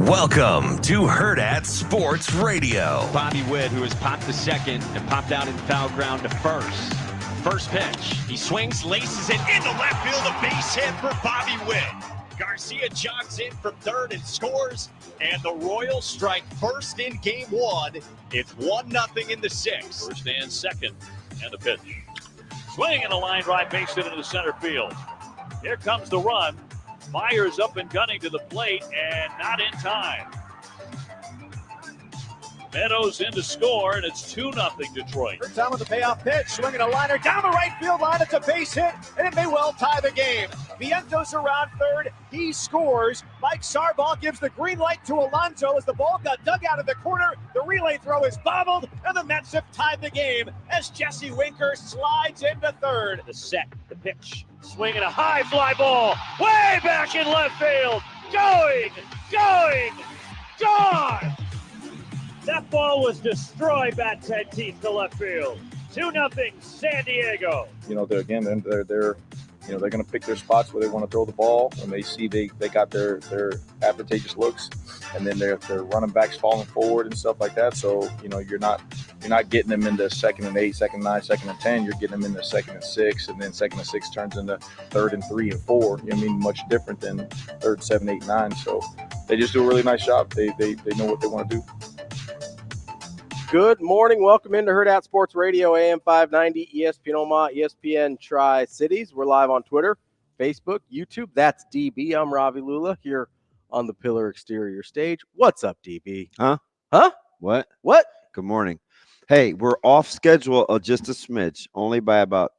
Welcome to Hurrdat Sports Radio. Bobby Witt, who has popped to second and popped out in foul ground to first. First pitch. He swings, laces it into left field. A base hit for Bobby Witt. Garcia jogs in from third and scores. And the Royals strike first in game one. It's 1-0 in the sixth. First and second. And the pitch. Swing and a line drive base hit into the center field. Here comes the run. Myers up and gunning to the plate and not in time. Meadows in to score, and it's 2-0 Detroit. Third time with the payoff pitch, swinging a liner down the right field line. It's a base hit, and it may well tie the game. Vientos around third. He scores. Mike Sarbaugh gives the green light to Alonso as the ball got dug out of the corner. The relay throw is bobbled, and the Mets have tied the game as Jesse Winker slides into third. The set, the pitch. Swinging a high fly ball way back in left field. Going, gone! That ball was destroyed back 10 teeth to left field. 2-0 San Diego. You know, they're going to pick their spots where they want to throw the ball when they see they got their advantageous looks, and then their running backs falling forward and stuff like that. So, you know, you're not getting them into 2nd and 8, 2nd and 9, 2nd and 10. You're getting them into 2nd and 6, and then 2nd and 6 turns into 3rd and 3 and 4. You know what I mean? Much different than 3rd, 7, 8, 9. So they just do a really nice job. They know what they want to do. Good morning. Welcome into Hurrdat Sports Radio, AM 590, ESPN Omaha, ESPN Tri-Cities. We're live on Twitter, Facebook, YouTube. That's DB. I'm Ravi Lulla here on the Pillar Exterior stage. What's up, DB? Huh? What? Good morning. Hey, we're off schedule just a smidge, only by about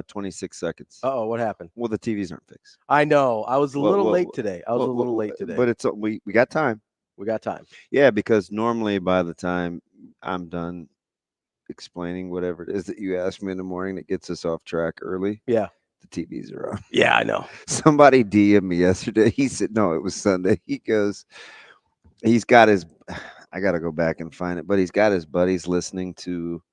26 seconds. Uh-oh, what happened? Well, the TVs aren't fixed. I know. I was a little late today. But it's we got time. We got time. Yeah, because normally by the time I'm done explaining whatever it is that you asked me in the morning that gets us off track early. Yeah. The TVs are on. Yeah, I know. Somebody DM'd me yesterday. He said, no, it was Sunday. He goes, he's got his, I got to go back and find it, but he's got his buddies listening to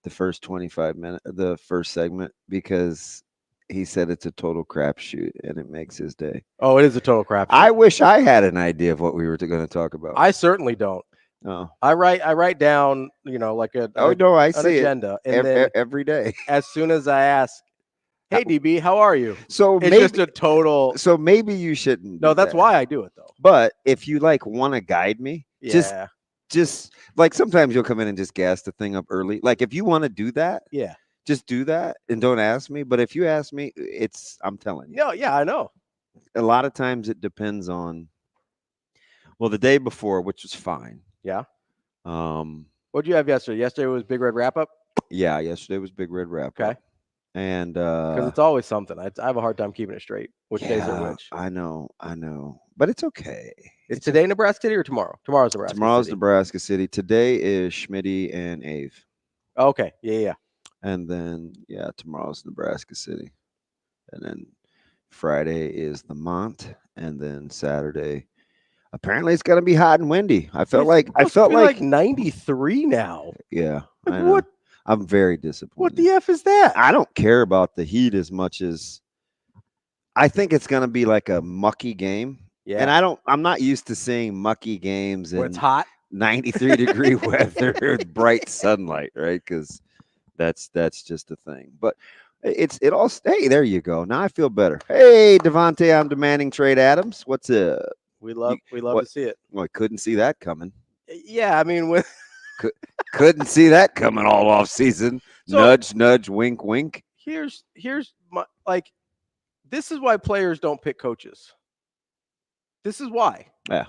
the first 25 minutes, the first segment, because he said it's a total crapshoot and it makes his day. Oh, it is a total crapshoot. I wish I had an idea of what we were going to talk about. I certainly don't. Oh. I write down, you know, like an agenda. And then every day. As soon as I ask, hey, DB, how are you? So it's just a total. So maybe you shouldn't. No, that's why I do it, though. But if you want to guide me, just like sometimes you'll come in and just gas the thing up early. Like if you want to do that, just do that and don't ask me. But if you ask me, I'm telling you. No, yeah, I know. A lot of times it depends on, the day before, which was fine. Yeah. What'd you have yesterday? Yesterday was Big Red Wrap Up? Yeah, yesterday was Big Red Wrap Up. Okay. And because it's always something. I have a hard time keeping it straight. Which days are which? I know. But it's okay. Is today Nebraska City or tomorrow? Tomorrow's Nebraska City. Today is Schmitty and Ave. Okay. Yeah. And then tomorrow's Nebraska City. And then Friday is the Mont, and then Saturday. Apparently, it's going to be hot and windy. I felt like 93 now. Yeah, I know. What? I'm very disappointed. What the F is that? I don't care about the heat as much as I think it's going to be like a mucky game. Yeah, and I'm not used to seeing mucky games where it's hot, 93 degree weather, bright sunlight, right? Because that's just a thing. But it all. Hey, there you go. Now I feel better. Hey, Devontae, I'm demanding trade Adams. What's up? We love to see it. Well, I couldn't see that coming. Yeah, I mean, couldn't see that coming all off season. So, nudge, nudge, wink, wink. Here's my this is why players don't pick coaches. This is why. Yeah.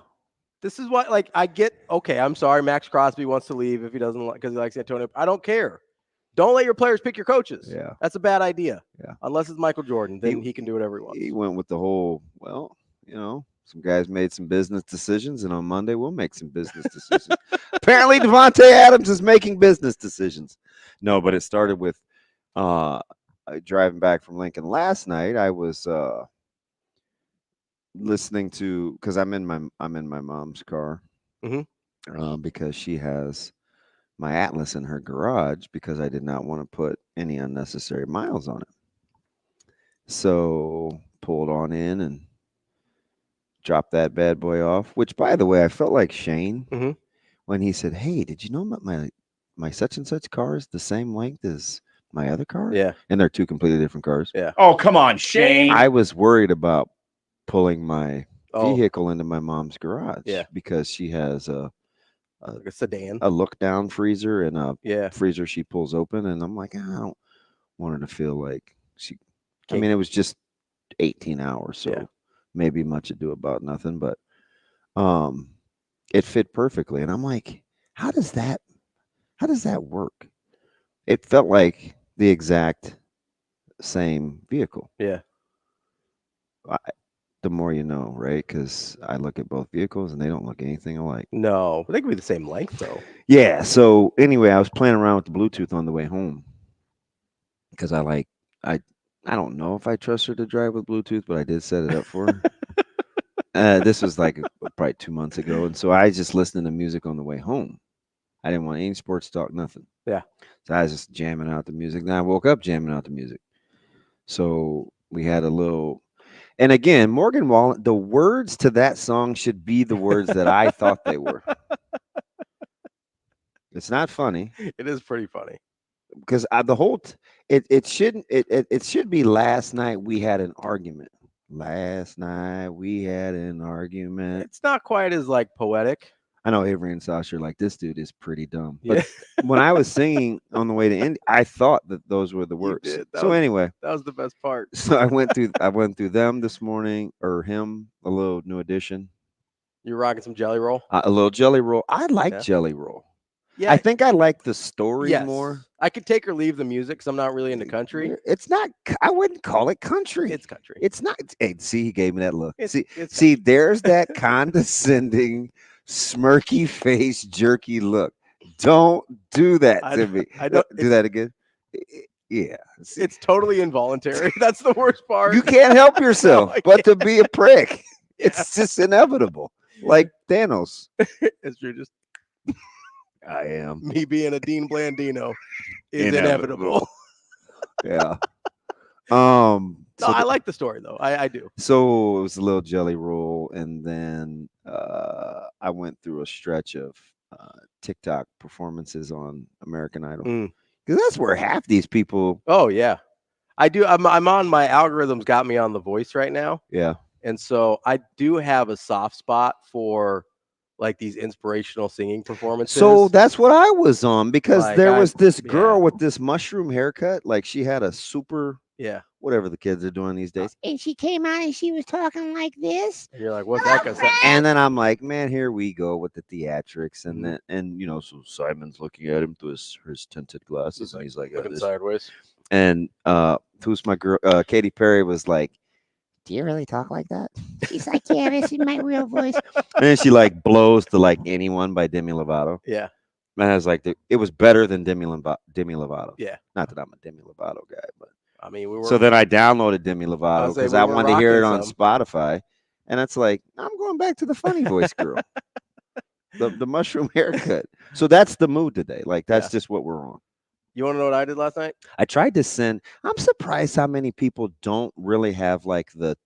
This is why. I get. Okay, I'm sorry. Max Crosby wants to leave if he doesn't because he likes Antonio. I don't care. Don't let your players pick your coaches. Yeah. That's a bad idea. Yeah. Unless it's Michael Jordan, then he can do whatever he wants. He went with the whole. Some guys made some business decisions, and on Monday we'll make some business decisions. Apparently, Devontae Adams is making business decisions. No, but it started with driving back from Lincoln last night. I was listening to because I'm in my mom's car because she has my Atlas in her garage because I did not want to put any unnecessary miles on it. So pulled on in and drop that bad boy off. Which, by the way, I felt like Shane Mhm. when he said, "Hey, did you know my such and such car is the same length as my other car?" Yeah. And they're two completely different cars. Yeah. Oh, come on, Shane. I was worried about pulling my Oh, vehicle into my mom's garage. Yeah. Because she has like a sedan. a look down freezer and a Yeah. freezer she pulls open, and I'm like, I don't want her to feel like she. I Can't- mean, it was just 18 hours, so Yeah. maybe much ado about nothing, but it fit perfectly, and I'm like, how does that work? It felt like the exact same vehicle. Yeah. The more you know, right? Because I look at both vehicles and they don't look anything alike. No, they could be the same length though. Yeah. So anyway, I was playing around with the Bluetooth on the way home because I don't know if I trust her to drive with Bluetooth, but I did set it up for her. This was like probably 2 months ago, and so I just listened to music on the way home. I didn't want any sports talk, nothing. Yeah. So I was just jamming out the music. Then I woke up jamming out the music. So we had a little. And again, Morgan Wallen, the words to that song should be the words that I thought they were. It's not funny. It is pretty funny. Because it should be last night we had an argument. Last night we had an argument. It's not quite as like poetic. I know Avery and Sasha are like, this dude is pretty dumb. Yeah. But when I was singing on the way to Indy, I thought that those were the words. did. Anyway, That was the best part. so I went through them this morning, or him, a little new edition. You're rocking some Jelly Roll? A little Jelly Roll. I like Yeah. Jelly Roll. Yeah. I think I like the story Yes. more. I could take or leave the music because I'm not really into country. It's not. I wouldn't call it country. It's country. It's not. Hey, see, he gave me that look. It's See, there's that condescending, smirky face, jerky look. Don't do that to me. I don't do that again. Yeah. See, It's totally involuntary. That's the worst part. you can't help yourself I but to be a prick. Yeah. It's just inevitable. Like Thanos. It's true. Just I am. me being a Dean Blandino is inevitable. Yeah. No, So I like the story though. I do. So it was a little Jelly Roll, and then I went through a stretch of TikTok performances on American Idol, because that's where half these people. Oh yeah, I do. I'm on my algorithms. Got me on The Voice right now, Yeah. and so I do have a soft spot for like these inspirational singing performances. So that's what I was on, because Like, there was this girl yeah. with this mushroom haircut, like she had a super yeah, whatever the kids are doing these days, And she came out and she was talking like this. and you're like, what's that gonna say? and then I'm like, man, here we go with the theatrics, and Mhm. then so Simon's looking at him through his tinted glasses, and he's like, Looking sideways. and who's my girl? Katy Perry was like, Do you really talk like that? She's like, yeah, this is my real voice. and then she like blows to like Anyone by Demi Lovato. Yeah, And I was like, it was better than Demi Lovato. yeah. Not that I'm a Demi Lovato guy, but I mean, we were. so then I downloaded Demi I Lovato was say, because we I were wanted to hear it rocking on some. Spotify, and it's like, I'm going back to the funny voice girl, the mushroom haircut. So that's the mood today. Like that's Yeah. just what we're on. You want to know what I did last night? I tried to send. I'm surprised how many people don't really have like the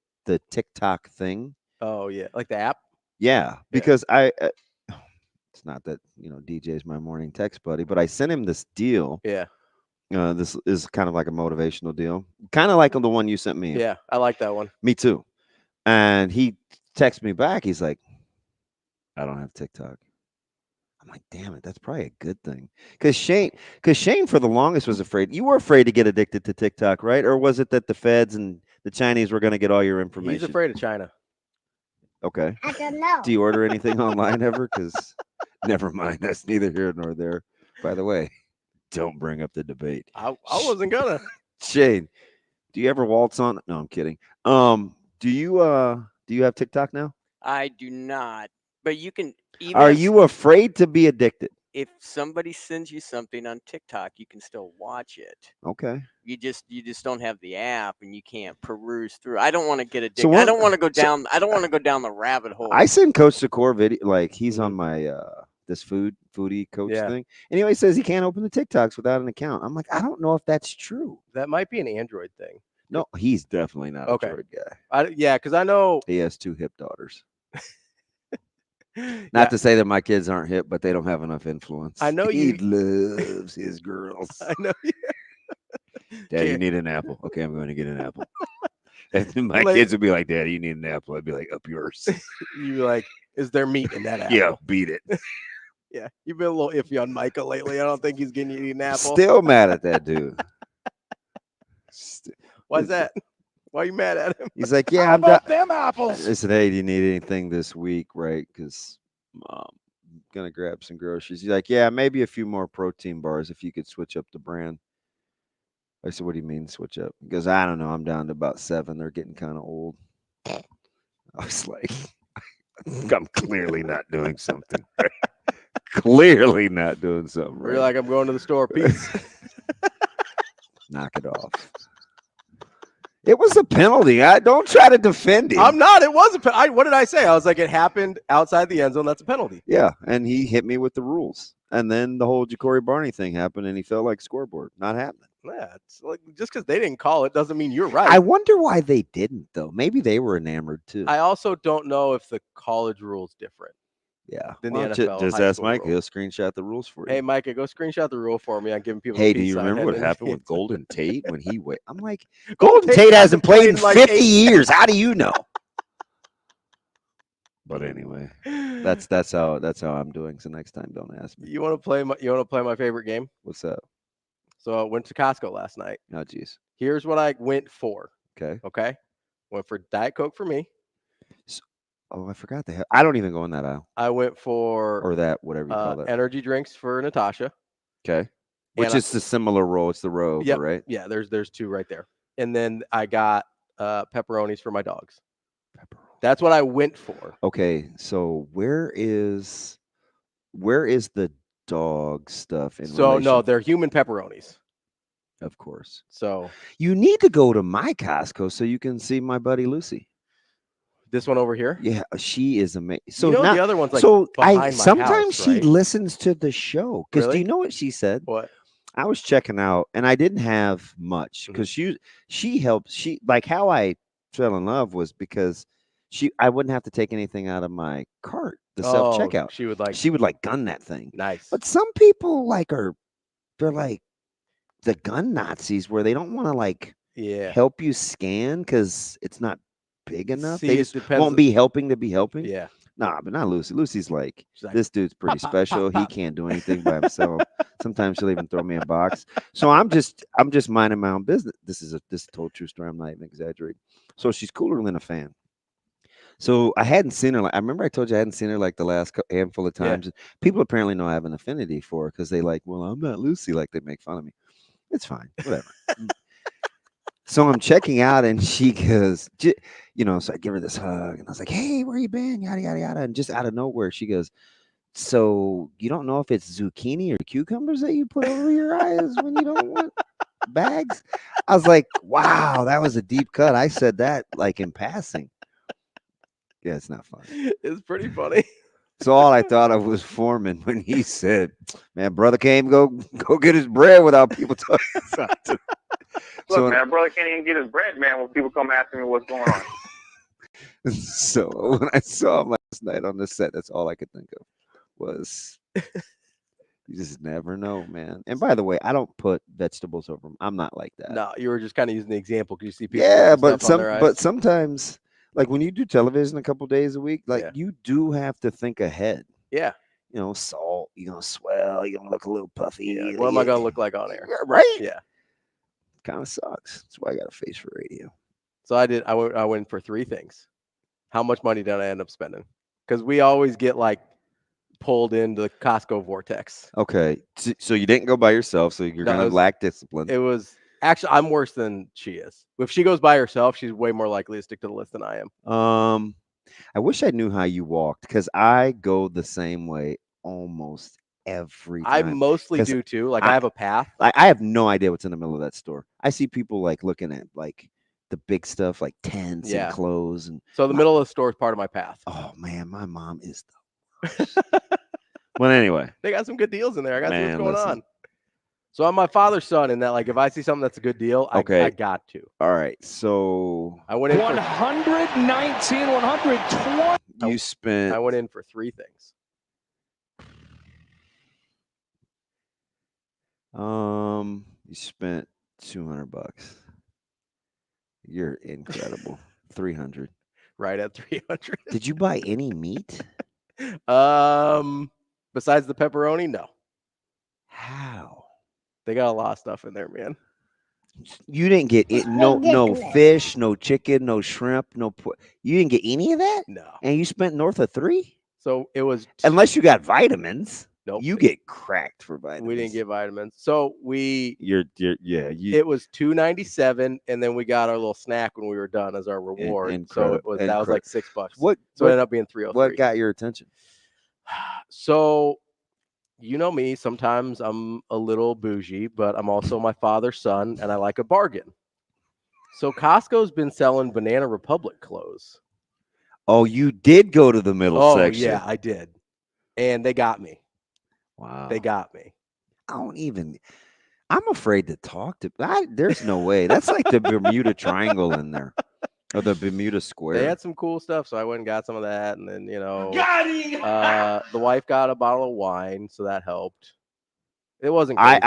TikTok thing. Oh yeah, like the app. Yeah, because it's not that DJ's my morning text buddy, but I sent him this deal. Yeah, This is kind of like a motivational deal, kind of like the one you sent me. yeah. I like that one. Me too. And he texted me back. He's like, I don't have TikTok. I'm like, damn it, that's probably a good thing. Because Shane for the longest was afraid. You were afraid to get addicted to TikTok, right? Or was it that the feds and the Chinese were going to get all your information? He's afraid of China. Okay. I don't know. Do you order anything online ever? Because never mind. That's neither here nor there. By the way, don't bring up the debate. I wasn't gonna. Shane, do you ever waltz on? No, I'm kidding. Do you have TikTok now? I do not. But you can even Are you afraid to be addicted? if somebody sends you something on TikTok, you can still watch it. Okay. You just don't have the app and you can't peruse through. I don't want to get addicted. So I what- don't want to go down I don't want to go down the rabbit hole. I send Coach Secor video, like he's on my this foodie coach Yeah. thing, and he always says he can't open the TikToks without an account. I'm like, I don't know if that's true. That might be an Android thing. No, he's definitely not Okay. a Droid guy. Yeah, because I know He has 2 hip daughters. Not to say that my kids aren't hip, but they don't have enough influence. I know he you loves his girls. I know you. Daddy, you need an apple. Okay, I'm going to get an apple. And my kids would be like, Daddy, you need an apple. I'd be like, up yours. You'd be like, is there meat in that apple? Yeah, beat it. Yeah, you've been a little iffy on Micah lately. I don't think he's getting you to eat an apple. Still mad at that dude. Why's that? Why are you mad at him? He's like, yeah, How I'm about them apples? I said, hey, do you need anything this week, right? Because I'm going to grab some groceries. He's like, yeah, maybe a few more protein bars if you could switch up the brand. I said, what do you mean switch up? He goes, I don't know. I'm down to about 7. They're getting kind of old. I was like, I'm clearly not doing something. Clearly not doing something. You're like, I'm going to the store. Peace. Knock it off. It was a penalty. Don't try to defend him. I'm not. It was a penalty. What did I say? I was like, it happened outside the end zone. That's a penalty. Yeah, and he hit me with the rules. And then the whole Ja'Cory Barney thing happened, and he felt like scoreboard. Not happening. Yeah, it's like just because they didn't call it doesn't mean you're right. I wonder why they didn't, though. Maybe they were enamored, too. I also don't know if the college rule's different. Yeah. Than the NFL. Just ask Mike. He'll screenshot the rules for you. Hey, Micah, go screenshot the rule for me. I'm giving people. Hey, a do you sign remember what heading happened into with Golden Tate when he went? I'm like, Golden Golden Tate hasn't played in like 50 years. How do you know? But anyway, that's how I'm doing. So next time, don't ask me. You want to play my favorite game? What's that? So I went to Costco last night. Oh, geez. Here's what I went for. Okay. Went for Diet Coke for me. Oh, I forgot they have. I don't even go in that aisle. I went for or that whatever you call it. Energy drinks for Natasha. Okay. Which is the similar roll. It's the row, yep, right? Yeah. There's 2 right there, and then I got pepperonis for my dogs. That's what I went for. Okay, so where is the dog stuff in relation? No, they're human pepperonis. Of course. So you need to go to my Costco so you can see my buddy Lucy. This one over here? Yeah, she is amazing. So the other one's like sometimes she listens to the show. Because Really? do you know what she said? What? I was checking out and I didn't have much because she helped. She like how I fell in love was because I wouldn't have to take anything out of my cart, the self-checkout. She would like gun that thing. Nice. But some people they're like the gun Nazis where they don't want to like help you scan because it's not big enough. They just won't be helping to be helping. Yeah. Nah, but not Lucy. Lucy's like this dude's pretty special. He can't do anything by himself. Sometimes she'll even throw me a box. So I'm just minding my own business. This is a total true story. I'm not even exaggerating. So she's cooler than a fan. So I hadn't seen her. I remember I told you I hadn't seen her like the last handful of times. Yeah. People apparently know I have an affinity for her because they like, well, I'm not Lucy. Like they make fun of me. It's fine. Whatever. So I'm checking out and she goes, so I give her this hug and I was like, hey, where you been? Yada, yada, yada. And just out of nowhere, she goes, so you don't know if it's zucchini or cucumbers that you put over your eyes when you don't want bags? I was like, wow, that was a deep cut. I said that like in passing. Yeah, it's not funny. It's pretty funny. So all I thought of was Foreman when he said, man, brother can't go get his bread without people talking about it. Look, man, brother can't even get his bread, man, when people come asking me what's going on. So when I saw him last night on the set, that's all I could think of was you just never know, man. And by the way, I don't put vegetables over them. I'm not like that. No, you were just kind of using the example because you see people. Yeah, but sometimes, like when you do television a couple days a week, like you do have to think ahead. Yeah. Salt, you're gonna swell, you're gonna look a little puffy. Yeah. What am I gonna look like on air? Right? Yeah. Kind of sucks. That's why I got a face for radio. So I went for 3 things. How much money did I end up spending? Because we always get like pulled into the Costco vortex. Okay. So you didn't go by yourself, so you're gonna lack discipline. It was actually I'm worse than she is. If she goes by herself, she's way more likely to stick to the list than I am. I wish I knew how you walked because I go the same way almost every time. I mostly do too. Like I have a path. I have no idea what's in the middle of that store. I see people like looking at like the big stuff like tents and clothes. And so the middle of the store is part of my path. Oh man, my mom is the worst. Well, anyway. They got some good deals in there. I got to see what's going on. So I'm my father's son in that, like, if I see something that's a good deal, I got to. All right. So I went in 119, 120. you spent. I went in for 3 things. You spent $200. You're incredible. 300. Right at 300. Did you buy any meat? Besides the pepperoni, no. How? They got a lot of stuff in there, man. You didn't get it. No fish, no chicken, no shrimp, no pork. You didn't get any of that? No. And you spent north of 3? So it was unless you got vitamins. Nope. You get cracked for vitamins. We didn't get vitamins. So it was $2.97, and then we got our little snack when we were done as our reward. So that was like $6. It ended up being $3.03. What got your attention? So, you know me, sometimes I'm a little bougie, but I'm also my father's son, and I like a bargain. So Costco's been selling Banana Republic clothes. Oh, you did go to the middle section. Yeah, I did. And they got me. Wow. They got me. I'm afraid to talk to. There's no way. That's like the Bermuda Triangle in there. Or the Bermuda Square. They had some cool stuff, so I went and got some of that. And then, the wife got a bottle of wine, so that helped. It wasn't crazy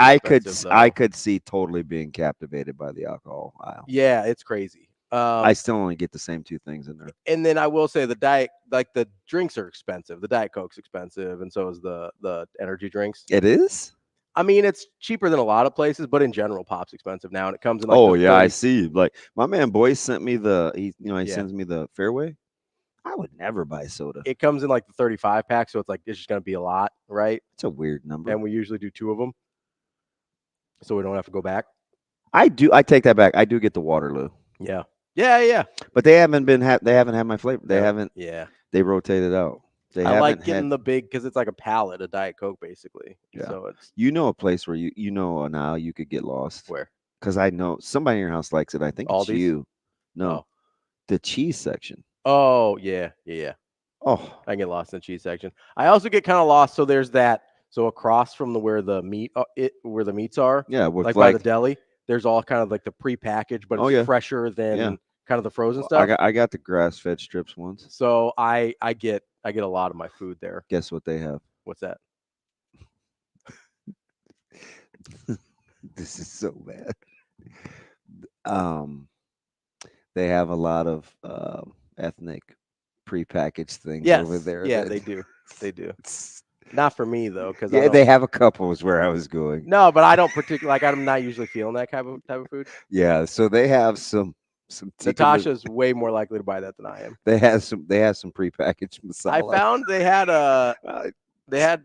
I could see totally being captivated by the alcohol aisle. Yeah, it's crazy. I still only get the same 2 things in there. And then I will say the the drinks are expensive. The Diet Coke's expensive, and so is the energy drinks. It is? I mean, it's cheaper than a lot of places, but in general, pop's expensive now, and it comes in I see. Like my man Boyce sent me he sends me the Fairway. I would never buy soda. It comes in like the 35 pack, so it's just going to be a lot, right? It's a weird number. And we usually do 2 of them, so we don't have to go back. I take that back. I do get the Waterloo. Yeah. Yeah. But they haven't had my flavor. They haven't. Yeah. They rotated out. I like getting the big because it's like a pallet of Diet Coke, basically. Yeah. So it's a place where now you could get lost. Where? Because I know somebody in your house likes it. I think it's you. No, the cheese section. Oh yeah. Oh, I get lost in the cheese section. I also get kind of lost. So there's that. So across from where the meats are. Yeah, like by the deli. There's all kind of like the prepackaged, but it's fresher than kind of the frozen stuff. I got the grass-fed strips once. So I get a lot of my food there. Guess what they have? What's that? This is so bad. They have a lot of ethnic prepackaged things over there. Yeah, they do. They do. Not for me though, because they have a couple. Is where I was going. No, but I don't particularly I'm not usually feeling that type of food. Yeah, so they have some. Natasha's way more likely to buy that than I am. They have some prepackaged masala. I found they had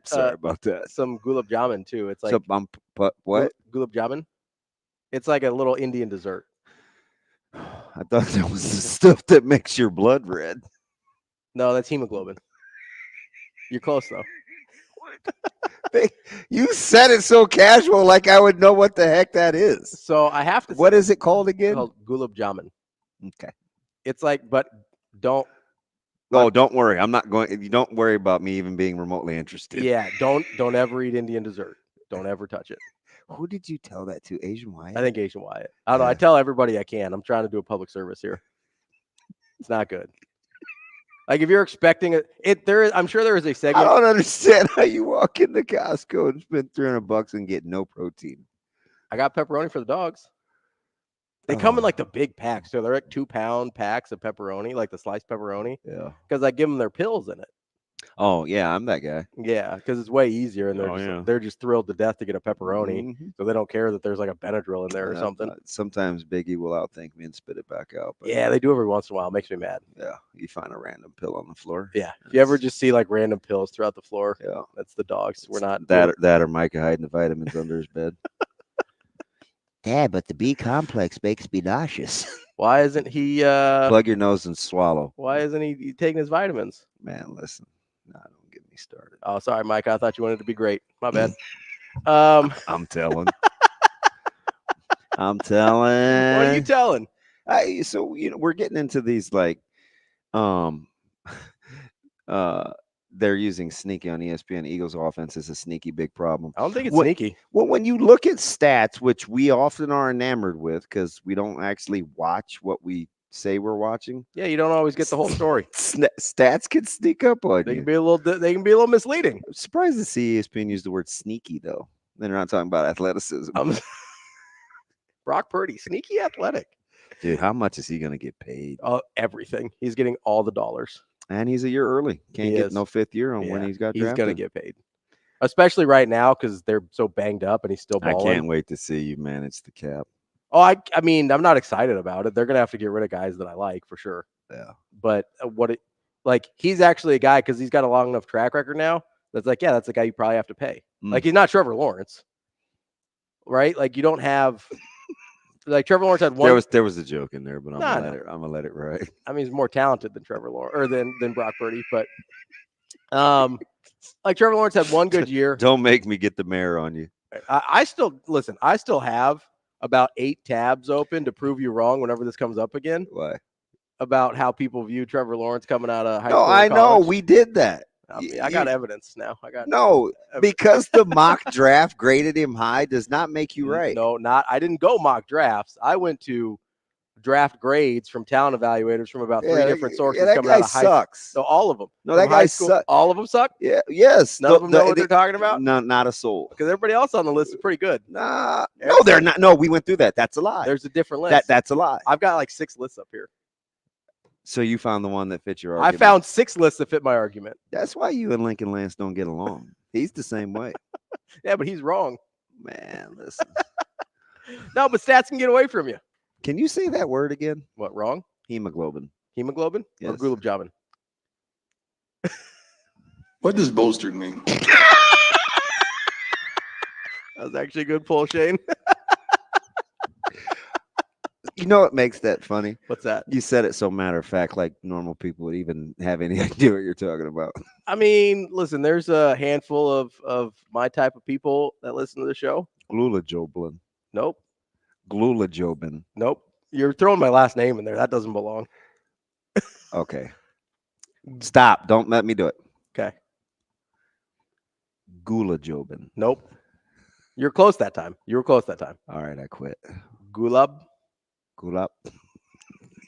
sorry about that. Some gulab jamun too. It's like what? Gulab jamun. It's like a little Indian dessert. I thought that was the stuff that makes your blood red. No, that's hemoglobin. You're close though. You said it so casual, like I would know what the heck that is. So I have to. What is it called again? It's called gulab jamun. Okay. It's like, but don't. Oh, don't worry. I'm not going. You don't worry about me even being remotely interested. Yeah. Don't ever eat Indian dessert. Don't ever touch it. Who did you tell that to? Asian Wyatt? I think Asian Wyatt. I don't know. I tell everybody I can. I'm trying to do a public service here. It's not good. Like if you're expecting I'm sure there is a segment. I don't understand how you walk into Costco and spend $300 and get no protein. I got pepperoni for the dogs. They come in like the big packs, so they're like 2-pound packs of pepperoni, like the sliced pepperoni. Yeah. Because I give them their pills in it. Oh yeah, I'm that guy. Yeah, because it's way easier, and they're just thrilled to death to get a pepperoni, so they don't care that there's like a Benadryl in there or something. Sometimes Biggie will outthink me and spit it back out. But yeah, they do every once in a while. It makes me mad. Yeah, you find a random pill on the floor. Yeah, if you ever just see like random pills throughout the floor, yeah, that's the dogs. We're not that or Micah hiding the vitamins under his bed. Dad, but the B complex makes me nauseous. Why isn't he plug your nose and swallow? Why isn't he taking his vitamins? Man, listen. No, don't get me started. Oh, sorry, Mike. I thought you wanted to be great. My bad. I'm telling. I'm telling. What are you telling? So we're getting into these like they're using sneaky on ESPN. Eagles offense is a sneaky big problem. I don't think it's sneaky. Well, when you look at stats, which we often are enamored with because we don't actually watch what we say we're watching. Yeah, you don't always get the whole story. Stats can sneak up on They you. can be a little misleading. I'm surprised to see ESPN use the word sneaky though. They're not talking about athleticism. Brock Purdy, sneaky athletic. Dude, how much is he going to get paid? Everything. He's getting all the dollars. And he's a year early. Can't get no fifth year on when he's got drafted. He's going to get paid. Especially right now because they're so banged up and he's still balling. I can't wait to see you manage the cap. Oh, I mean, I'm not excited about it. They're going to have to get rid of guys that I like for sure. Yeah. But he's actually a guy because he's got a long enough track record now that's like, yeah, that's the guy you probably have to pay. Like, he's not Trevor Lawrence, right? Like, you don't have like Trevor Lawrence had one. There was a joke in there, but I'm gonna let it ride. I mean, he's more talented than Trevor Lawrence or than Brock Purdy, but like Trevor Lawrence had one good year. Don't make me get the mayor on you. I still have about 8 tabs open to prove you wrong whenever this comes up again. Why? About how people view Trevor Lawrence coming out of high No, school. I know we did that. I got evidence now. Because the mock draft graded him high does not make you right. No, I didn't go mock drafts. I went to draft grades from talent evaluators from about 3 different sources coming out of high school. So all of them. No, that guy sucks. All of them suck? Yeah, yes. None of them know what they're talking about? No, not a soul. Because everybody else on the list is pretty good. Nah. No, they're not. No, we went through that. That's a lie. There's a different list. That's a lie. I've got like 6 lists up here. So you found the one that fit your argument. I found 6 lists that fit my argument. That's why you and Lincoln Lance don't get along. He's the same way. Yeah, but he's wrong. Man, listen. No, but stats can get away from you. Can you say that word again? What, wrong? Hemoglobin. Hemoglobin? Yes. Or gulab jabin? What does bolstered mean? That was actually a good pull, Shane. You know what makes that funny? What's that? You said it so matter of fact, like normal people would even have any idea what you're talking about. I mean, listen, there's a handful of my type of people that listen to the show. Glulajoblin. Nope. Glulajobin. Nope. You're throwing my last name in there. That doesn't belong. Okay. Stop. Don't let me do it. Okay. Gulajobin. Nope. You're close that time. You were close that time. All right, I quit. Gulab. Gulab.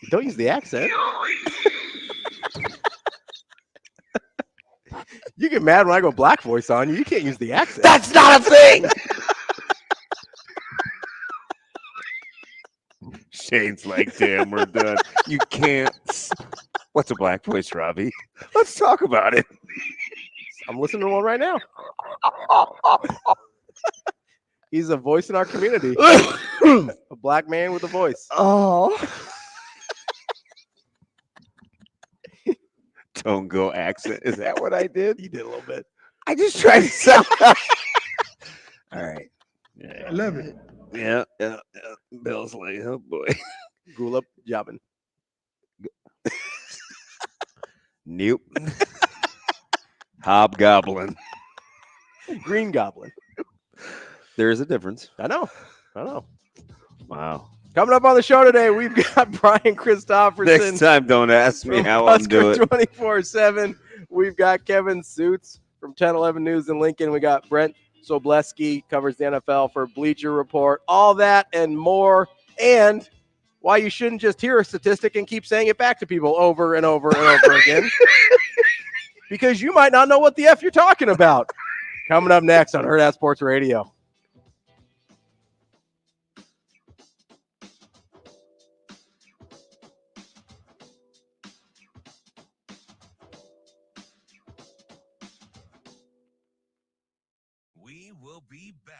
Don't use the accent. You get mad when I go black voice on you. You can't use the accent. That's not a thing. Shane's like, damn, we're done. You can't. What's a black voice, Ravi? Let's talk about it. I'm listening to one right now. He's a voice in our community. A black man with a voice. Oh. Don't go accent. Is that what I did? You did a little bit. I just tried to sound. All right. Yeah. I love it. Yeah. Bill's like, oh boy. Gulab jabin. Nope. Hobgoblin. Green Goblin. There is a difference. I know. Wow. Coming up on the show today, we've got Brian Christopherson. Next time, don't ask me how I'm doing. 24/7. We've got Kevin Sjuts from 1011 News in Lincoln. We got Brent Sobleski, covers the NFL for Bleacher Report. All that and more. And why you shouldn't just hear a statistic and keep saying it back to people over and over and over again. Because you might not know what the F you're talking about. Coming up next on Hurrdat Sports Radio. We will be back.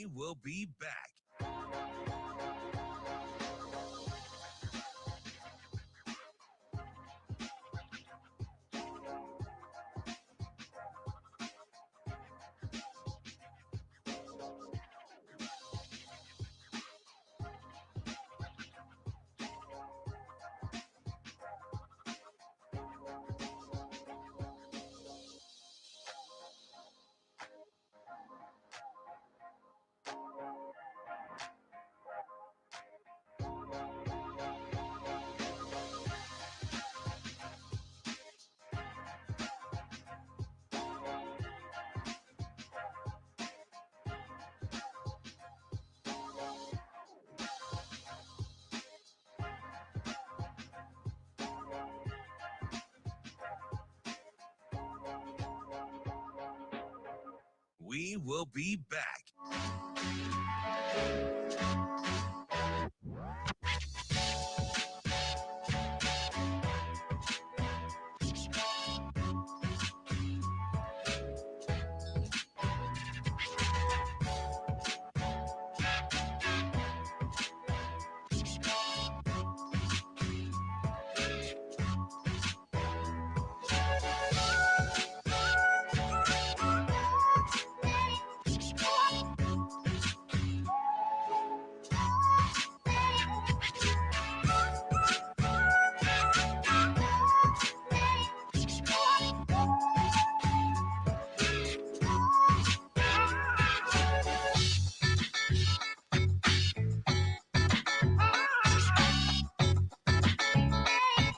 We will be back. We will be back.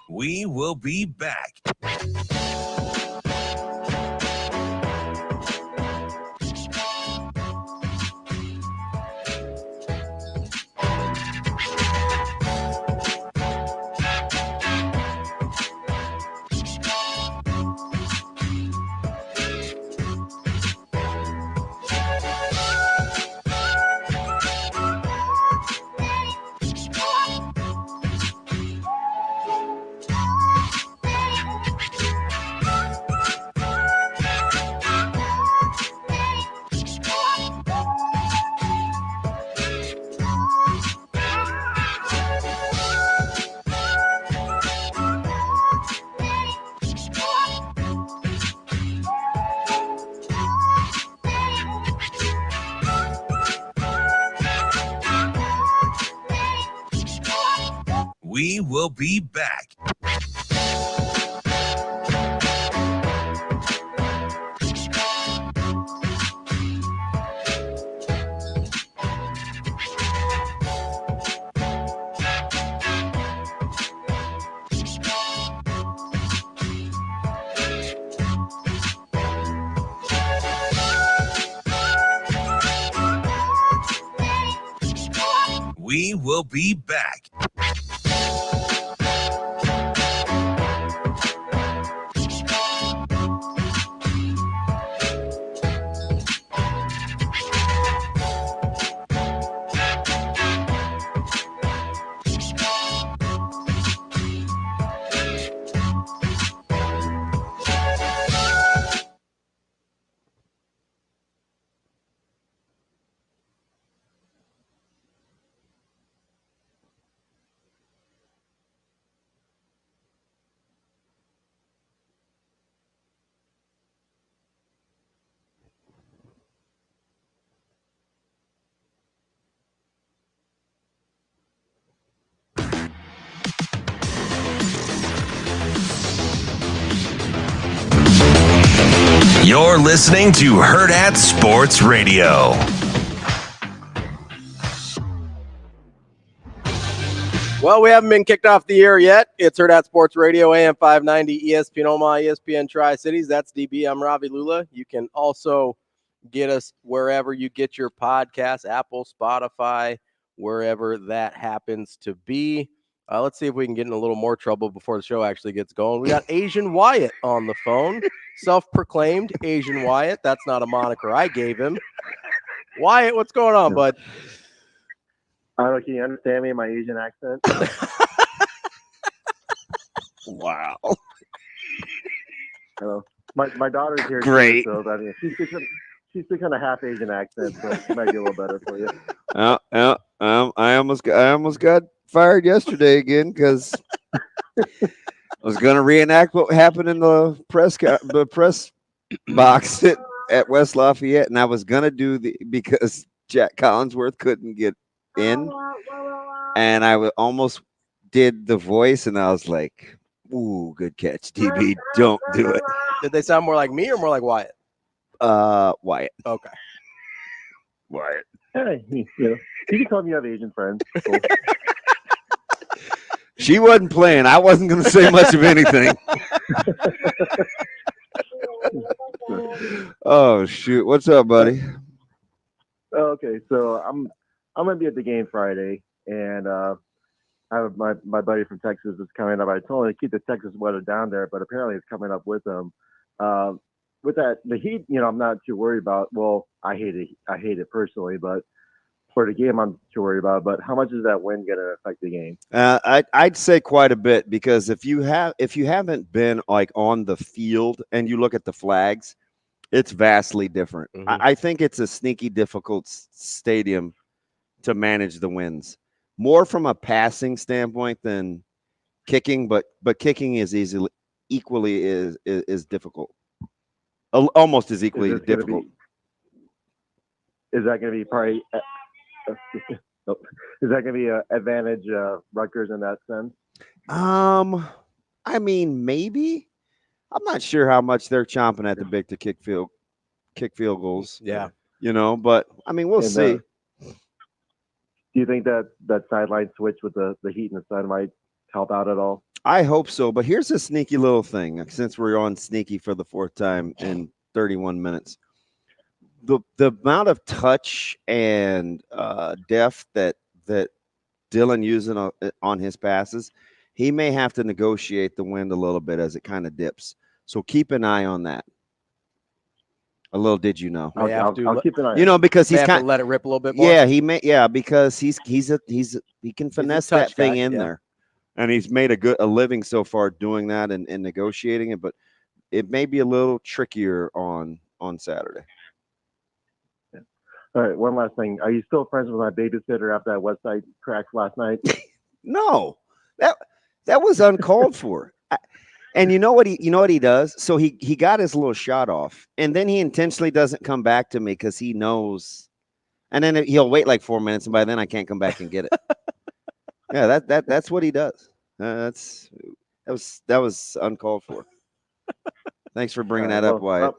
We will be back. We will be back. We will be back. You're listening to Hurrdat Sports Radio. Well, we haven't been kicked off the air yet. It's Hurrdat Sports Radio, AM 590, ESPN Omaha, ESPN Tri-Cities. That's DB. I'm Ravi Lulla. You can also get us wherever you get your podcasts, Apple, Spotify, wherever that happens to be. Let's see if we can get in a little more trouble before the show actually gets going. We got Asian Wyatt on the phone, self-proclaimed Asian Wyatt. That's not a moniker I gave him. Wyatt, what's going on, bud? I don't know, can you understand me in my Asian accent? Wow. Hello. My daughter's here. Great. Too, so I mean, She's still kind of half Asian accent, so it might be a little better for you. I almost got fired yesterday again because I was going to reenact what happened in the press box at West Lafayette, and I was going to do because Jack Collinsworth couldn't get in, and I almost did the voice, and I was like, "Ooh, good catch, DB! Don't do it." Did they sound more like me or more like Wyatt? Wyatt. Okay. Wyatt. Hey, you can tell me you have Asian friends. Cool. She wasn't playing. I wasn't going to say much of anything. Oh shoot! What's up, buddy? Okay, so I'm gonna be at the game Friday, and I have my buddy from Texas is coming up. I told him to keep the Texas weather down there, but apparently it's coming up with him. With that, the heat, I'm not too worried about. Well, I hate it personally, but for the game, I'm too worried about. But how much is that wind going to affect the game? I'd say quite a bit, because if you haven't been like on the field and you look at the flags, it's vastly different. Mm-hmm. I think it's a sneaky difficult stadium to manage the winds, more from a passing standpoint than kicking, but kicking is equally is difficult. Almost as equally difficult. Is that going to be probably? Is that going to be an advantage Rutgers in that sense? I mean, maybe. I'm not sure how much they're chomping at the bit to kick field goals. Yeah, but I mean, we'll see. Do you think that sideline switch with the heat and the sun might help out at all? I hope so, but here's a sneaky little thing. Since we're on sneaky for the fourth time in 31 minutes, the amount of touch and depth that Dylan using on his passes, he may have to negotiate the wind a little bit as it kind of dips. So keep an eye on that. A little, did you know? I'll keep an eye. Because he's kind of let it rip a little bit more. Yeah, he may. Yeah, because he can finesse that thing in there. And he's made a living so far doing that and negotiating it, but it may be a little trickier on Saturday. Yeah. All right, one last thing. Are you still friends with my babysitter after that website crashed last night? No, that was uncalled for. And you know what he does? So he got his little shot off, and then he intentionally doesn't come back to me because he knows, and then he'll wait like 4 minutes, and by then I can't come back and get it. Yeah, that's what he does. That was uncalled for. Thanks for bringing that up, Wyatt.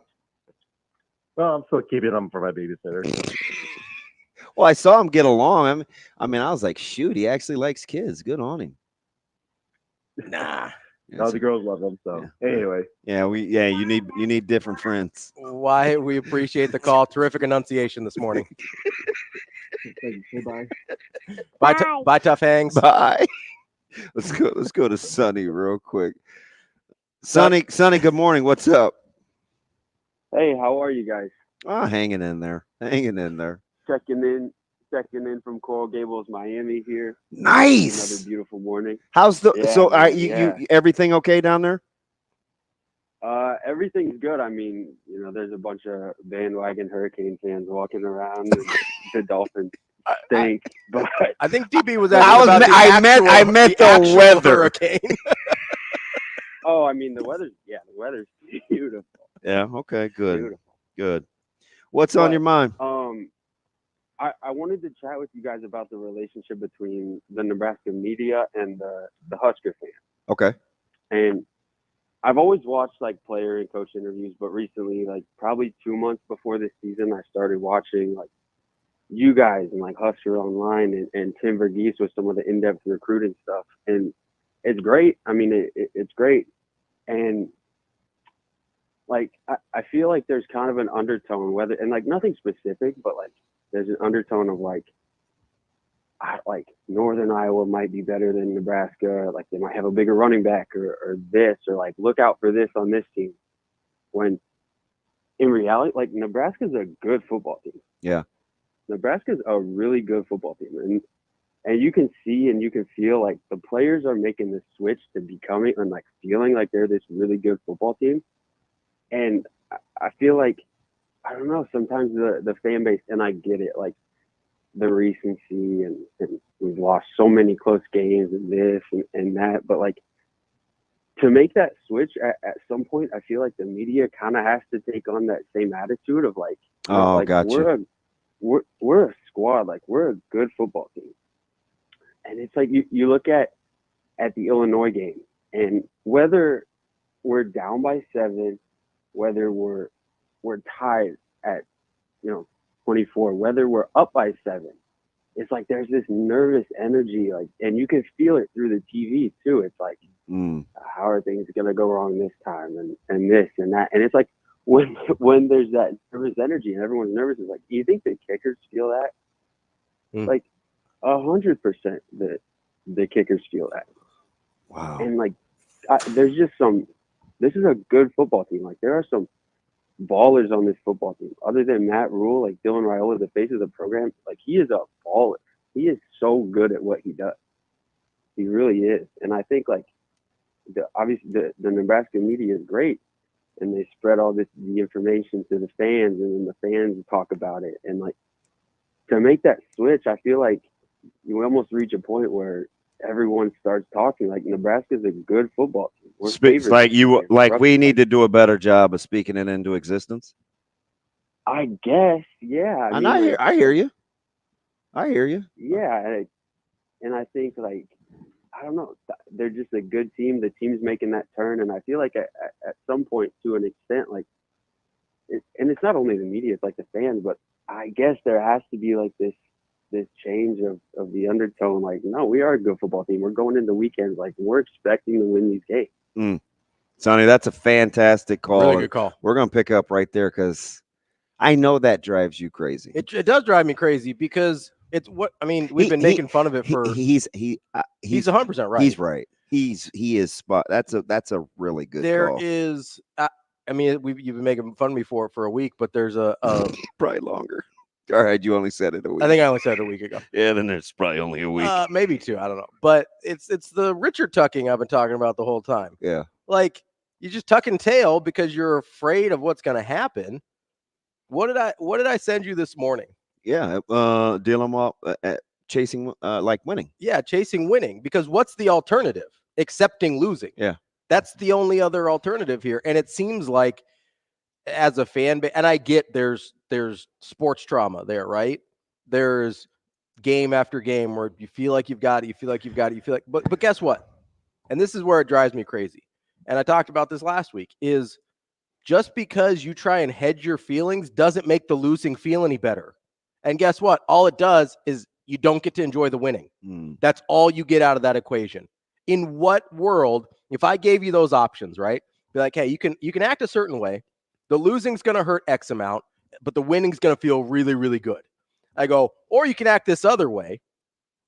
Well, I'm still keeping him for my babysitter. Well, I saw him get along. I mean, I was like, shoot, he actually likes kids. Good on him. Nah. No, the girls love him. So anyway. You need different friends. Why we appreciate the call. Terrific enunciation this morning. Bye. Bye, Tough Hangs. Bye. Let's go to Sonny real quick. Sonny, good morning. What's up? Hey, how are you guys? Oh, hanging in there. Checking in from Coral Gables, Miami here. Nice. Another beautiful morning. How's you everything okay down there? Everything's good. I mean, there's a bunch of bandwagon Hurricane fans walking around, and the Dolphins stink. But I think DB was asking about I meant the weather. Hurricane. Oh, I mean the weather's beautiful. Yeah. Okay. Good. Beautiful. Good. What's on your mind? I wanted to chat with you guys about the relationship between the Nebraska media and the Husker fans. Okay. And I've always watched like player and coach interviews, but recently, like probably 2 months before this season, I started watching like you guys and like Husker Online and Tim Verghese with some of the in-depth recruiting stuff. And it's great. I mean, it's great. And like, I feel like there's kind of an undertone, and like nothing specific, but like there's an undertone of like Northern Iowa might be better than Nebraska. Like they might have a bigger running back or this, or like look out for this on this team. When in reality, like Nebraska's a good football team. Yeah. Nebraska's a really good football team. And you can see and you can feel like the players are making the switch to becoming and like feeling like they're this really good football team. And I feel like I don't know, sometimes the fan base, and I get it, like the recency and we've lost so many close games and this and that, but like to make that switch at some point, I feel like the media kind of has to take on that same attitude of like, Oh, like gotcha. we're a squad, like we're a good football team. And it's like you look at the Illinois game, and whether we're down by 7, whether we're tied at 24, whether we're up by 7, it's like there's this nervous energy, like, and you can feel it through the TV too. It's like, how are things gonna go wrong this time, and this and that, and it's like when there's that nervous energy and everyone's nervous, it's like, do you think the kickers feel that? Like 100% the kickers feel that. Wow. And like there's just this is a good football team. Like there are some ballers on this football team. Other than Matt Rule, like Dylan Raiola, the face of the program, like he is a baller. He is so good at what he does. He really is. And I think like obviously the Nebraska media is great, and they spread all the information to the fans, and then the fans talk about it. And like to make that switch, I feel like you almost reach a point where everyone starts talking like Nebraska's a good football team. We're Speaks like you, like we need to. to do a better job of speaking it into existence. I guess, yeah. I hear you. I hear you. Yeah, and I think like I don't know, they're just a good team. The team's making that turn, and I feel like at some point, to an extent, like, and it's not only the media, it's like the fans, but I guess there has to be like this change of the undertone. Like, no, we are a good football team. We're going into weekends, like we're expecting to win these games. Sonny, that's a fantastic call. Really good call. We're going to pick up right there because I know that drives you crazy. It does drive me crazy because it's what I mean. We've been making fun of it for. He's 100% right. He's right. He is spot. That's a really good. There call. is. I mean, you've been making fun of me for a week, but there's a probably longer. All right, you only said it a week. I think I only said it a week ago. Yeah, then it's probably only a week. Maybe 2. I don't know. But it's the Richard tucking I've been talking about the whole time. Yeah. Like you just tuck and tail because you're afraid of what's going to happen. What did I send you this morning? Yeah, dealing with chasing like winning. Yeah, chasing winning, because what's the alternative? Accepting losing. Yeah. That's the only other alternative here. And it seems like as a fan base, and I get there's sports trauma there, right? There's game after game where you feel like you've got it, but guess what? And this is where it drives me crazy. And I talked about this last week, is just because you try and hedge your feelings doesn't make the losing feel any better. And guess what? All it does is you don't get to enjoy the winning. That's all you get out of that equation. In what world, if I gave you those options, right? Be like, hey, you can act a certain way. The losing's going to hurt X amount, but the winning's going to feel really, really good. I go, or you can act this other way.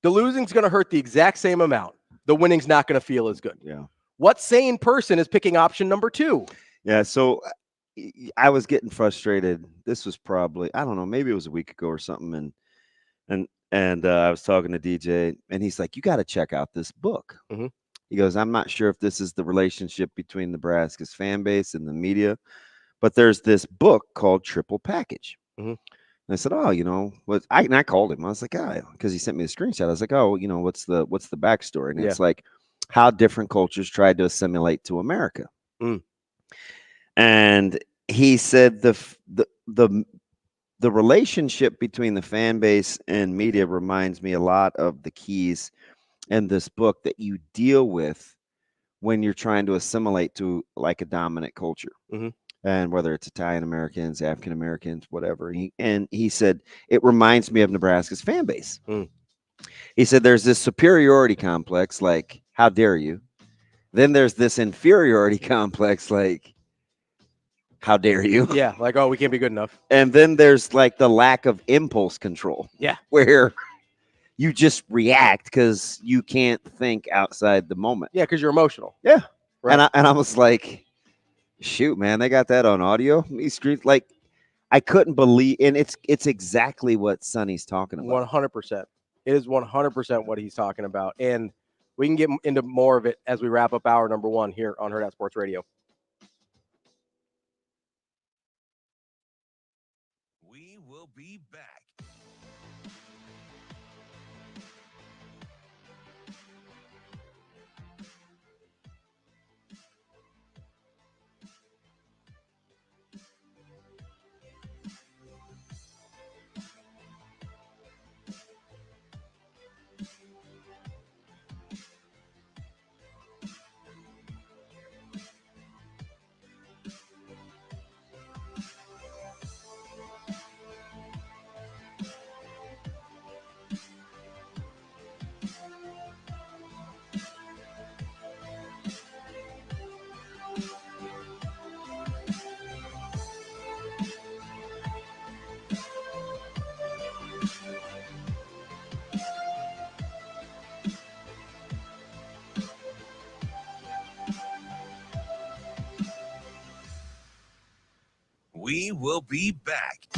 The losing's going to hurt the exact same amount. The winning's not going to feel as good. Yeah. What sane person is picking option number 2? Yeah. So I was getting frustrated. This was probably, I don't know, maybe it was a week ago or something. And I was talking to DJ, and he's like, you got to check out this book. Mm-hmm. He goes, I'm not sure if this is the relationship between Nebraska's fan base and the media, but there's this book called Triple Package. Mm-hmm. And I said, oh, and I called him. I was like, because he sent me a screenshot. I was like, oh, what's the backstory? And it's like how different cultures tried to assimilate to America. And he said the relationship between the fan base and media reminds me a lot of the keys in this book that you deal with when you're trying to assimilate to like a dominant culture. Mm-hmm. And whether it's Italian Americans, African Americans, whatever. He said, it reminds me of Nebraska's fan base. He said, there's this superiority complex, like, how dare you? Then there's this inferiority complex, like, how dare you? Yeah, like, oh, we can't be good enough. And then there's like the lack of impulse control. Yeah. Where you just react because you can't think outside the moment. Yeah, because you're emotional. Yeah. Right. And I was like, shoot, man, they got that on audio. These streets, like, I couldn't believe, and it's exactly what Sonny's talking about. 100%. It is 100% what he's talking about. And we can get into more of it as we wrap up hour number 1 here on Hurrdat Sports Radio. be back. We will be back.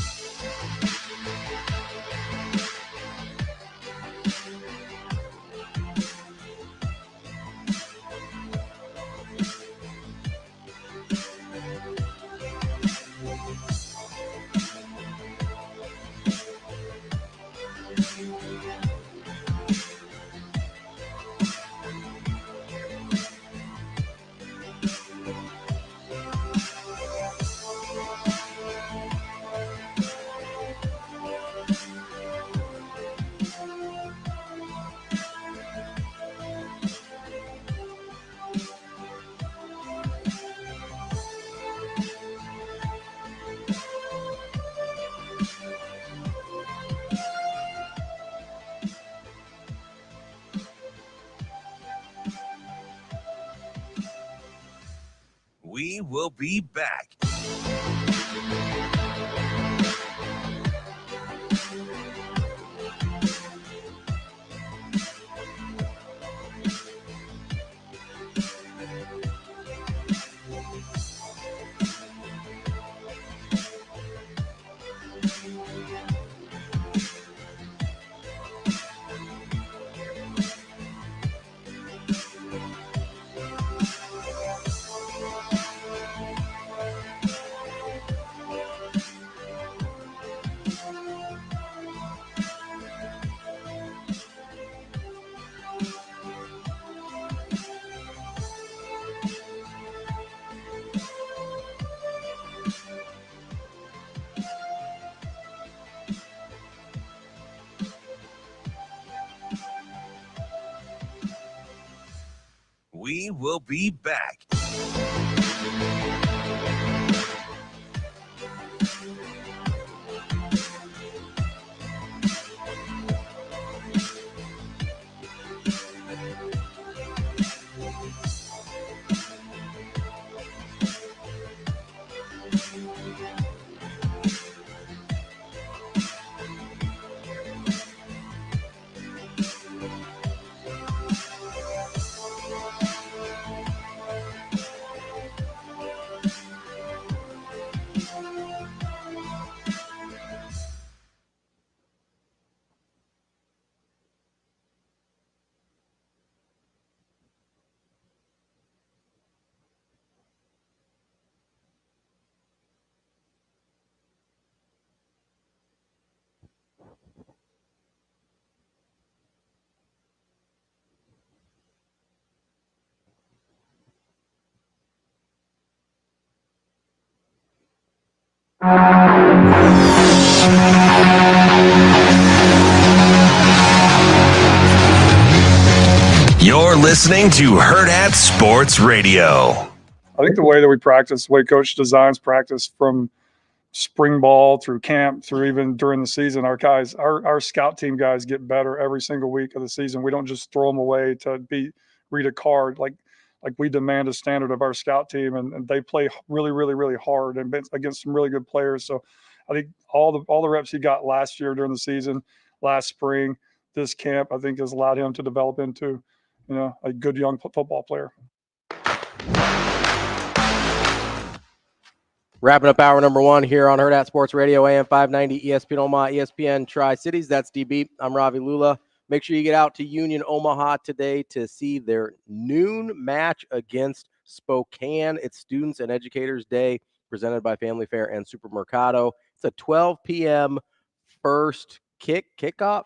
We will be back. We will be back. You're listening to Hurrdat Sports Radio. I think the way that we practice, the way Coach designs practice from spring ball through camp, through even during the season, our guys, our scout team guys get better every single week of the season. We don't just throw them away to read a card. Like we demand a standard of our scout team, and they play really, really, really hard and against some really good players. So I think all the reps he got last year during the season, last spring, this camp, I think has allowed him to develop into, a good young football player. Wrapping up hour number one here on Hurrdat Sports Radio, AM 590, ESPN Omaha, ESPN Tri-Cities. That's DB. I'm Ravi Lulla. Make sure you get out to Union Omaha today to see their noon match against Spokane. It's Students and Educators Day, presented by Family Fair and Supermercado. It's a 12 p.m. first kickoff.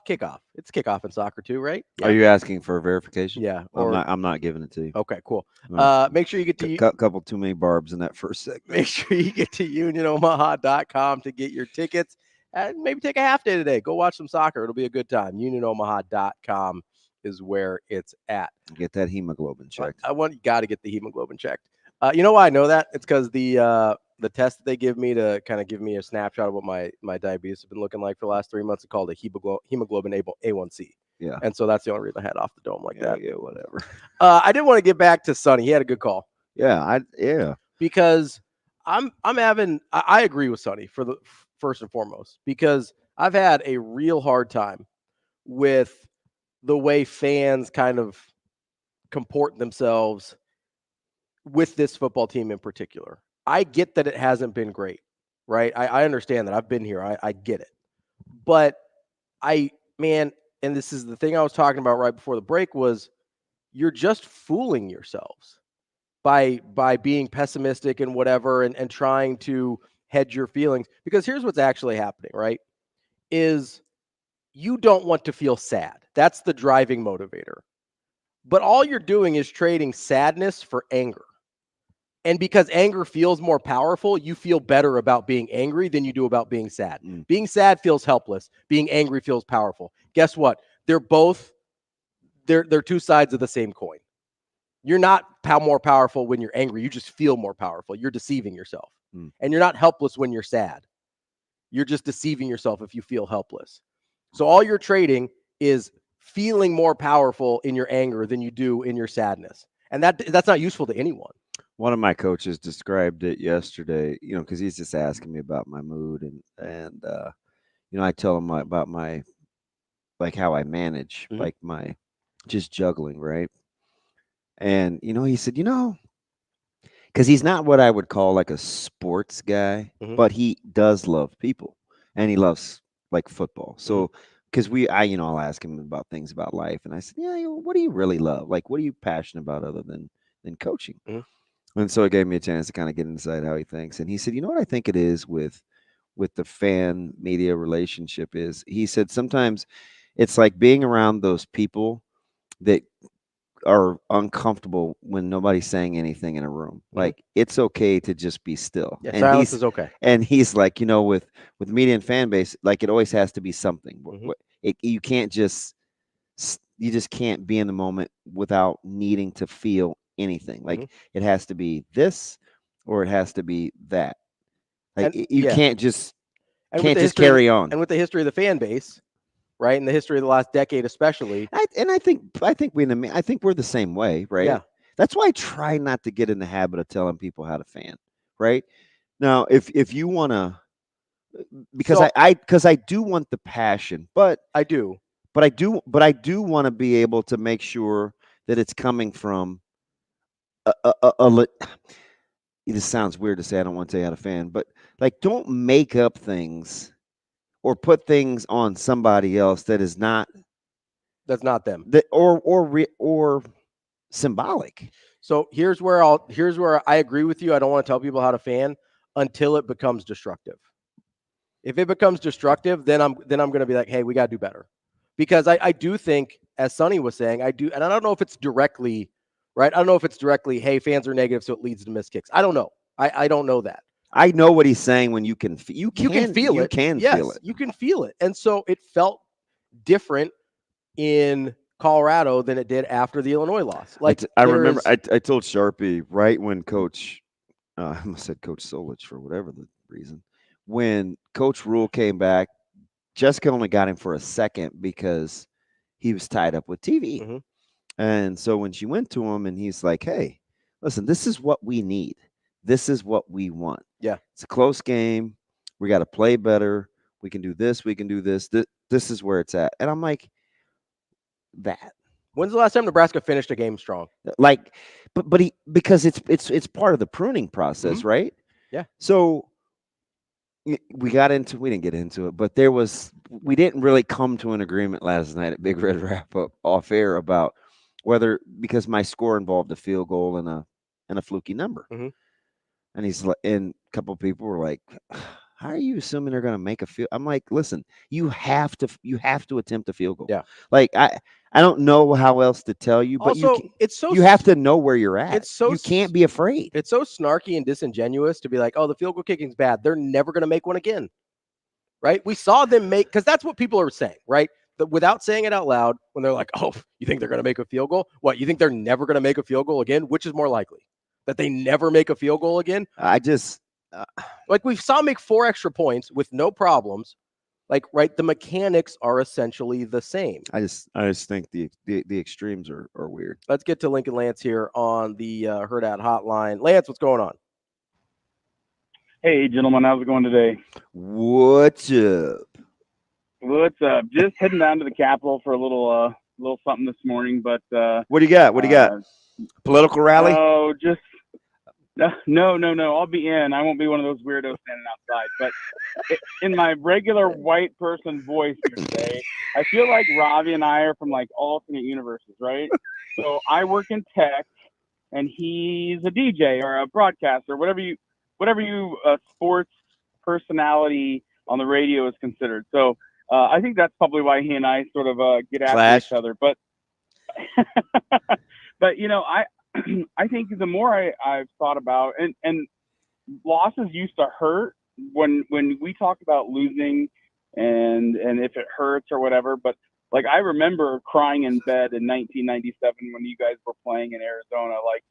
It's kickoff in soccer too, right? Are you asking for verification? Yeah. I'm not giving it to you. Okay, cool. No. Make sure you get to couple too many barbs in that first segment. Make sure you get to unionomaha.com to get your tickets and maybe take a half day today. Go watch some soccer. It'll be a good time. Unionomaha.com is where it's at. Get that hemoglobin checked. You got to get the hemoglobin checked. You know why I know that? It's because the test that they give me to kind of give me a snapshot of what my diabetes has been looking like for the last 3 months is called a hemoglobin A1C. Yeah. And so that's the only reason I had off the dome like that. Yeah, whatever. I did want to get back to Sonny. He had a good call. Yeah, because I agree with Sonny for the first and foremost, because I've had a real hard time with the way fans kind of comport themselves with this football team in particular. I get that it hasn't been great, right? I understand that. I've been here. I get it. But and this is the thing I was talking about right before the break, was you're just fooling yourselves by being pessimistic and whatever and trying to hedge your feelings. Because here's what's actually happening, right? Is you don't want to feel sad. That's the driving motivator. But all you're doing is trading sadness for anger. And because anger feels more powerful, you feel better about being angry than you do about being sad. Being sad feels helpless. Being angry feels powerful. Guess what? They're two sides of the same coin. You're not more powerful when you're angry. You just feel more powerful. You're deceiving yourself. And you're not helpless when you're sad. You're just deceiving yourself if you feel helpless. So all you're trading is feeling more powerful in your anger than you do in your sadness. And that's not useful to anyone. One of my coaches described it yesterday, because he's just asking me about my mood and I tell him about my, like how I manage, like my just juggling, right? And, he said, because he's not what I would call like a sports guy, but he does love people and he loves like football. So, because I'll ask him about things about life. And I said, what do you really love? Like, what are you passionate about other than coaching? And so it gave me a chance to kind of get inside how he thinks. And he said, what I think it is with the fan media relationship is, he said, sometimes it's like being around those people that are uncomfortable when nobody's saying anything in a room. Like, it's okay to just be still. Yeah, and silence is okay. And he's like, with media and fan base, like, it always has to be something. You just can't be in the moment without needing to feel anything. Like, it has to be this or it has to be that. Like, you can't just carry on. And with the history of the fan base, right, and the history of the last decade especially. I think we're the same way, right? Yeah. That's why I try not to get in the habit of telling people how to fan, right? Now, if you want to, because I do want the passion, but I do want to be able to make sure that it's coming from this sounds weird to say, I don't want to tell you how to fan, but like, don't make up things or put things on somebody else that's not them, or symbolic. So here's where I agree with you. I don't want to tell people how to fan until it becomes destructive. If it becomes destructive, then I'm going to be like, hey, we got to do better. Because I do think, as Sonny was saying, and I don't know if it's directly, right? I don't know if it's directly, hey, fans are negative, so it leads to missed kicks. I don't know. I don't know that. I know what he's saying when you can feel it. You can feel it. You can feel it. And so it felt different in Colorado than it did after the Illinois loss. Like, I remember I told Sharpie right when Coach I almost said Coach Solich for whatever the reason. When Coach Rule came back, Jessica only got him for a second because he was tied up with TV. And so when she went to him and he's like, hey, listen, this is what we need. This is what we want. Yeah. It's a close game. We got to play better. We can do this. We can do this. This is where it's at. And I'm like, that. When's the last time Nebraska finished a game strong? Like, because it's part of the pruning process, right? Yeah. So we didn't get into it, but we didn't really come to an agreement last night at Big Red Wrap Up off air about whether, because my score involved a field goal and a fluky number. And he's like, and a couple of people were like, how are you assuming they're going to make a field? I'm like, listen, you have to attempt a field goal. Yeah. Like I don't know how else to tell you, but Also, you have to know where you're at. You can't be afraid. It's so snarky and disingenuous to be like, oh, the field goal kicking's bad. They're never going to make one again. Right? We saw them make, because that's what people are saying, right? Without saying it out loud, when they're like, oh, you think they're going to make a field goal? What, you think they're never going to make a field goal again? Which is more likely? That they never make a field goal again? I just... like we saw make 4 extra points with no problems. Like, right, the mechanics are essentially the same. I just think the extremes are weird. Let's get to Lincoln Lance here on the Hurrdat hotline. Lance, what's going on? Hey, gentlemen, how's it going today? What's up? What's up? Just heading down to the Capitol for a little something this morning, but what do you got? What do you got? Political rally? Oh, just no. I'll be in. I won't be one of those weirdos standing outside. But in my regular white person voice here today, I feel like Ravi and I are from like alternate universes, right? So I work in tech, and he's a DJ or a broadcaster, whatever you sports personality on the radio is considered. So I think that's probably why he and I sort of get after each other. But but I think the more I've thought about and losses used to hurt when we talk about losing and if it hurts or whatever. But like I remember crying in bed in 1997 when you guys were playing in Arizona. Like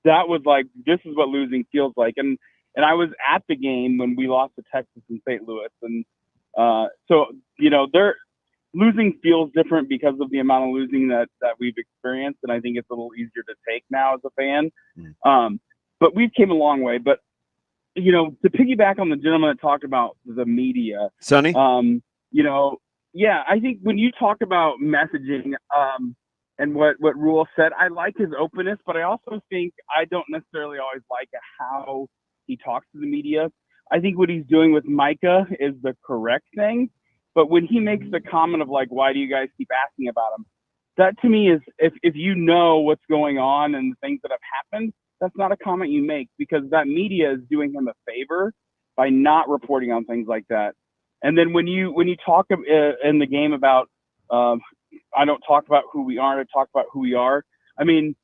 that was like, this is what losing feels like. And I was at the game when we lost to Texas in St. Louis. And so, losing feels different because of the amount of losing that we've experienced. And I think it's a little easier to take now as a fan. But we've came a long way. But, to piggyback on the gentleman that talked about the media. Sonny? Yeah, I think when you talk about messaging and what Rule said, I like his openness, but I also think I don't necessarily always like how he talks to the media. I think what he's doing with Micah is the correct thing. But when he makes the comment of like, why do you guys keep asking about him? That to me is, if you know what's going on and the things that have happened, that's not a comment you make, because that media is doing him a favor by not reporting on things like that. And then when you talk in the game about, I don't talk about who we are, I talk about who we are. I mean,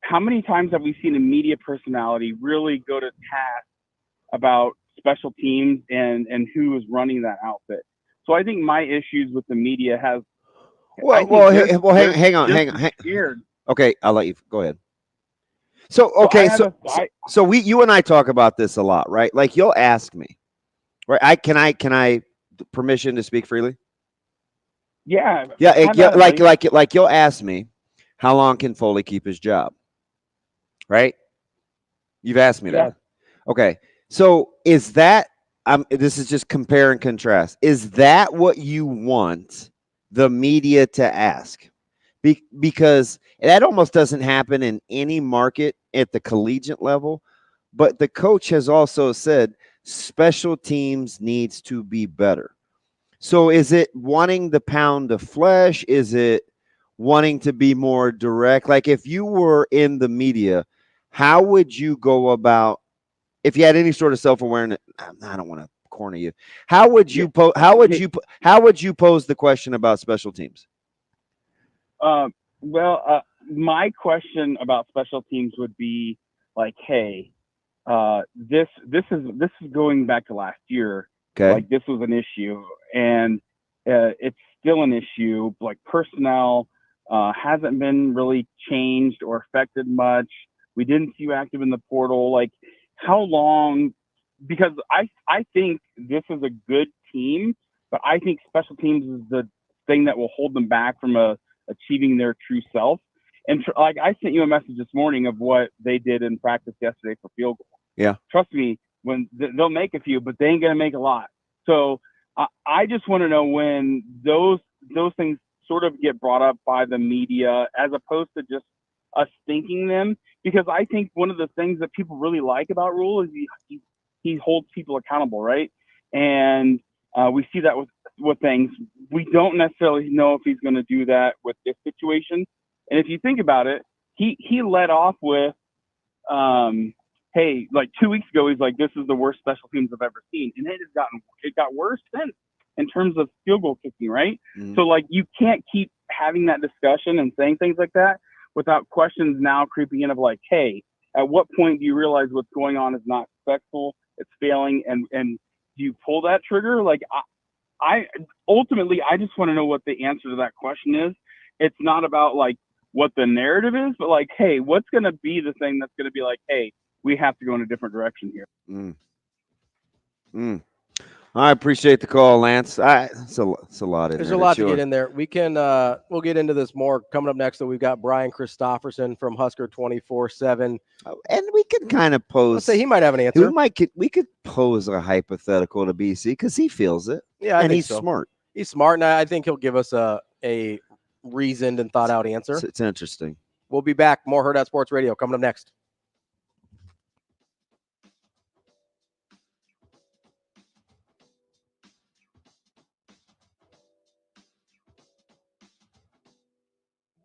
how many times have we seen a media personality really go to task about special teams and who is running that outfit? So I think my issues with the media has. Hang on. Okay, I'll let you go ahead. So okay, so you and I talk about this a lot, right? Like you'll ask me, right? Can I permission to speak freely? Yeah. Like you'll ask me, how long can Foley keep his job? Right? You've asked me that. Okay. So is that, this is just compare and contrast. Is that what you want the media to ask? Because that almost doesn't happen in any market at the collegiate level. But the coach has also said special teams needs to be better. So is it wanting the pound of flesh? Is it wanting to be more direct? Like if you were in the media, how would you go about, if you had any sort of self-awareness? I don't want to corner you. How would you pose the question about special teams? My question about special teams would be like, hey, this is going back to last year. Okay. Like this was an issue, and it's still an issue. Like personnel hasn't been really changed or affected much. We didn't see you active in the portal. Like how long? Because I think this is a good team, but I think special teams is the thing that will hold them back from achieving their true self. And like I sent you a message this morning of what they did in practice yesterday for field goal. Yeah. Trust me, when they'll make a few, but they ain't gonna make a lot. So I just want to know when those things sort of get brought up by the media as opposed to just us thinking them. Because I think one of the things that people really like about Rule is he holds people accountable, right? And we see that with things. We don't necessarily know if he's going to do that with this situation. And if you think about it, he led off with hey, like 2 weeks ago, he's like, this is the worst special teams I've ever seen. And it got worse since in terms of field goal kicking, right? Mhm. So, like, you can't keep having that discussion and saying things like that without questions now creeping in of like, hey, at what point do you realize what's going on is not respectful, it's failing, and do you pull that trigger? Like, I ultimately, I just want to know what the answer to that question is. It's not about like what the narrative is, but like, hey, what's going to be the thing that's going to be like, hey, we have to go in a different direction here. I appreciate the call, Lance. It's a lot in There's there. a lot to get in there. We can we'll get into this more coming up next. So we've got Brian Christopherson from Husker 24/7, and we can kind of pose. Let's say he might have an answer. We could pose a hypothetical to BC because he feels it. Yeah, I and think he's so. smart. He's smart, and I think he'll give us a reasoned and thought out answer. It's interesting. We'll be back. More Hurrdat Sports Radio coming up next.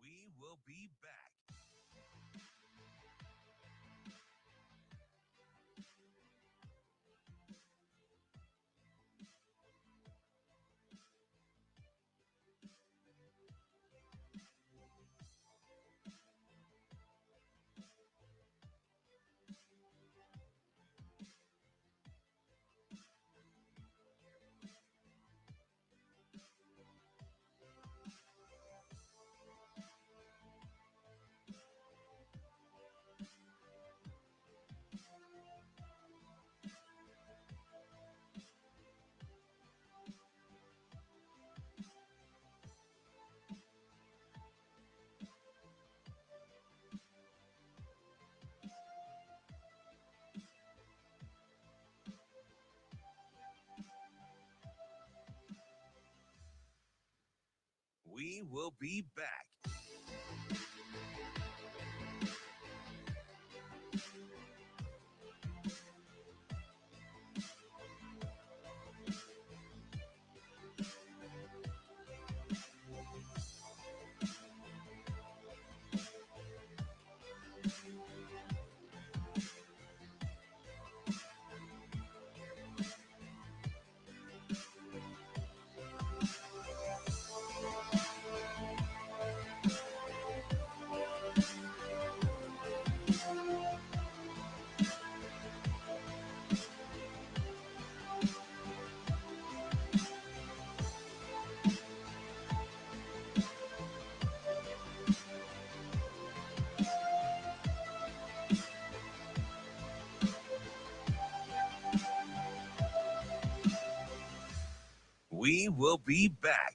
We will be back. We will be back. We will be back.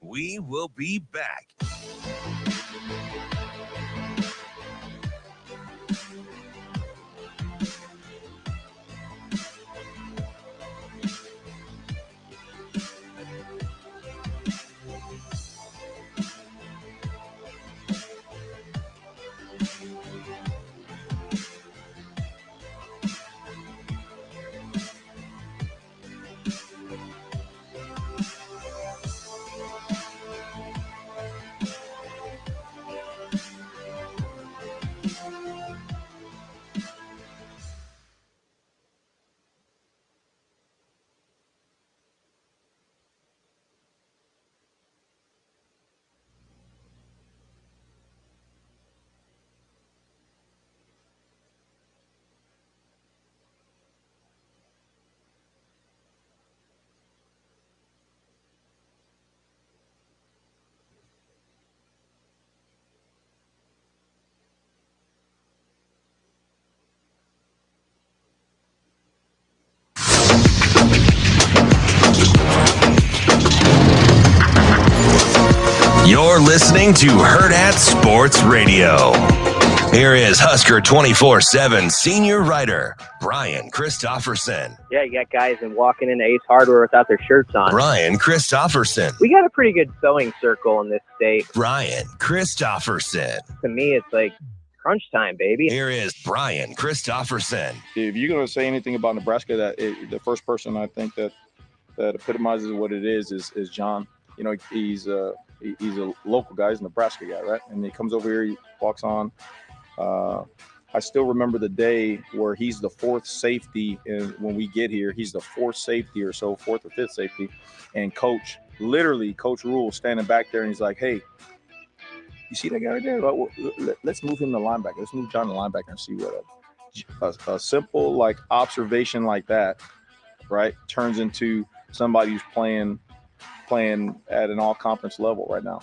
We will be back. You're listening to Hurrdat Sports Radio. Here is Husker 24/7 senior writer, Brian Christopherson. Yeah, you got guys walking into Ace Hardware without their shirts on. Brian Christopherson. We got a pretty good sewing circle in this state. Brian Christopherson. To me, it's like crunch time, baby. Here is Brian Christopherson. If you're going to say anything about Nebraska, the first person I think that epitomizes what it is John. You know, he's a local guy, he's a Nebraska guy, right? And he comes over here, he walks on. I still remember the day where he's the fourth safety, and when we get here, he's the fourth safety or so, fourth or fifth safety. And Coach Rule standing back there, and he's like, "Hey, you see that guy right there? Let's move him to linebacker. Let's move John to linebacker and see what a simple like observation like that, right, turns into somebody who's playing at an all-conference level right now."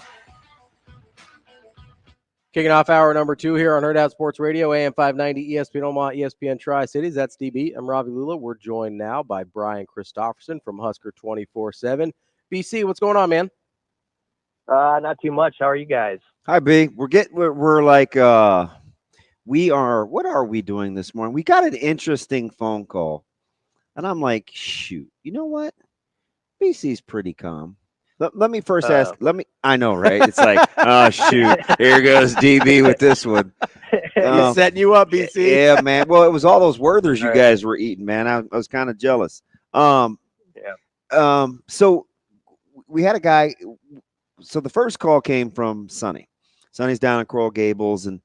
Kicking off hour number 2 here on Hurrdat Sports Radio, AM 590, ESPN Omaha, ESPN Tri-Cities. That's DB. I'm Ravi Lulla. We're joined now by Brian Christopherson from Husker 24/7. BC, what's going on, man? Not too much. How are you guys? Hi, B. We're like we are. What are we doing this morning? We got an interesting phone call, and I'm like, shoot. You know what? BC's pretty calm. Let me first ask. I know, right? It's like, oh shoot, here goes DB with this one. Setting you up, BC. Yeah, man. Well, it was all those Werthers you guys were eating, man. I was kind of jealous. So we had a guy. So the first call came from Sonny. Sonny's down in Coral Gables, and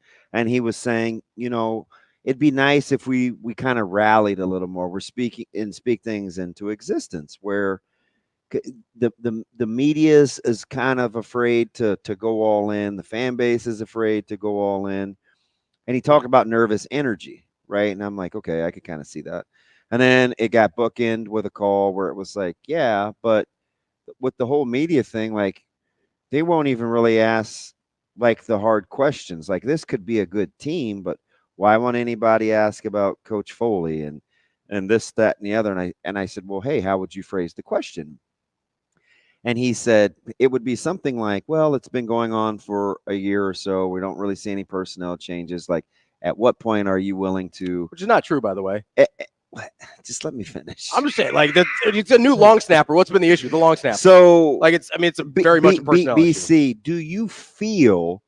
he was saying, you know, it'd be nice if we kind of rallied a little more. We're speak things into existence where the media is kind of afraid to go all in. The fan base is afraid to go all in. And he talked about nervous energy, right? And I'm like, okay, I could kind of see that. And then it got bookended with a call where it was like, yeah, but with the whole media thing, like they won't even really ask like the hard questions. Like this could be a good team, but why won't anybody ask about Coach Foley and this, that, and the other? And I said, well, hey, how would you phrase the question? And he said it would be something like, well, it's been going on for a year or so. We don't really see any personnel changes. Like, at what point are you willing to? Which is not true, by the way. Just let me finish. I'm just saying, like, it's a new long snapper. What's been the issue? The long snapper. So, like, it's a very much a personnel BC, issue. do you feel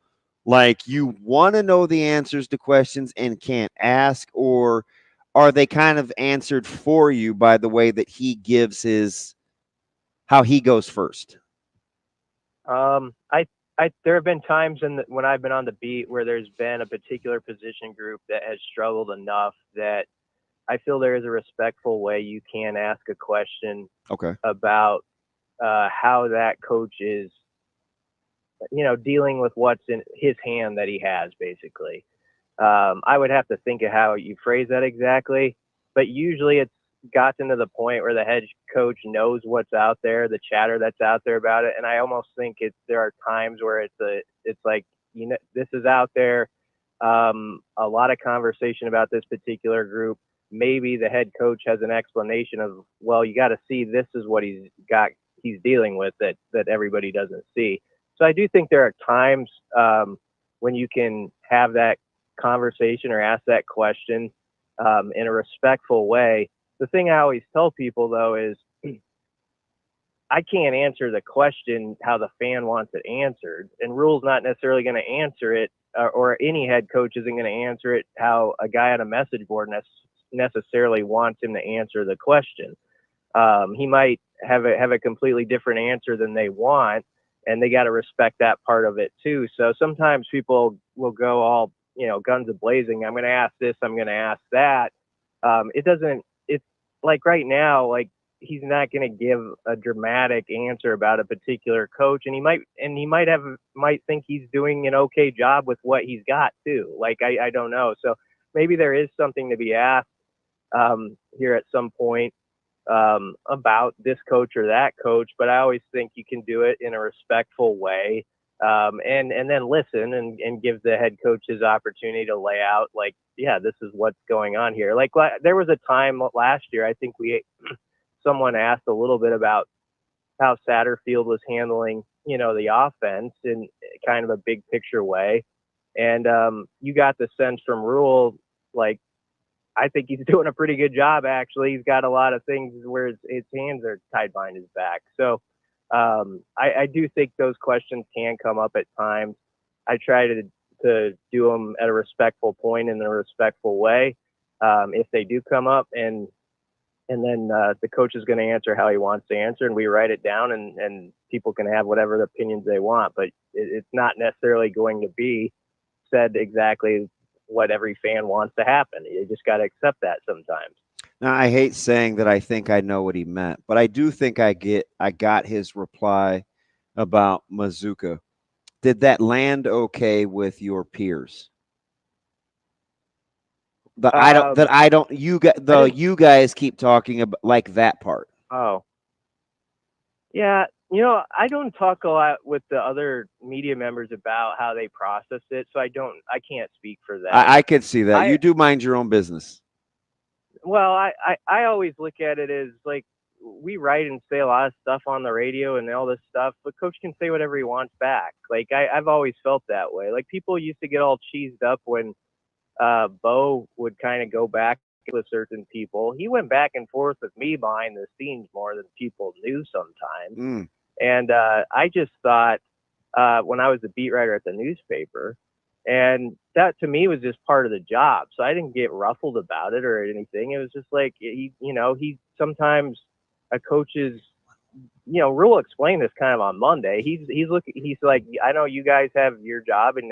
like you want to know the answers to questions and can't ask, or are they kind of answered for you by the way that he gives how he goes first? There have been times when I've been on the beat where there's been a particular position group that has struggled enough that I feel there is a respectful way you can ask a question about how that coach is, you know, dealing with what's in his hand that he has, basically. I would have to think of how you phrase that exactly, but usually it's gotten to the point where the head coach knows what's out there, the chatter that's out there about it. And I almost think there are times where it's like, you know, this is out there. A lot of conversation about this particular group. Maybe the head coach has an explanation of, well, you got to see, this is what he's dealing with that everybody doesn't see. So I do think there are times when you can have that conversation or ask that question in a respectful way. The thing I always tell people, though, is I can't answer the question how the fan wants it answered, and Rule's not necessarily going to answer it, or any head coach isn't going to answer it how a guy on a message board necessarily wants him to answer the question. He might have a completely different answer than they want, and they got to respect that part of it too. So sometimes people will go all, you know, guns a-blazing. I'm going to ask this, I'm going to ask that. It's like right now, like he's not going to give a dramatic answer about a particular coach, and he might think he's doing an okay job with what he's got too. Like, I don't know. So maybe there is something to be asked here at some point about this coach or that coach, but I always think you can do it in a respectful way, and then listen and give the head coach his opportunity to lay out, like, yeah, this is what's going on here. Like there was a time last year, I think someone asked a little bit about how Satterfield was handling, the offense in kind of a big picture way. And you got the sense from Rule, like, I think he's doing a pretty good job, actually. He's got a lot of things where his hands are tied behind his back. So I do think those questions can come up at times. I try to do them at a respectful point in a respectful way if they do come up. And then the coach is going to answer how he wants to answer, and we write it down, and people can have whatever opinions they want. But it's not necessarily going to be said exactly what every fan wants to happen. You just got to accept that sometimes. Now, I hate saying that I think I know what he meant, but I do think I got his reply about Mazuka. Did that land okay with your peers? You guys keep talking about like that part. Oh, yeah. I don't talk a lot with the other media members about how they process it, so I can't speak for that. I could see that. You do mind your own business. Well, I always look at it as like we write and say a lot of stuff on the radio and all this stuff, but Coach can say whatever he wants back. Like I've always felt that way. Like people used to get all cheesed up when Bo would kind of go back with certain people. He went back and forth with me behind the scenes more than people knew sometimes. And I just thought when I was a beat writer at the newspaper, and that to me was just part of the job. So I didn't get ruffled about it or anything. It was just like, he sometimes a coach's, Rule explained this kind of on Monday. He's like, I know you guys have your job and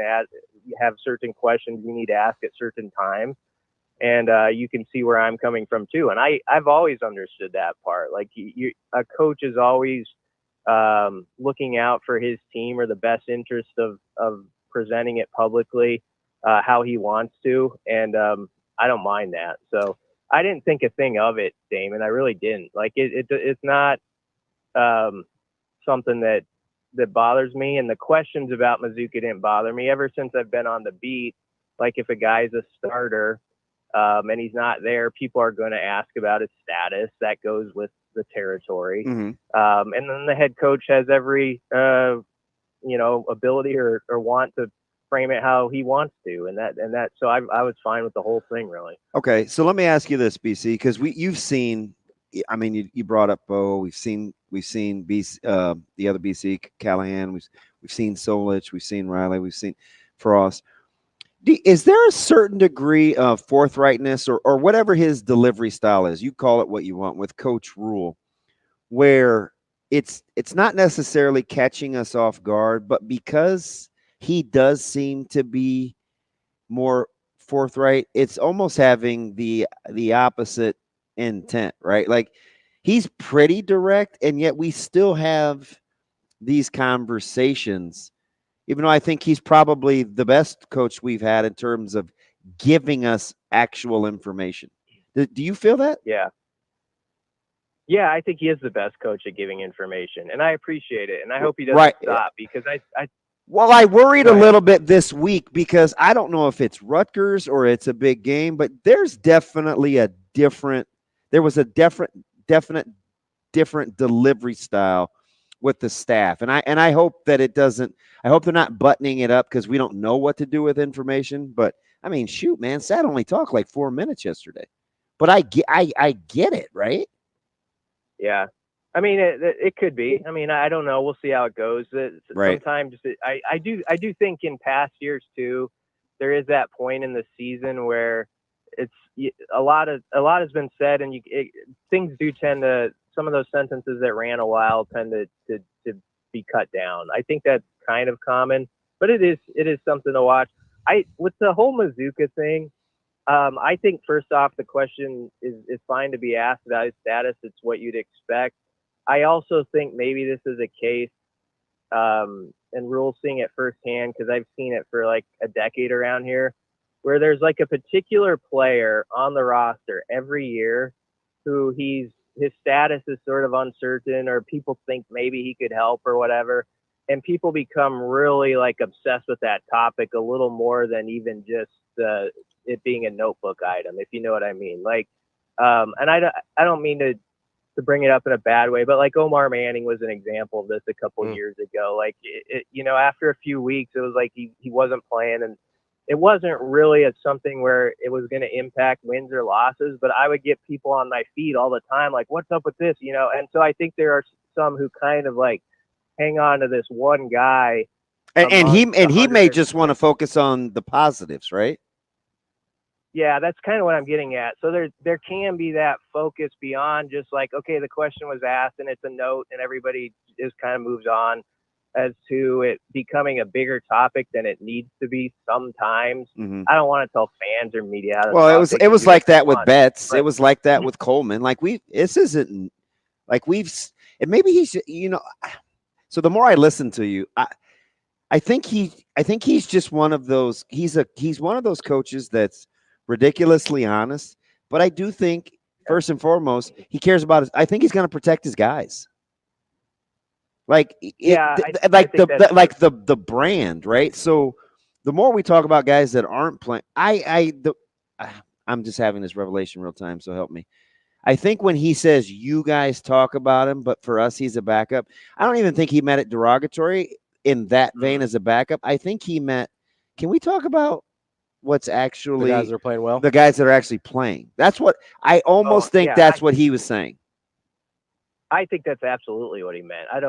have certain questions you need to ask at certain times. And you can see where I'm coming from too. And I've always understood that part. Like a coach is always looking out for his team or the best interest of presenting it publicly how he wants to. And I don't mind that. So I didn't think a thing of it, Damon. I really didn't. Like it's not something that bothers me. And the questions about Mazuka didn't bother me ever since I've been on the beat. Like if a guy's a starter and he's not there, people are going to ask about his status. That goes with the territory. And then the head coach has every, ability or want to frame it how he wants to. And that, so I was fine with the whole thing, really. Okay. So let me ask you this, BC, because you've seen, I mean, you brought up Bo. We've seen BC, the other BC, Callahan. We've seen Solich. We've seen Riley. We've seen Frost. Is there a certain degree of forthrightness or whatever his delivery style is? You call it what you want with Coach Rule, where it's not necessarily catching us off guard, but because he does seem to be more forthright, it's almost having the opposite intent, right? Like he's pretty direct, and yet we still have these conversations, even though I think he's probably the best coach we've had in terms of giving us actual information. Do you feel that? Yeah. Yeah, I think he is the best coach at giving information, and I appreciate it, and I hope he doesn't stop because Well, I worried a little bit this week because I don't know if it's Rutgers or it's a big game, but there's definitely there was a definite different delivery style with the staff. And I hope that I hope they're not buttoning it up because we don't know what to do with information. But I mean, shoot, man, Sat only talked like 4 minutes yesterday, but I get it, right? Yeah. I mean, it could be. I mean, I don't know. We'll see how it goes. Right. Sometimes I do think in past years too, there is that point in the season where it's a lot has been said, and things do tend to, some of those sentences that ran a while tend to be cut down. I think that's kind of common, but it is something to watch. With the whole Mazuka thing, I think first off, the question is fine to be asked about his status. It's what you'd expect. I also think maybe this is a case, and Rule's seeing it firsthand because I've seen it for like a decade around here, where there's like a particular player on the roster every year who his status is sort of uncertain, or people think maybe he could help or whatever. And people become really like obsessed with that topic a little more than even just it being a notebook item, if you know what I mean. Like, and I don't mean to to bring it up in a bad way, but like Omar Manning was an example of this a couple years ago. Like, after a few weeks, it was like he wasn't playing, and it wasn't really something where it was going to impact wins or losses, but I would get people on my feed all the time, like, what's up with this, And so I think there are some who kind of like hang on to this one guy. And he may just want to focus on the positives, right? Yeah, that's kind of what I'm getting at. So there can be that focus beyond just like, okay, the question was asked and it's a note and everybody just kind of moves on, as to it becoming a bigger topic than it needs to be sometimes. I don't want to tell fans or media. Well, it was like that with Betts. It was like that with Coleman. Like this isn't like and maybe he's, so the more I listen to you, I think he's just one of those, he's one of those coaches that's ridiculously honest, but I do think first and foremost, he cares about I think he's going to protect his guys. Like, the brand, right? So the more we talk about guys that aren't playing, I'm just having this revelation real time, so help me. I think when he says you guys talk about him, but for us he's a backup, I don't even think he meant it derogatory in that vein as a backup. I think he meant, can we talk about what's actually the guys that are playing well? The guys that are actually playing. That's what I almost think that's what he was saying. I think that's absolutely what he meant. I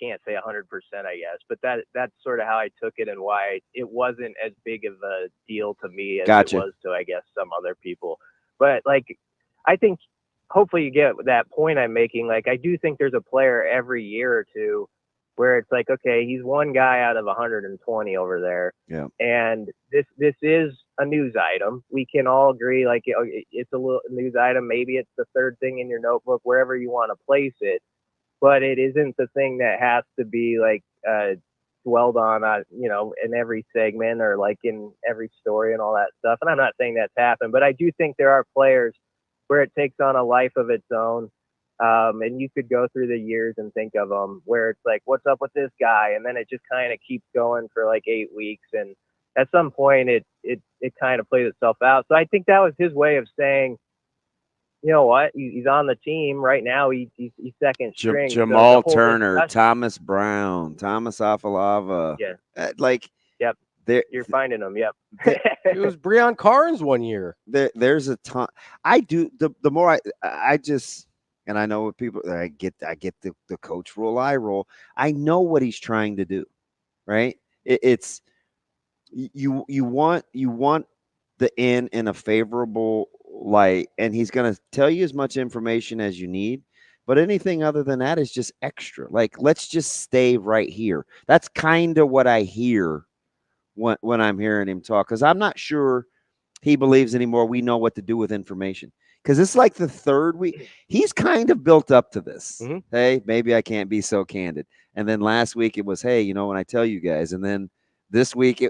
can't say 100%, I guess, but that's sort of how I took it and why it wasn't as big of a deal to me as it was to, I guess, some other people. But like, I think hopefully you get that point I'm making. Like, I do think there's a player every year or two where it's like, okay, he's one guy out of 120 over there. Yeah. And this is a news item. We can all agree, like, it's a little news item. Maybe it's the third thing in your notebook, wherever you want to place it. But it isn't the thing that has to be like dwelled on, in every segment or like in every story and all that stuff. And I'm not saying that's happened, but I do think there are players where it takes on a life of its own. And you could go through the years and think of them where it's like, what's up with this guy? And then it just kind of keeps going for like 8 weeks. And at some point it kind of plays itself out. So I think that was his way of saying, you know what? He's on the team right now. He's second string. Jamal Turner, Thomas Brown, Thomas Afalava. Yeah. Yep. You're finding them. Yep. It was Breon Carnes one year. There's a ton. I do. The more I just, and I know what people, I get the coach roll, eye roll. I know what he's trying to do, right? It's you want the in a favorable light, and he's going to tell you as much information as you need, but anything other than that is just extra. Like, let's just stay right here. That's kind of what I hear when I'm hearing him talk, because I'm not sure he believes anymore we know what to do with information. Because it's like the third week. He's kind of built up to this. Hey, maybe I can't be so candid. And then last week it was, hey, when I tell you guys. And then this week,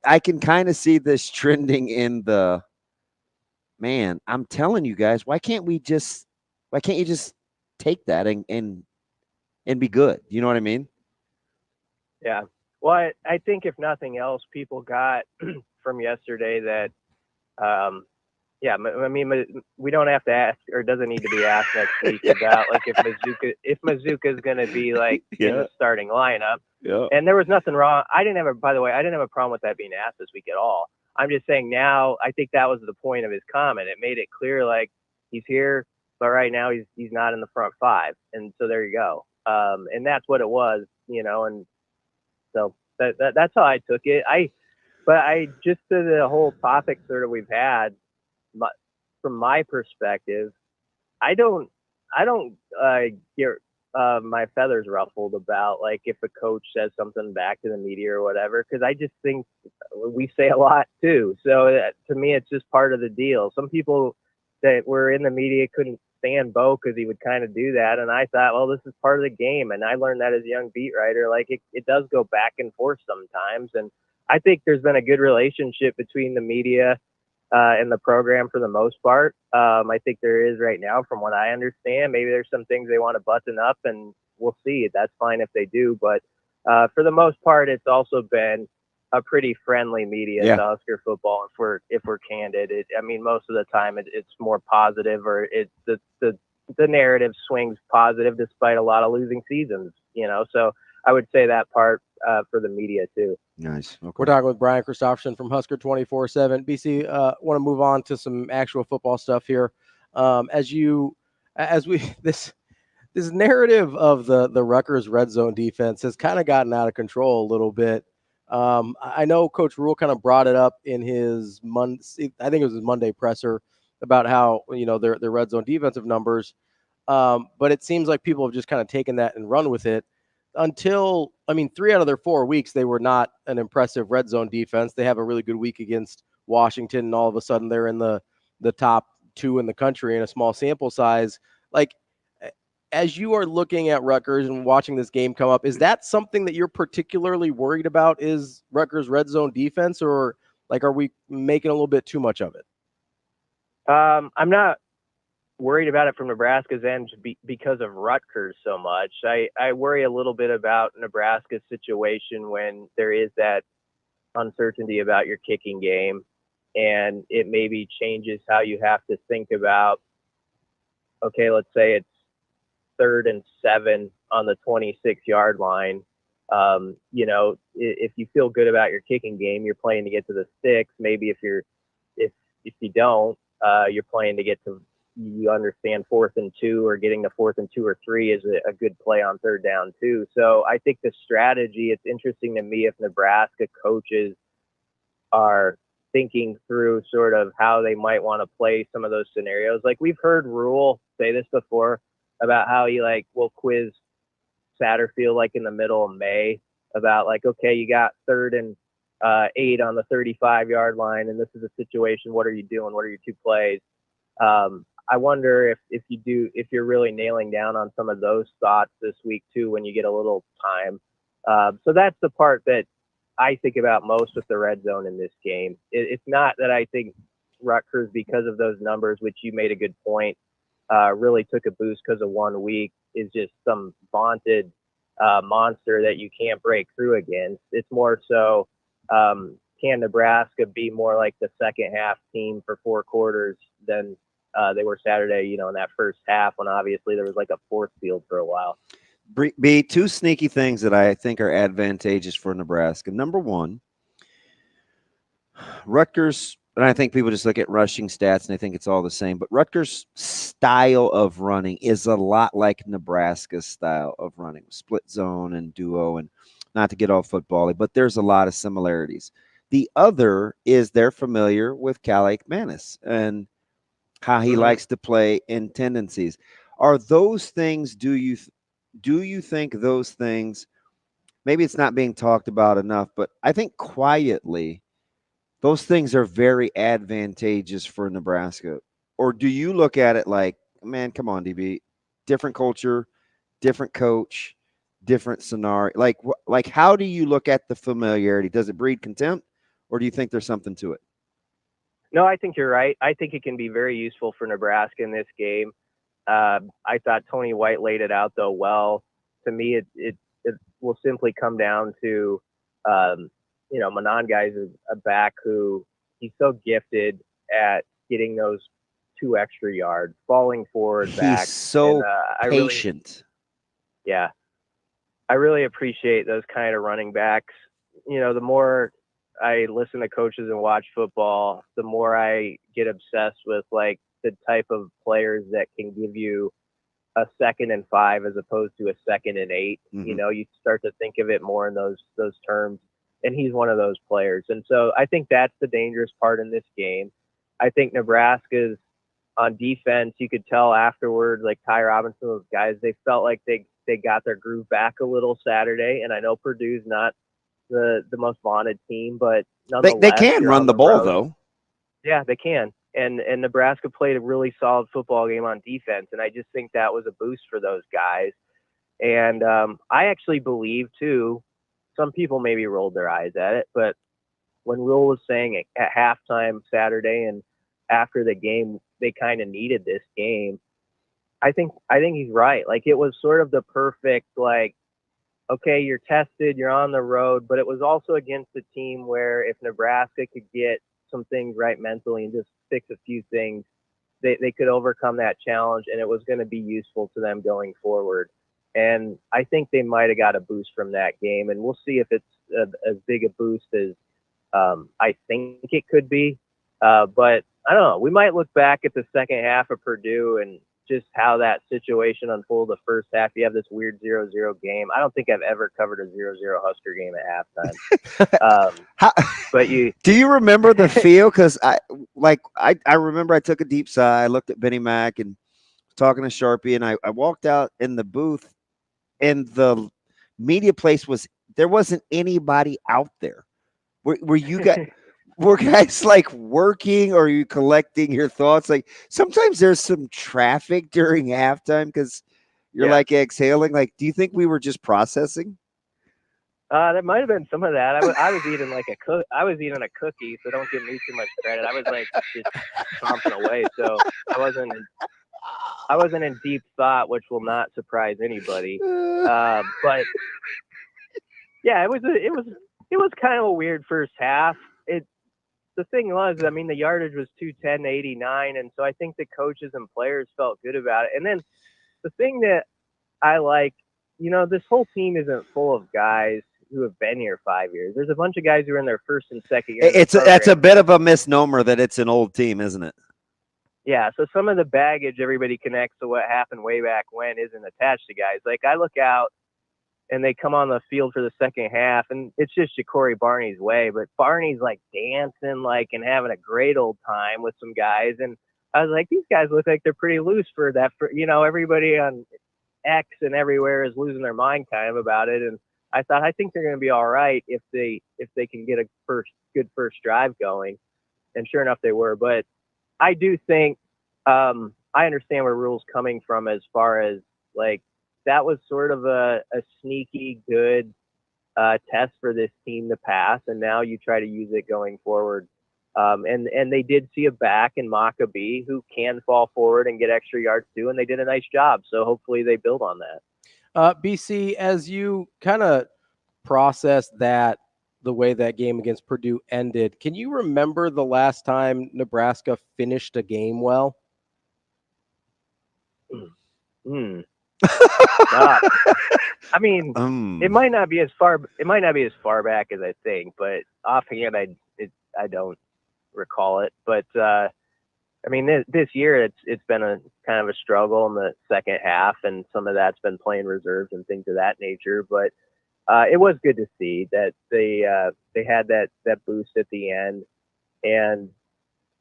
I can kind of see this trending in the, man, I'm telling you guys, why can't you just take that and be good? You know what I mean? Yeah. Well, I think if nothing else, people got from yesterday that, yeah, I mean, we don't have to ask, or it doesn't need to be asked next week about like if Mazuka is going to be like in the starting lineup. Yeah. And there was nothing wrong. By the way, I didn't have a problem with that being asked this week at all. I'm just saying now, I think that was the point of his comment. It made it clear, like, he's here, but right now he's not in the front five. And so there you go. And that's what it was, and so that's how I took it. But just to the whole topic sort of we've had, from my perspective, I don't get my feathers ruffled about like if a coach says something back to the media or whatever, because I just think we say a lot too. So to me, it's just part of the deal. Some people that were in the media couldn't stand Bo because he would kind of do that, and I thought, well, this is part of the game, and I learned that as a young beat writer. Like it does go back and forth sometimes, and I think there's been a good relationship between the media and the program for the most part. I think there is right now, from what I understand. Maybe there's some things they want to button up, and we'll see. That's fine if they do. But for the most part, it's also been a pretty friendly media to Husker football. If we're candid, I mean, most of the time it's more positive, or it's the the narrative swings positive despite a lot of losing seasons, so I would say that part for the media too. Nice. Okay. We're talking with Brian Christopherson from Husker 24/7. BC, want to move on to some actual football stuff here. This narrative of the Rutgers red zone defense has kind of gotten out of control a little bit. I know Coach Rule kind of brought it up in his Monday presser about how their red zone defensive numbers, but it seems like people have just kind of taken that and run with it. Until 3 out of their 4 weeks, they were not an impressive red zone defense. They have a really good week against Washington, and all of a sudden they're in the top 2 in the country in a small sample size. Like, as you are looking at Rutgers and watching this game come up, is that something that you're particularly worried about? Is Rutgers red zone defense, or are we making a little bit too much of it? I'm not worried about it from Nebraska's end because of Rutgers so much. I worry a little bit about Nebraska's situation when there is that uncertainty about your kicking game, and it maybe changes how you have to think about, okay, let's say it's 3rd and 7 on the 26-yard line. If you feel good about your kicking game, you're playing to get to the sticks. Maybe if you don't, you're playing to get to, you understand 4th and 2, or getting to 4th and 2 or 3 is a good play on 3rd down too. So I think the strategy, it's interesting to me if Nebraska coaches are thinking through sort of how they might want to play some of those scenarios. Like, we've heard Rule say this before about how he will quiz Satterfield in the middle of May about okay, you got 3rd and 8 on the 35-yard line, and this is a situation. What are you doing? What are your 2 plays? I wonder if you're really nailing down on some of those thoughts this week too, when you get a little time. So that's the part that I think about most with the red zone in this game. It's not that I think Rutgers, because of those numbers, which you made a good point, really took a boost because of 1 week, is just some vaunted monster that you can't break through against. It's more so, can Nebraska be more like the second half team for 4 quarters than they were Saturday, in that first half, when obviously there was a force field for a while. Be 2 sneaky things that I think are advantageous for Nebraska. Number 1, Rutgers, and I think people just look at rushing stats and they think it's all the same, but Rutgers' style of running is a lot like Nebraska's style of running, split zone and duo, and not to get all football-y, but there's a lot of similarities. The other is they're familiar with Cal Manis and how he likes to play in tendencies. Are those things, do you think those things, maybe it's not being talked about enough, but I think quietly those things are very advantageous for Nebraska? Or do you look at it like, man, come on, DB, different culture, different coach, different scenario? Like how do you look at the familiarity? Does it breed contempt, or do you think there's something to it? No, I think you're right. I think it can be very useful for Nebraska in this game. I thought Tony White laid it out, though, well. To me, it will simply come down to, Manon Guy's a back who he's so gifted at getting those 2 extra yards, falling forward back. He's so patient. I really appreciate those kind of running backs. The more I listen to coaches and watch football, the more I get obsessed with the type of players that can give you a 2nd and 5 as opposed to a 2nd and 8. Mm-hmm. You start to think of it more in those terms, and he's one of those players. And so I think that's the dangerous part in this game. I think Nebraska's on defense, you could tell afterwards, like Ty Robinson, those guys, they felt like they got their groove back a little Saturday. And I know Purdue's not the most vaunted team, but nonetheless, they can run the ball, though. Yeah, they can. And Nebraska played a really solid football game on defense, and I just think that was a boost for those guys. And I actually believe, too, some people maybe rolled their eyes at it, but when Rule was saying at halftime Saturday and after the game they kind of needed this game, I think he's right. It was sort of the perfect, okay, you're tested, you're on the road, but it was also against a team where if Nebraska could get some things right mentally and just fix a few things, they could overcome that challenge, and it was going to be useful to them going forward. And I think they might have got a boost from that game, and we'll see if it's as big a boost as I think it could be. But I don't know. We might look back at the second half of Purdue and just how that situation unfolded the first half. You have this weird 0-0 game. I don't think I've ever covered a 0-0 Husker game at halftime. But do you remember the feel? Because I remember I took a deep sigh. I looked at Benny Mack and talking to Sharpie, and I walked out in the booth, and the media place there wasn't anybody out there. Were you guys? Were guys like working, or are you collecting your thoughts? Like sometimes there's some traffic during halftime because you're like exhaling. Like, do you think we were just processing? There might have been some of that. I was eating I was eating a cookie, so don't give me too much credit. I was like just chomping away, so I wasn't in deep thought, which will not surprise anybody. But yeah, it was kind of a weird first half. The thing was, I mean, the yardage was 210 to 89, and so I think the coaches and players felt good about it. And then the thing that I like, this whole team isn't full of guys who have been here 5 years. There's a bunch of guys who are in their first and second year. That's a bit of a misnomer that it's an old team, isn't it? Yeah, so some of the baggage everybody connects to what happened way back when isn't attached to guys. Like, I look out, and they come on the field for the second half, and it's just Ja'Cory Barney's way. But Barney's like dancing, and having a great old time with some guys. And I was like, these guys look like they're pretty loose for that. Everybody on X and everywhere is losing their mind kind of about it. And I thought, I think they're going to be all right if they can get a good first drive going. And sure enough, they were. But I do think I understand where Rhule's coming from as far as that was sort of a sneaky good test for this team to pass, and now you try to use it going forward. And they did see a back in Maccabee who can fall forward and get extra yards too, and they did a nice job. So hopefully they build on that. BC, as you kind of process the way that game against Purdue ended, can you remember the last time Nebraska finished a game well? I mean, it might not be as far back as I think, but offhand, I don't recall it. But I mean, this year it's been a kind of a struggle in the second half, and some of that's been playing reserves and things of that nature. But it was good to see that they had that boost at the end, and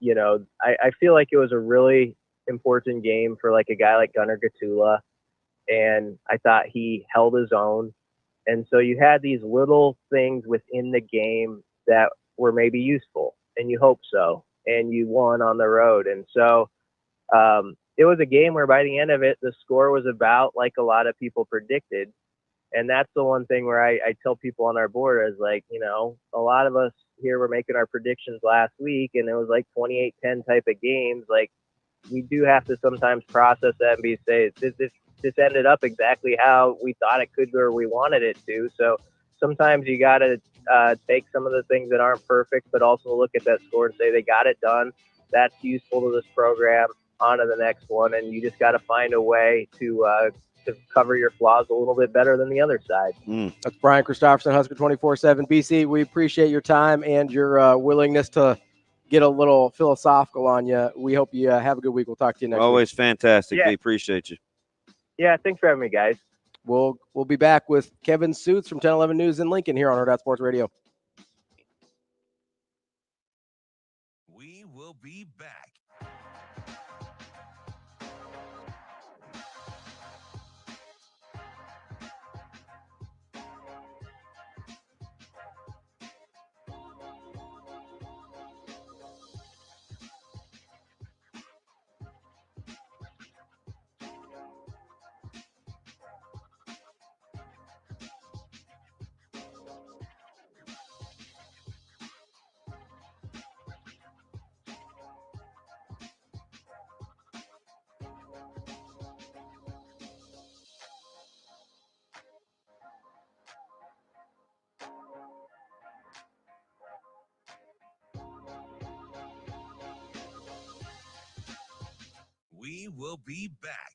I feel like it was a really important game for a guy like Gunnar Gatula. And I thought he held his own. And so you had these little things within the game that were maybe useful, and you hope so. And you won on the road. And so it was a game where by the end of it, the score was about like a lot of people predicted. And that's the one thing where I tell people on our board is a lot of us here were making our predictions last week, and it was 28-10 type of games. We do have to sometimes process that and say, this ended up exactly how we thought it could or we wanted it to. So sometimes you got to take some of the things that aren't perfect, but also look at that score and say they got it done. That's useful to this program. On to the next one, and you just got to find a way to cover your flaws a little bit better than the other side. That's Brian Christopherson, Husker 24/7. BC, we appreciate your time and your willingness to get a little philosophical on you. We hope you have a good week. We'll talk to you next week. Always fantastic. Yeah. We appreciate you. Yeah, thanks for having me, guys. We'll be back with Kevin Sjuts from 1011 News in Lincoln here on Hurrdat Sports Radio. We will be back. We will be back.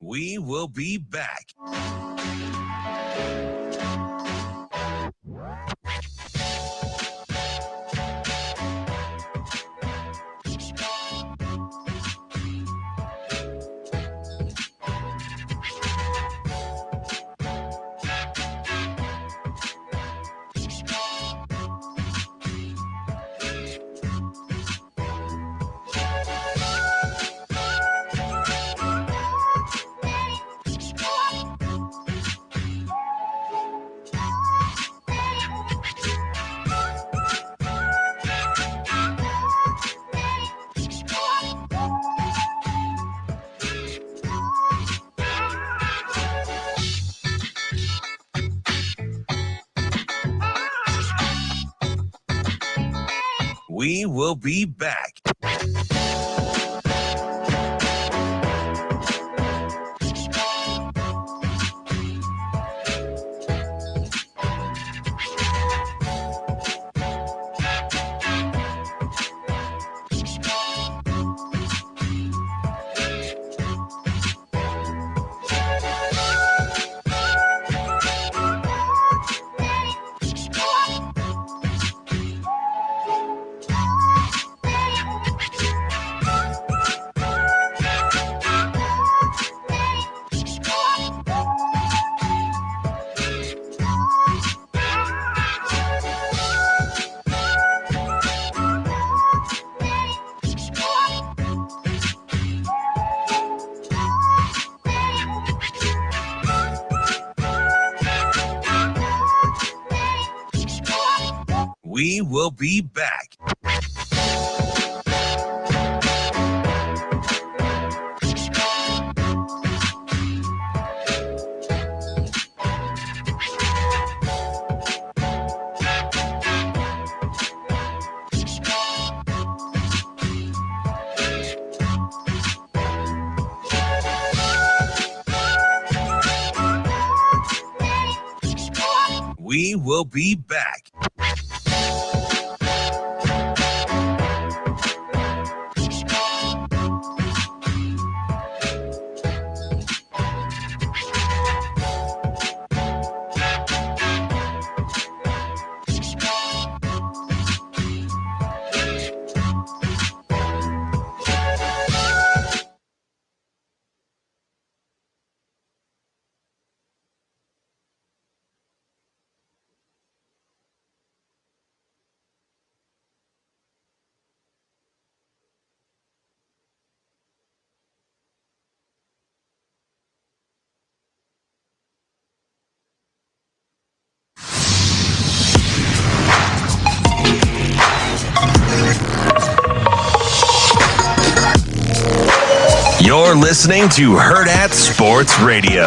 We will be back. We will be back. We will be back. We will be back. You're listening to Hurrdat Sports Radio.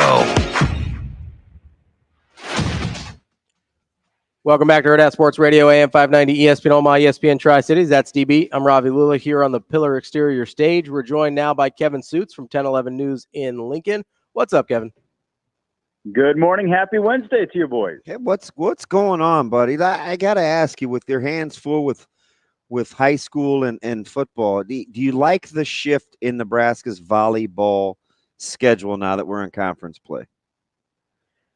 Welcome back to Hurrdat Sports Radio, AM 590, ESPN Omaha, ESPN Tri-Cities. That's DB. I'm Ravi Lulla here on the Pillar Exterior stage. We're joined now by Kevin Sjuts from 1011 News in Lincoln. What's up, Kevin? Good morning. Happy Wednesday to you boys. Hey, what's going on, buddy? I got to ask you, with your hands full with high school and football, do you like the shift in Nebraska's volleyball schedule now that we're in conference play?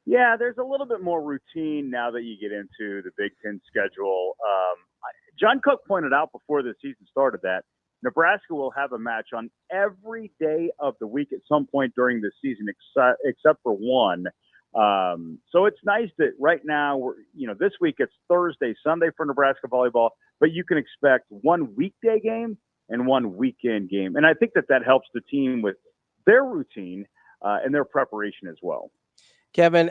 Yeah, there's a little bit more routine now that you get into the Big Ten schedule. John Cook pointed out before the season started that Nebraska will have a match on every day of the week at some point during the season, except for one. So it's nice that right now this week it's Thursday, Sunday for Nebraska volleyball, but you can expect one weekday game and one weekend game. And I think that helps the team with their routine and their preparation as well. Kevin,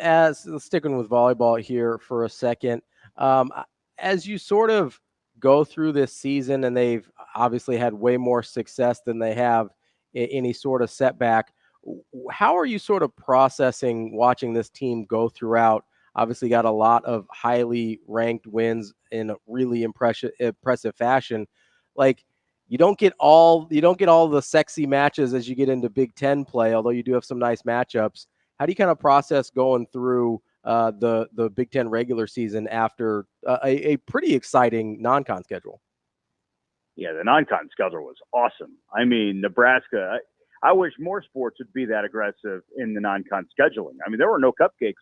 sticking with volleyball here for a second, as you sort of go through this season, and they've obviously had way more success than they have any sort of setback, how are you sort of processing watching this team go throughout? Obviously got a lot of highly ranked wins in a really impressive fashion. Like, you don't get all the sexy matches as you get into Big Ten play, although you do have some nice matchups. How do you kind of process going through the Big Ten regular season after a pretty exciting non-con schedule? Yeah, the non-con schedule was awesome. I mean, Nebraska, I wish more sports would be that aggressive in the non-con scheduling. I mean, there were no cupcakes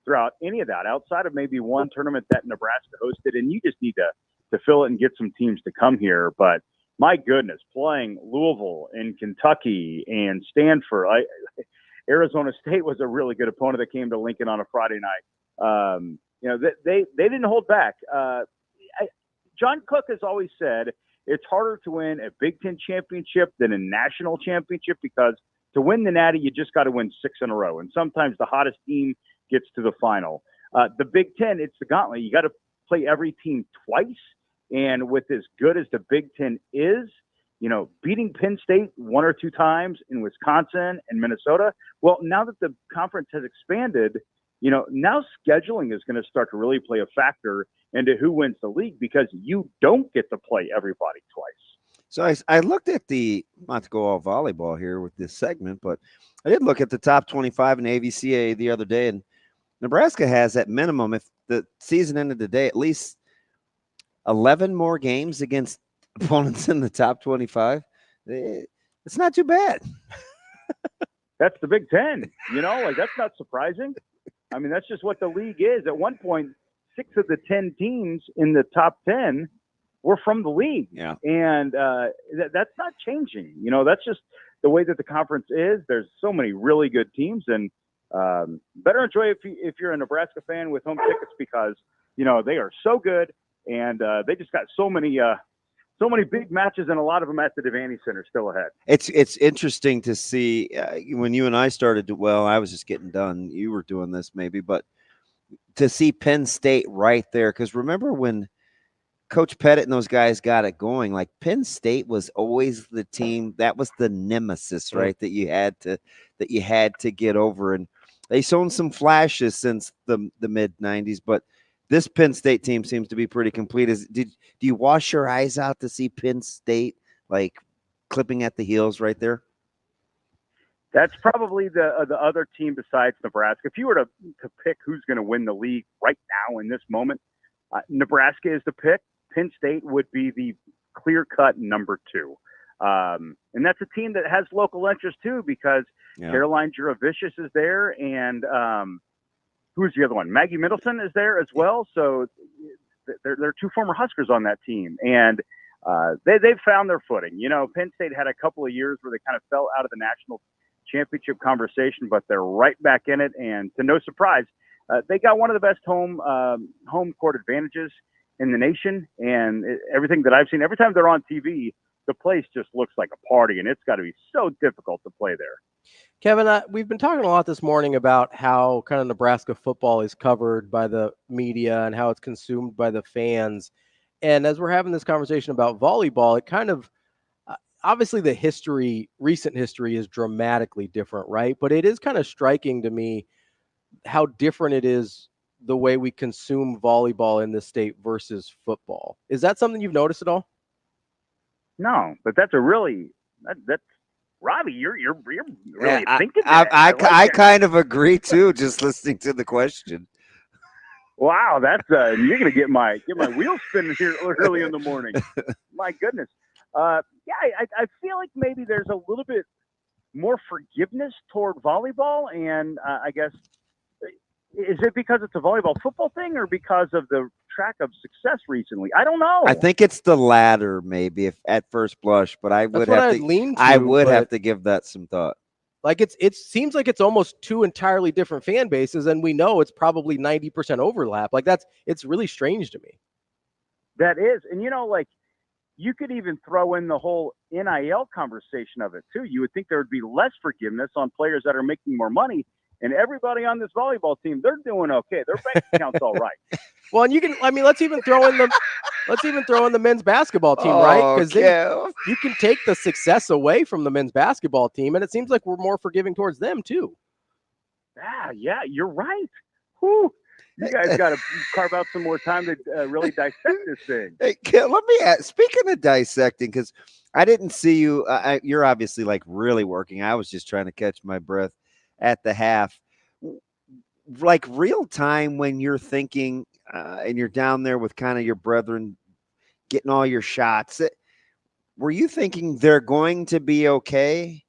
throughout any of that outside of maybe one tournament that Nebraska hosted, and you just need to fill it and get some teams to come here. But my goodness, playing Louisville and Kentucky and Stanford, Arizona State was a really good opponent that came to Lincoln on a Friday night. They didn't hold back. John Cook has always said it's harder to win a Big Ten championship than a national championship, because to win the Natty, you just got to win 6 in a row. And sometimes the hottest team gets to the final. The Big Ten, it's the gauntlet. You got to play every team twice. And with as good as the Big Ten is, beating Penn State 1 or 2 times in Wisconsin and Minnesota. Well, now that the conference has expanded, now scheduling is going to start to really play a factor into who wins the league, because you don't get to play everybody twice. So I looked at not to go all volleyball here with this segment, but I did look at the top 25 in AVCA the other day, and Nebraska has at minimum, if the season ended today, at least 11 more games against opponents in the top 25. It's not too bad. That's the Big Ten, that's not surprising. I mean, that's just what the league is. At one point, 6 of the 10 teams in the top 10 were from the league. Yeah. And that's not changing. That's just the way that the conference is. There's so many really good teams, and better enjoy if you're a Nebraska fan with home tickets, because, they are so good, and they just got so many big matches, and a lot of them at the Devaney Center still ahead. It's interesting to see when you and I started. I was just getting done. You were doing this maybe, but to see Penn State right there, because remember when Coach Pettit and those guys got it going, like Penn State was always the team that was the nemesis, right? That you had to get over, and they've shown some flashes since the mid '90s, but this Penn State team seems to be pretty complete. Do you wash your eyes out to see Penn State like clipping at the heels right there? That's probably the other team besides Nebraska. If you were to pick who's going to win the league right now in this moment, Nebraska is the pick. Penn State would be the clear-cut number 2. And that's a team that has local interest too, because Caroline Juravicius is there, and who's the other one? Maggie Middleton is there as well. So there are 2 former Huskers on that team, and they've found their footing. Penn State had a couple of years where they kind of fell out of the national championship conversation, but they're right back in it. And to no surprise, they got one of the best home court advantages in the nation. And everything that I've seen, every time they're on TV, the place just looks like a party, and it's got to be so difficult to play there. Kevin, we've been talking a lot this morning about how kind of Nebraska football is covered by the media and how it's consumed by the fans. And as we're having this conversation about volleyball, it kind of, obviously the recent history is dramatically different, right? But it is kind of striking to me how different it is the way we consume volleyball in this state versus football. Is that something you've noticed at all? No, but that's that's Ravi, you're really thinking that. I kind of agree too, just listening to the question. Wow, that's you're gonna get my wheels spinning here early in the morning. My goodness. I feel like maybe there's a little bit more forgiveness toward volleyball, and I guess, is it because it's a volleyball football thing, or because of the track of success recently? I don't know. I think it's the latter, maybe, if at first blush, but I would have to give that some thought. Like it seems like it's almost two entirely different fan bases, and we know it's probably 90% overlap. Like it's really strange to me. That is, and like you could even throw in the whole NIL conversation of it too. You would think there would be less forgiveness on players that are making more money, and everybody on this volleyball team, they're doing okay. Their bank account's all right. Well, and let's even throw in the men's basketball team, right? Because you can take the success away from the men's basketball team, and it seems like we're more forgiving towards them too. Yeah, you're right. Whew. You guys got to carve out some more time to really dissect this thing. Hey, let me ask, speaking of dissecting, because I didn't see you. You're obviously like really working. I was just trying to catch my breath at the half. Like real time when you're thinking and you're down there with kind of your brethren getting all your shots. Were you thinking they're going to be okay?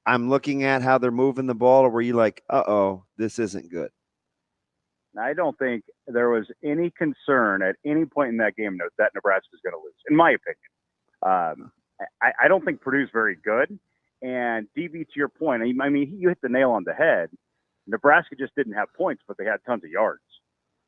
I'm looking at how they're moving the ball, or were you like, uh-oh, this isn't good? I don't think there was any concern at any point in that game that Nebraska is going to lose, in my opinion. I don't think Purdue's very good. And DB, to your point, I mean, you hit the nail on the head. Nebraska just didn't have points, but they had tons of yards.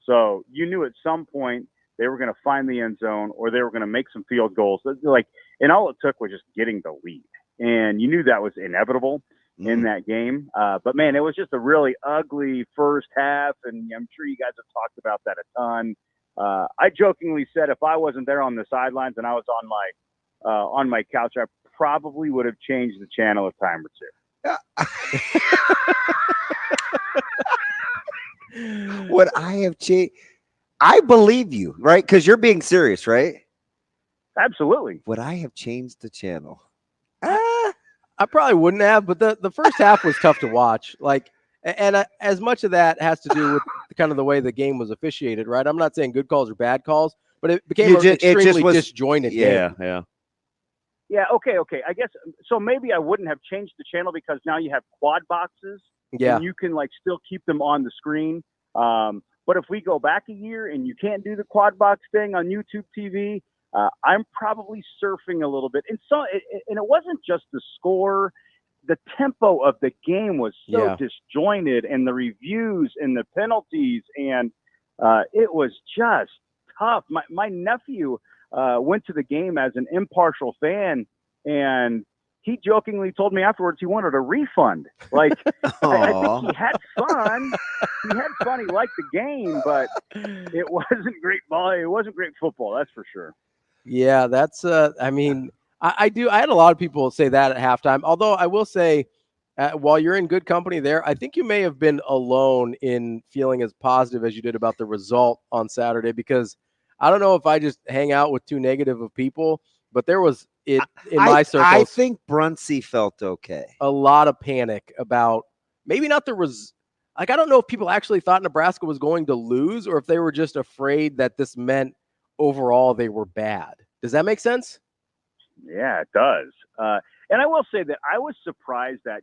So you knew at some point they were going to find the end zone or they were going to make some field goals. And all it took was just getting the lead. And you knew that was inevitable in that game. But, man, it was just a really ugly first half, and I'm sure you guys have talked about that a ton. I jokingly said if I wasn't there on the sidelines and I was on my couch, I probably would have changed the channel a time or two. Would I have changed? I believe you, right? Because you're being serious, right? Absolutely. Would I have changed the channel? I probably wouldn't have, but the first half was tough to watch. As much of that has to do with kind of the way the game was officiated, right? I'm not saying good calls or bad calls, but it became an extremely disjointed game. Yeah, okay. I guess so. Maybe I wouldn't have changed the channel because now you have quad boxes. Yeah. And you can still keep them on the screen. But if we go back a year and you can't do the quad box thing on YouTube TV, I'm probably surfing a little bit. And it wasn't just the score. The tempo of the game was so disjointed, and the reviews and the penalties, and it was just tough. My nephew went to the game as an impartial fan, and he jokingly told me afterwards he wanted a refund. I think he had fun. He liked the game, but it wasn't great ball. It wasn't great football. That's for sure. Yeah, that's. I mean, I had a lot of people say that at halftime. Although I will say, while you're in good company there, I think you may have been alone in feeling as positive as you did about the result on Saturday. Because I don't know if I just hang out with too negative of people, but there was in my circles. I think Bruntsy felt okay. A lot of panic about maybe not the I don't know if people actually thought Nebraska was going to lose or if they were just afraid that this meant overall they were bad. Does that make sense? Yeah, it does. And I will say that I was surprised that,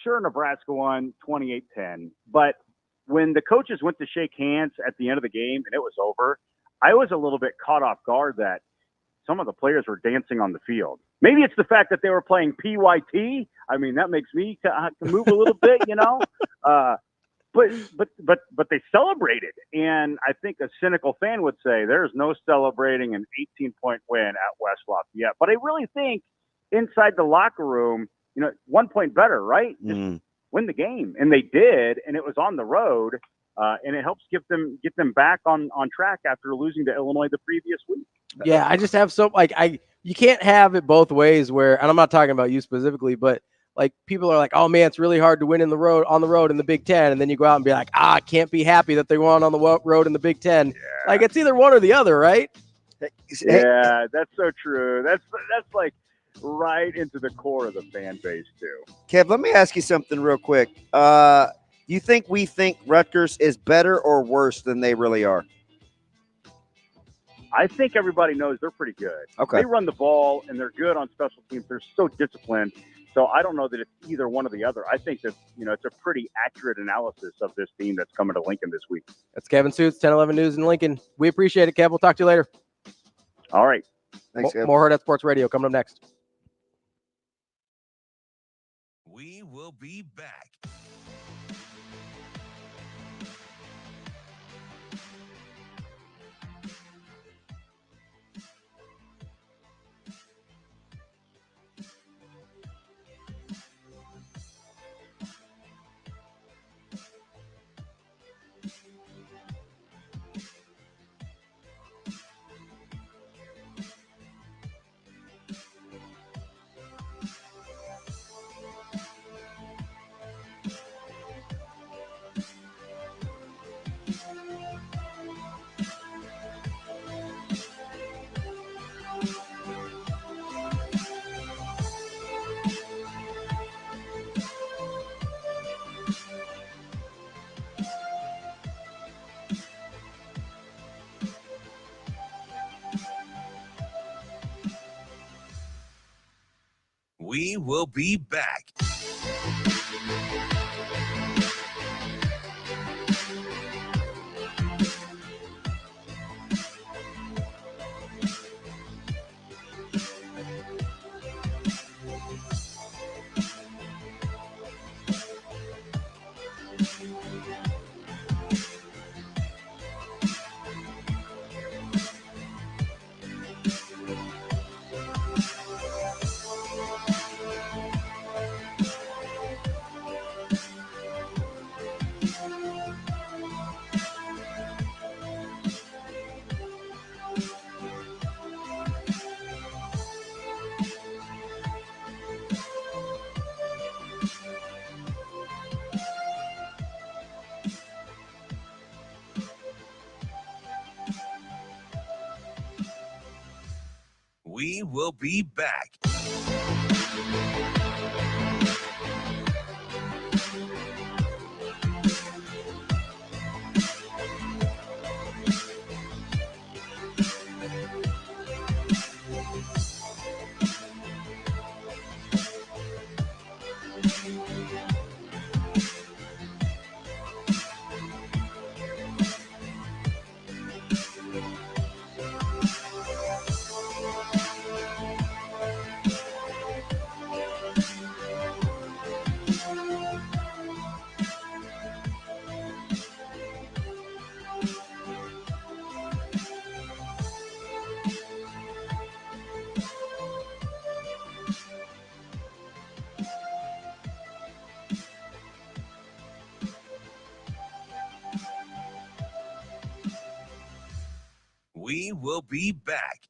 sure, Nebraska won 28-10, but when the coaches went to shake hands at the end of the game and it was over, I was a little bit caught off guard that some of the players were dancing on the field. Maybe it's the fact that they were playing PYT. I mean, that makes me move a little bit, But they celebrated, and I think a cynical fan would say there's no celebrating an 18-point win at West Lafayette. But I really think inside the locker room, 1 point better, right? Just win the game, and they did, and it was on the road, and it helps get them back on track after losing to Illinois the previous week. Yeah, I just have you can't have it both ways. Where, and I'm not talking about you specifically, but people are like, oh man, it's really hard to win on the road in the Big Ten. And then you go out and be like, I can't be happy that they won on the road in the Big Ten. Yeah. It's either one or the other, right? Yeah, that's so true. That's right into the core of the fan base too. Kev, let me ask you something real quick. You think we think Rutgers is better or worse than they really are? I think everybody knows they're pretty good. Okay. They run the ball and they're good on special teams. They're so disciplined. So I don't know that it's either one or the other. I think that, it's a pretty accurate analysis of this team that's coming to Lincoln this week. That's Kevin Sjuts, 10-11 News in Lincoln. We appreciate it, Kev. We'll talk to you later. All right. Thanks, Kev. More Hurrdat Sports Radio coming up next. We will be back. We will be back. We will be back. We will be back.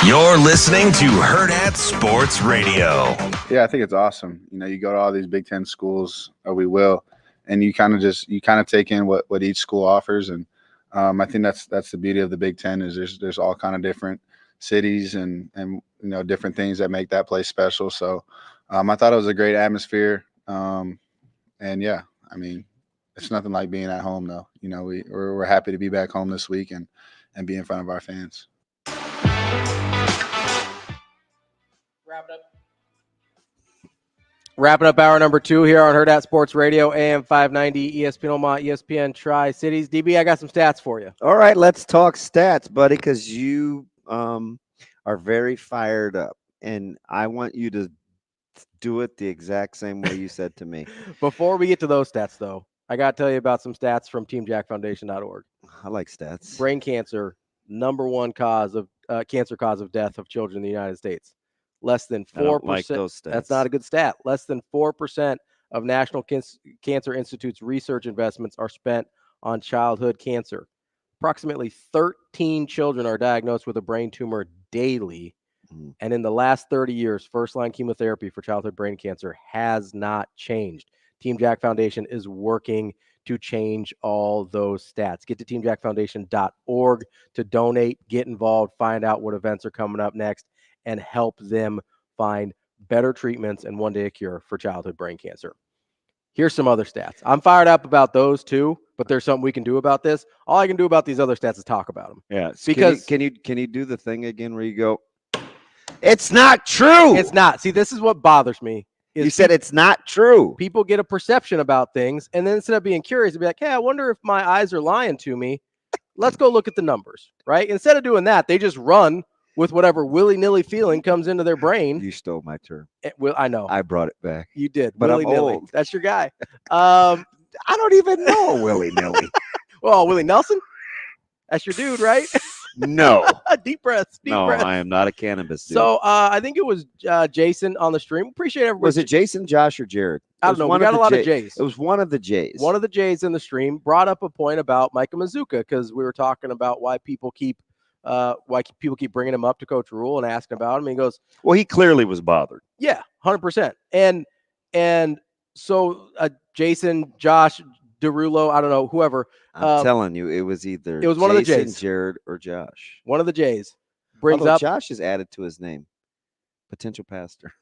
You're listening to Hurrdat Sports Radio. Yeah, I think it's awesome. You know, you go to all these Big Ten schools, or we will, and you kind of take in what each school offers, and I think that's the beauty of the Big Ten is there's all kind of different cities and you know different things that make that place special. So I thought it was a great atmosphere, and yeah, I mean, it's nothing like being at home though. You know, we're happy to be back home this week and be in front of our fans. Wrapping up hour number 2 here on Hurrdat Sports Radio, AM 590, ESPN Omaha, ESPN Tri-Cities. DB, I got some stats for you. All right, let's talk stats, buddy, because you are very fired up, and I want you to do it the exact same way you said to me. Before we get to those stats, though, I got to tell you about some stats from TeamJackFoundation.org. I like stats. Brain cancer, number one cause of cancer cause of death of children in the United States. Less than 4%. I don't like those stats. That's not a good stat. Less than 4% of National Cancer Institute's research investments are spent on childhood cancer. Approximately 13 children are diagnosed with a brain tumor daily. And in the last 30 years, first-line chemotherapy for childhood brain cancer has not changed. Team Jack Foundation is working to change all those stats. Get to teamjackfoundation.org to donate, get involved, find out what events are coming up next, and help them find better treatments and one day a cure for childhood brain cancer. Here's some other stats. I'm fired up about those too, but there's something we can do about this. All I can do about these other stats is talk about them. Yeah. Because can you do the thing again where you go, it's not true. It's not. See, this is what bothers me. You said it's not true. People get a perception about things, and then instead of being curious, they'll be like, hey, I wonder if my eyes are lying to me. Let's go look at the numbers, right? Instead of doing that, they just run with whatever willy-nilly feeling comes into their brain. You stole my term. I know. I brought it back. You did. But I'm willy-nilly. old. That's your guy. I don't even know willy-nilly. Well, Willie Nelson? That's your dude, right? No. Deep breaths. Deep breaths. I am not a cannabis dude. So I think it was Jason on the stream. Appreciate everybody. Was it Jason, Josh, or Jared? I don't know. We got a lot of J's. It was one of the J's. One of the J's in the stream brought up a point about Micah Mazuka because we were talking about why people keep bringing him up to Coach Rule and asking about him. And he goes, well, he clearly was bothered. Yeah, 100%. And so Jason, Josh, Derulo, I don't know, whoever. I'm telling you, it was either one of the Jason, J's. Jared, or Josh. One of the J's brings Although up. Josh is added to his name. Potential pastor.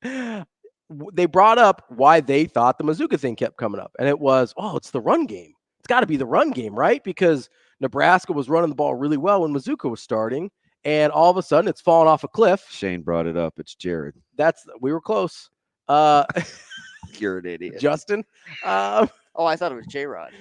They brought up why they thought the Mazuka thing kept coming up. And it was, it's the run game. It's got to be the run game, right? Because Nebraska was running the ball really well when Mazuka was starting. And all of a sudden, it's fallen off a cliff. Shane brought it up. It's Jared. We were close. You're an idiot. Justin. I thought it was J-Rod.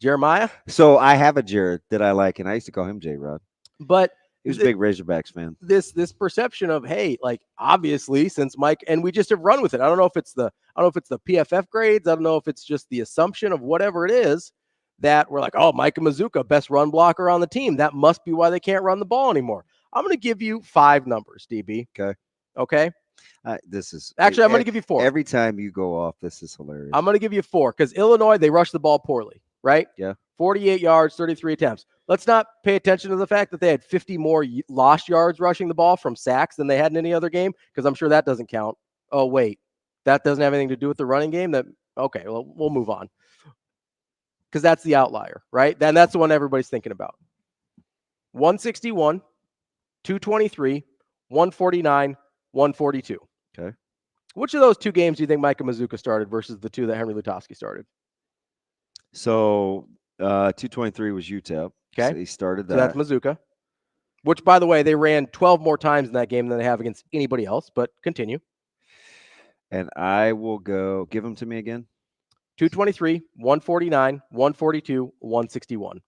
Jeremiah. So I have a Jared that I like, and I used to call him J-Rod. But he was a big Razorbacks fan. This perception of, hey, like obviously since Mike, and we just have run with it. I don't know if it's the PFF grades. I don't know if it's just the assumption of whatever it is that we're like, oh, Micah Mazuka, best run blocker on the team. That must be why they can't run the ball anymore. I'm going to give you 5 numbers, DB. Okay. This is actually, I'm going to give you 4. Every time you go off, this is hilarious. I'm going to give you 4 because Illinois, they rushed the ball poorly, right? Yeah. 48 yards, 33 attempts. Let's not pay attention to the fact that they had 50 more lost yards rushing the ball from sacks than they had in any other game, because I'm sure that doesn't count. Oh, wait, that doesn't have anything to do with the running game? Okay, well, we'll move on. Because that's the outlier, right? Then that's the one everybody's thinking about. 161, 223, 149, 142. Okay. Which of those 2 games do you think Micah Mazuka started versus the 2 that Henry Lutovsky started? So 223 was UTEP. Okay. So he started that. So that's Mazuka. Which, by the way, they ran 12 more times in that game than they have against anybody else, but continue. And I will go, give them to me again. 223, 149, 142, 161.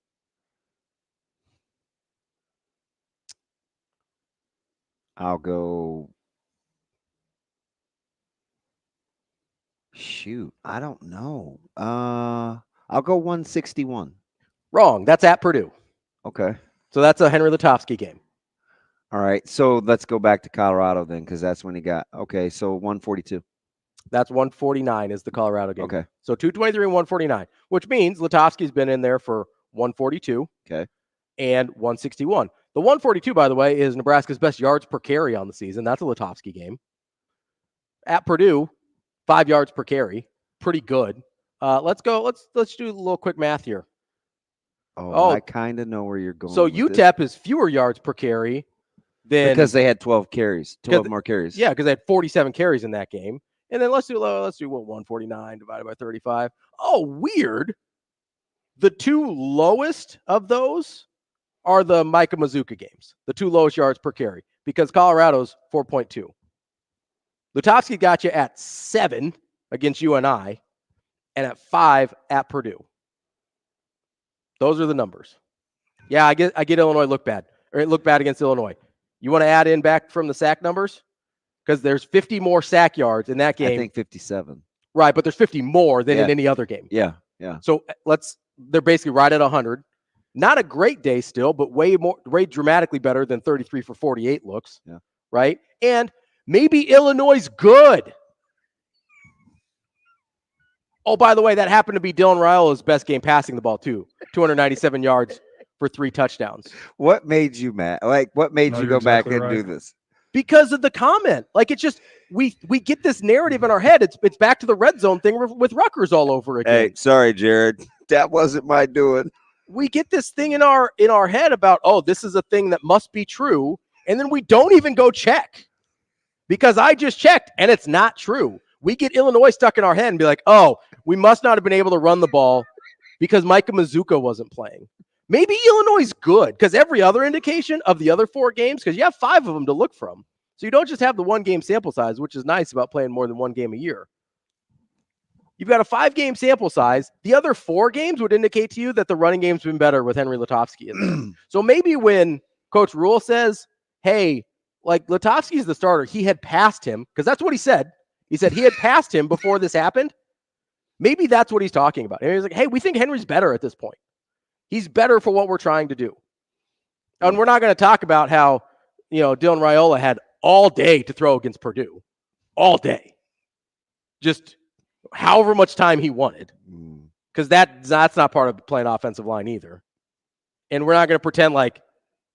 I'll go. Shoot, I don't know. I'll go 161. Wrong. That's at Purdue. Okay. So that's a Henry Lutovsky game. All right. So let's go back to Colorado then, because that's when he got. Okay. So 142. That's 149 is the Colorado game. Okay. So 223 and 149, which means Lutovsky's been in there for 142. Okay. And 161. The 142, by the way, is Nebraska's best yards per carry on the season. That's a Lutovsky game. At Purdue, 5 yards per carry. Pretty good. Let's go. Let's do a little quick math here. Oh, I kind of know where you're going. So UTEP is fewer yards per carry than because they had 12 carries, 12 more carries. Yeah, because they had 47 carries in that game. And then let's do 149 divided by 35. Oh, weird. The 2 lowest of those are the Micah Mazuka games, the 2 lowest yards per carry, because Colorado's 4.2. Lutovsky got you at 7 against UNI and at 5 at Purdue. Those are the numbers. Yeah, I get Illinois look bad, or it looked bad against Illinois. You want to add in back from the sack numbers? Because there's 50 more sack yards in that game. I think 57. Right, but there's 50 more than Yeah. in any other game. Yeah. So they're basically right at 100. Not a great day still, but way dramatically better than 33 for 48 looks. Yeah. Right? And maybe Illinois is good. Oh, by the way, that happened to be Dylan Raiola's best game passing the ball, too. 297 yards for 3 touchdowns. What made you mad? Like, what made you go back and do this? Because of the comment. Like, it's just, we get this narrative in our head. It's back to the red zone thing with Rutgers all over again. Hey, sorry, Jared. That wasn't my doing. We get this thing in our head about, oh, this is a thing that must be true. And then we don't even go check. Because I just checked, and it's not true. We get Illinois stuck in our head and be like, oh, we must not have been able to run the ball because Micah Mazuka wasn't playing. Maybe Illinois is good because every other indication of the other 4 games, because you have 5 of them to look from. So you don't just have the 1-game sample size, which is nice about playing more than 1 game a year. You've got a 5-game sample size. The other 4 games would indicate to you that the running game's been better with Henry Lutovsky in there. So maybe when Coach Rule says, hey, like Lutovsky's the starter, he had passed him, because that's what he said. He said he had passed him before this happened. Maybe that's what he's talking about. And he's like, hey, we think Henry's better at this point. He's better for what we're trying to do. And we're not going to talk about how, Dylan Raiola had all day to throw against Purdue. All day. Just however much time he wanted. Because that's not part of playing offensive line either. And we're not going to pretend like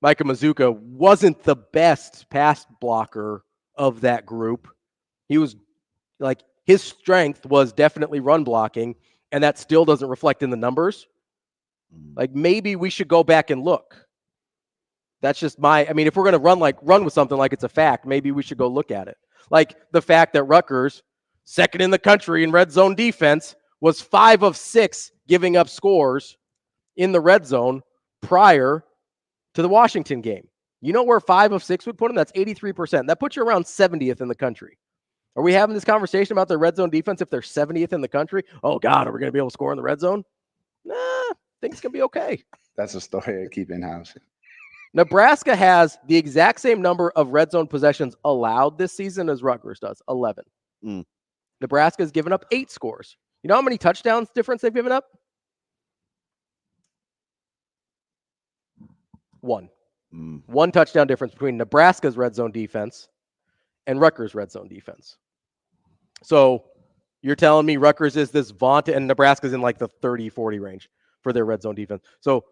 Micah Mazuka wasn't the best pass blocker of that group. He was like, his strength was definitely run blocking, and that still doesn't reflect in the numbers. Like, maybe we should go back and look. That's just if we're going to run with something like it's a fact, maybe we should go look at it. Like the fact that Rutgers, second in the country in red zone defense, was 5 of 6 giving up scores in the red zone prior to the Washington game. You know where 5 of 6 would put them? That's 83%. That puts you around 70th in the country. Are we having this conversation about their red zone defense if they're 70th in the country? Oh, God, are we going to be able to score in the red zone? Nah, things can be okay. That's a story I keep in-house. Nebraska has the exact same number of red zone possessions allowed this season as Rutgers does, 11. Nebraska has given up 8 scores. You know how many touchdowns difference they've given up? 1. 1 touchdown difference between Nebraska's red zone defense and Rutgers' red zone defense. So you're telling me Rutgers is this vaunted, and Nebraska's in like the 30-40 range for their red zone defense. So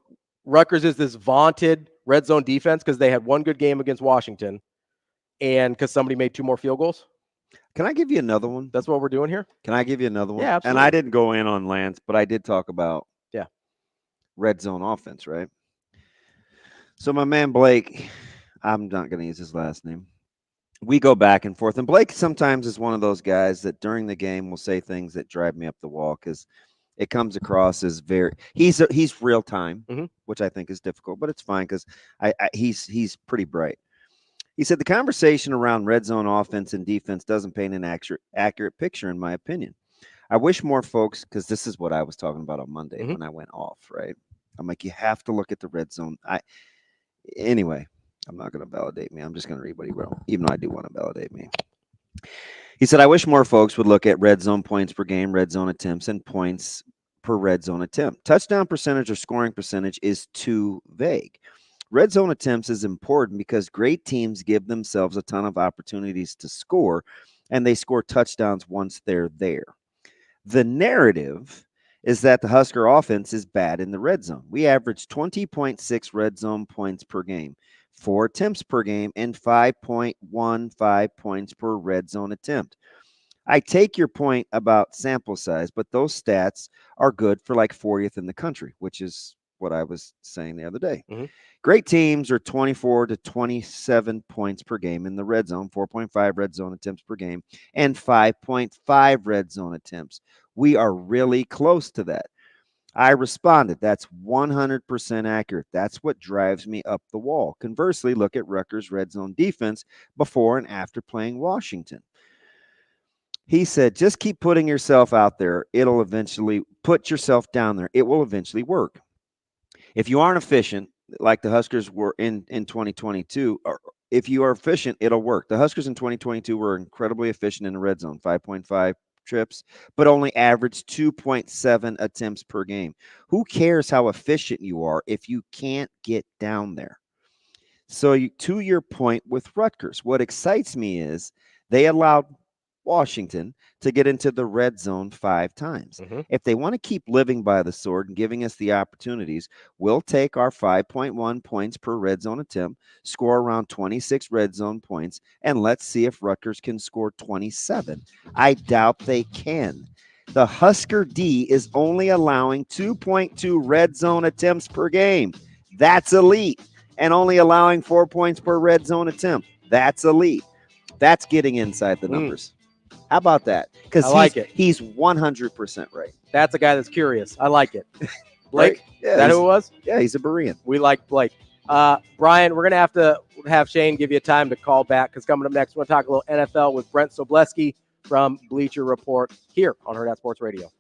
Rutgers is this vaunted red zone defense because they had 1 good game against Washington and because somebody made 2 more field goals. Can I give you another one? That's what we're doing here? Can I give you another one? Yeah, absolutely. And I didn't go in on Lance, but I did talk about red zone offense, right? So my man Blake, I'm not going to use his last name. We go back and forth. And Blake sometimes is one of those guys that during the game will say things that drive me up the wall because it comes across as he's real time, which I think is difficult, but it's fine because he's pretty bright. He said the conversation around red zone offense and defense doesn't paint an accurate picture, in my opinion. I wish more folks, because this is what I was talking about on Monday when I went off, right? I'm like, you have to look at the red zone. Anyway, I'm not going to validate me. I'm just going to read what he wrote, even though I do want to validate me. He said, I wish more folks would look at red zone points per game, red zone attempts, and points per red zone attempt. Touchdown percentage or scoring percentage is too vague. Red zone attempts is important because great teams give themselves a ton of opportunities to score, and they score touchdowns once they're there. The narrative is that the Husker offense is bad in the red zone. We average 20.6 red zone points per game, 4 attempts per game, and 5.15 points per red zone attempt. I take your point about sample size, but those stats are good for like 40th in the country, which is what I was saying the other day. Great teams are 24 to 27 points per game in the red zone, 4.5 red zone attempts per game, and 5.5 red zone attempts. We are really close to that. I responded, that's 100% accurate. That's what drives me up the wall. Conversely, look at Rutgers' red zone defense before and after playing Washington. He said, just keep putting yourself out there. It'll eventually put yourself down there. It will eventually work. If you aren't efficient, like the Huskers were in 2022, or if you are efficient, it'll work. The Huskers in 2022 were incredibly efficient in the red zone, 5.5 trips, but only averaged 2.7 attempts per game. Who cares how efficient you are if you can't get down there? So to your point with Rutgers, what excites me is they allowed Washington to get into the red zone 5 times. If they want to keep living by the sword and giving us the opportunities, we'll take our 5.1 points per red zone attempt, score around 26 red zone points, and let's see if Rutgers can score 27. I doubt they can. The Husker D is only allowing 2.2 red zone attempts per game. That's elite. And only allowing 4 points per red zone attempt. That's elite. That's getting inside the numbers. How about that? Because I like it. He's 100% right. That's a guy that's curious. I like it. Blake, Right? Yeah, is that who it was? Yeah, he's a Berean. We like Blake. Brian, we're going to have Shane give you time to call back because coming up next, we're going to talk a little NFL with Brent Sobleski from Bleacher Report here on Hurrdat Sports Radio.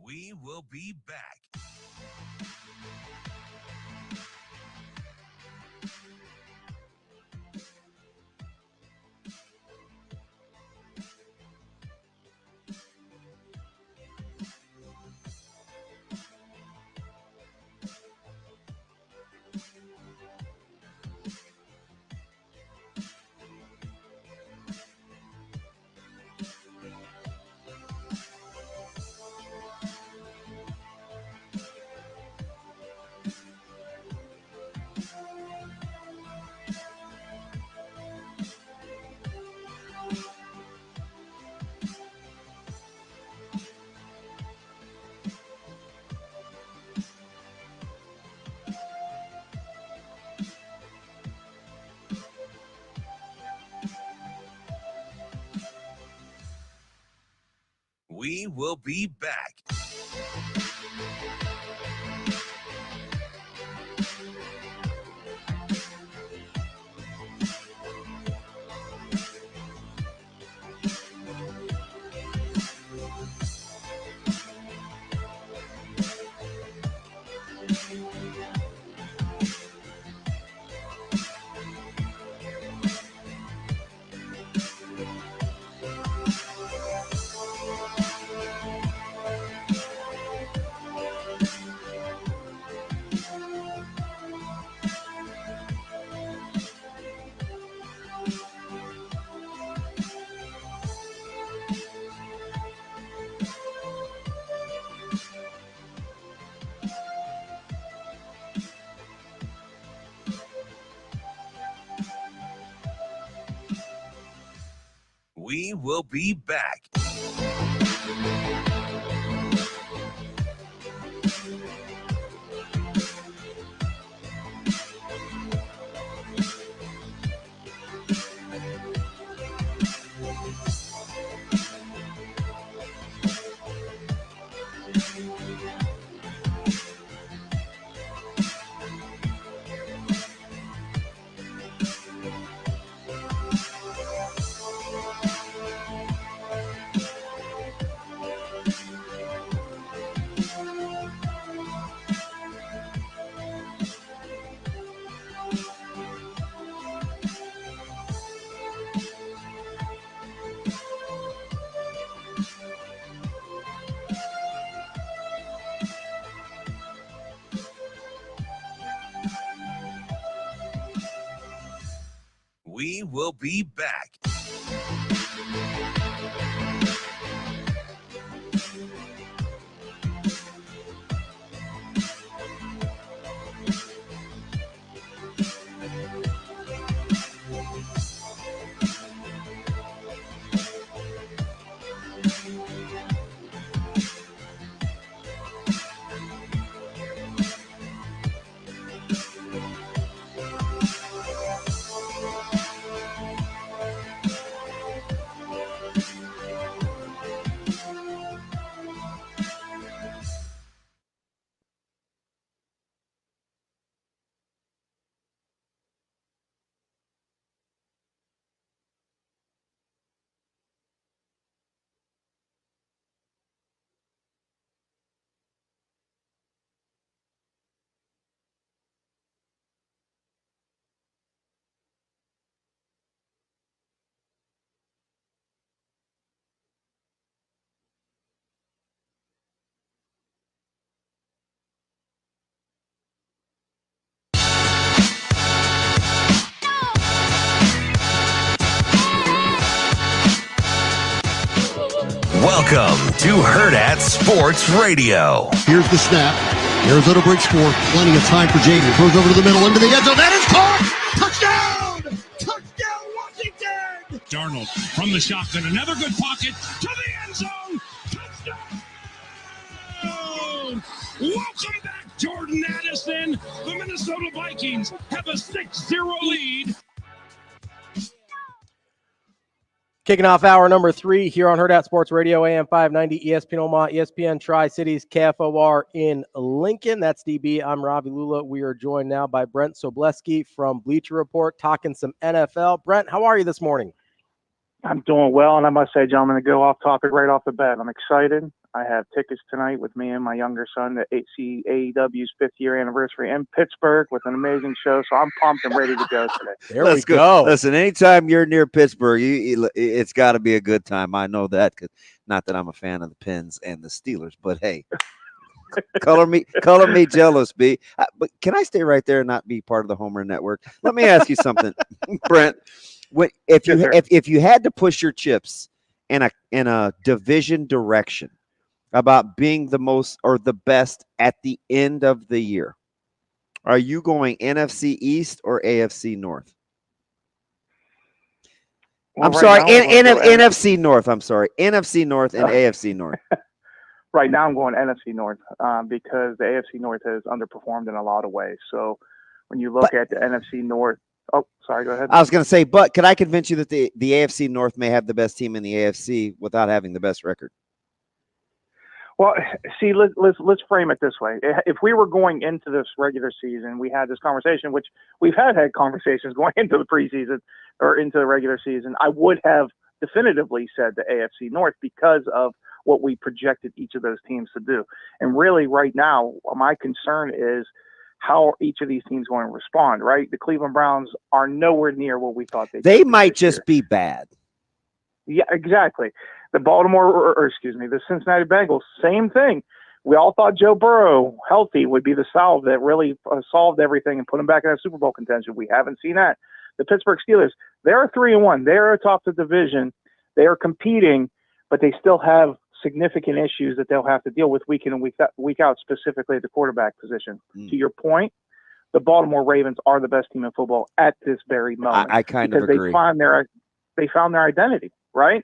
We will be back. We will be back. We will be back. We will be back. Welcome to Hurrdat Sports Radio. Here's the snap. Arizona breaks four. Plenty of time for Jaden. Throws over to the middle into the end zone. That is caught. Touchdown! Touchdown, Washington! Darnold from the shotgun. Another good pocket to the end zone. Touchdown! Welcome back, Jordan Addison. The Minnesota Vikings have a 6-0 lead. Kicking off hour number 3 here on Hurrdat Sports Radio, AM 590, ESPN Omaha, ESPN Tri-Cities, KFOR in Lincoln. That's DB. I'm Ravi Lulla. We are joined now by Brent Sobleski from Bleacher Report, talking some NFL. Brent, how are you this morning? I'm doing well, and I must say, gentlemen, to go off topic right off the bat, I'm excited. I have tickets tonight with me and my younger son to see AEW's 5th year anniversary in Pittsburgh with an amazing show, so I'm pumped and ready to go today. There we go. Listen, anytime you're near Pittsburgh, it's got to be a good time. I know that, 'cause not that I'm a fan of the Pens and the Steelers, but hey, color me jealous, B. But can I stay right there and not be part of the Homer Network? Let me ask you something, Brent. If you had to push your chips in a division direction about being the most or the best at the end of the year, are you going NFC East or AFC North? Well, I'm sorry, NFC North. I'm sorry, NFC North and AFC North. Right now I'm going NFC North because the AFC North has underperformed in a lot of ways. So when you look at the NFC North, oh, sorry, go ahead. I was going to say, but could I convince you that the AFC North may have the best team in the AFC without having the best record? Well, see, let's frame it this way. If we were going into this regular season, we had this conversation, which we've had conversations going into the preseason or into the regular season, I would have definitively said the AFC North because of what we projected each of those teams to do. And really right now, my concern is how each of these teams going to respond, right? The Cleveland Browns are nowhere near what we thought they might just be bad. Yeah, exactly. The the Cincinnati Bengals, same thing. We all thought Joe Burrow, healthy, would be the salve that really solved everything and put him back in that Super Bowl contention. We haven't seen that. The Pittsburgh Steelers, they're 3-1. They're atop the division. They are competing, but they still have significant issues that they'll have to deal with week in and week out, specifically at the quarterback position. To your point, the Baltimore Ravens are the best team in football at this very moment. I kind of agree. Because they found their identity, right?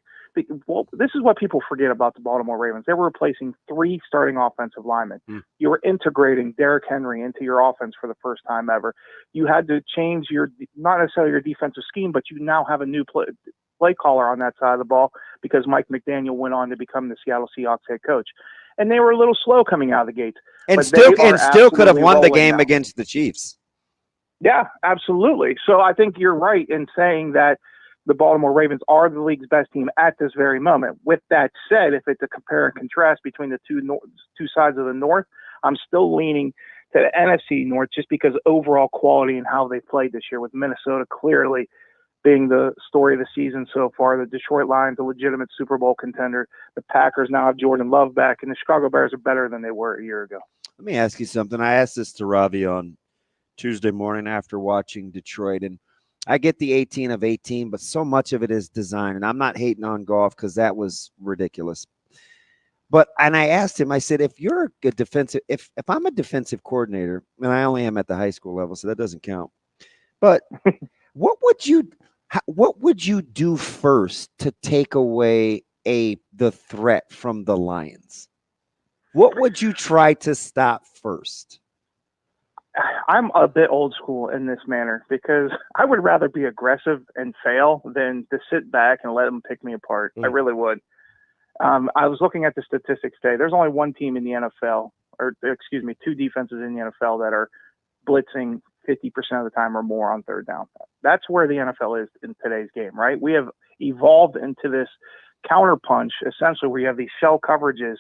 Well, this is what people forget about the Baltimore Ravens. They were replacing 3 starting offensive linemen. You were integrating Derrick Henry into your offense for the first time ever. You had to change not necessarily your defensive scheme, but you now have a new play caller on that side of the ball because Mike McDaniel went on to become the Seattle Seahawks head coach. And they were a little slow coming out of the gates. And still could have won the game against the Chiefs. Yeah, absolutely. So I think you're right in saying that the Baltimore Ravens are the league's best team at this very moment. With that said, if it's a compare and contrast between the two sides of the North, I'm still leaning to the NFC North just because overall quality and how they played this year, with Minnesota clearly being the story of the season so far. The Detroit Lions, a legitimate Super Bowl contender. The Packers now have Jordan Love back, and the Chicago Bears are better than they were a year ago. Let me ask you something. I asked this to Ravi on Tuesday morning after watching Detroit, and I get the 18 of 18, but so much of it is design. And I'm not hating on Goff because that was ridiculous. And I asked him, I said, if you're a defensive, if I'm a defensive coordinator, and I only am at the high school level, so that doesn't count. But what would you do first to take away the threat from the Lions? What would you try to stop first? I'm a bit old school in this manner because I would rather be aggressive and fail than to sit back and let them pick me apart. I really would. I was looking at the statistics today. There's only one team in the NFL, or excuse me, 2 defenses in the NFL that are blitzing 50% of the time or more on third down. That's where the NFL is in today's game, right? We have evolved into this counterpunch, essentially, where you have these shell coverages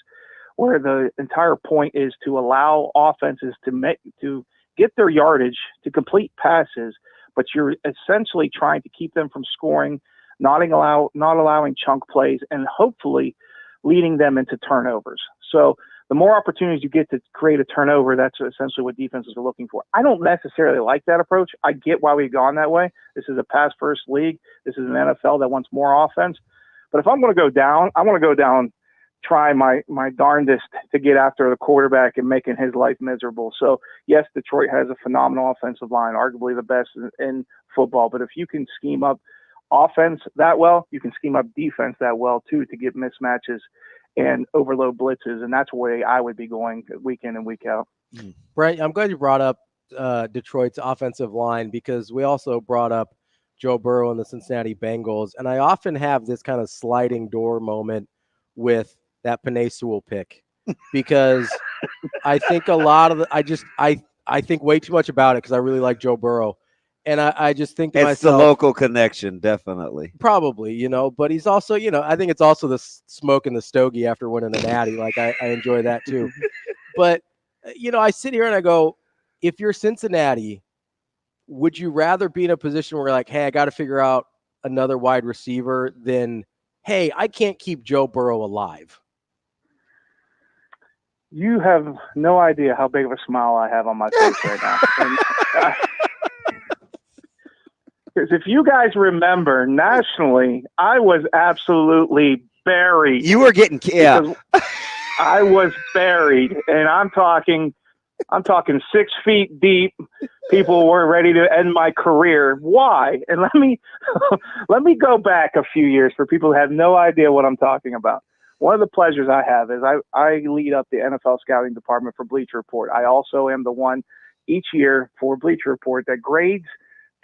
where the entire point is to allow offenses to get their yardage, to complete passes, but you're essentially trying to keep them from scoring, not allowing chunk plays, and hopefully leading them into turnovers. So the more opportunities you get to create a turnover, that's essentially what defenses are looking for. I don't necessarily like that approach. I get why we've gone that way. This is a pass-first league. This is an NFL that wants more offense. But if I'm going to go down, I want to go down try my darndest to get after the quarterback and making his life miserable. So yes, Detroit has a phenomenal offensive line, arguably the best in football. But if you can scheme up offense that well, you can scheme up defense that well too to get mismatches and overload blitzes. And that's the way I would be going week in and week out. Brent, I'm glad you brought up Detroit's offensive line, because we also brought up Joe Burrow and the Cincinnati Bengals. And I often have this kind of sliding door moment with that Penei Sewell pick, because I think a lot of I think way too much about it because I really like Joe Burrow. And I just think to it's myself, the local connection, definitely. Probably, but he's also, I think it's also the smoke and the stogie after winning a natty. Like I enjoy that too. But, I sit here and I go, if you're Cincinnati, would you rather be in a position where like, hey, I got to figure out another wide receiver than, hey, I can't keep Joe Burrow alive? You have no idea how big of a smile I have on my face right now. Because if you guys remember, nationally, I was absolutely buried. You were getting I was buried, and I'm talking 6 feet deep. People were ready to end my career. Why? And let me go back a few years for people who have no idea what I'm talking about. One of the pleasures I have is I lead up the NFL scouting department for Bleacher Report. I also am the one each year for Bleacher Report that grades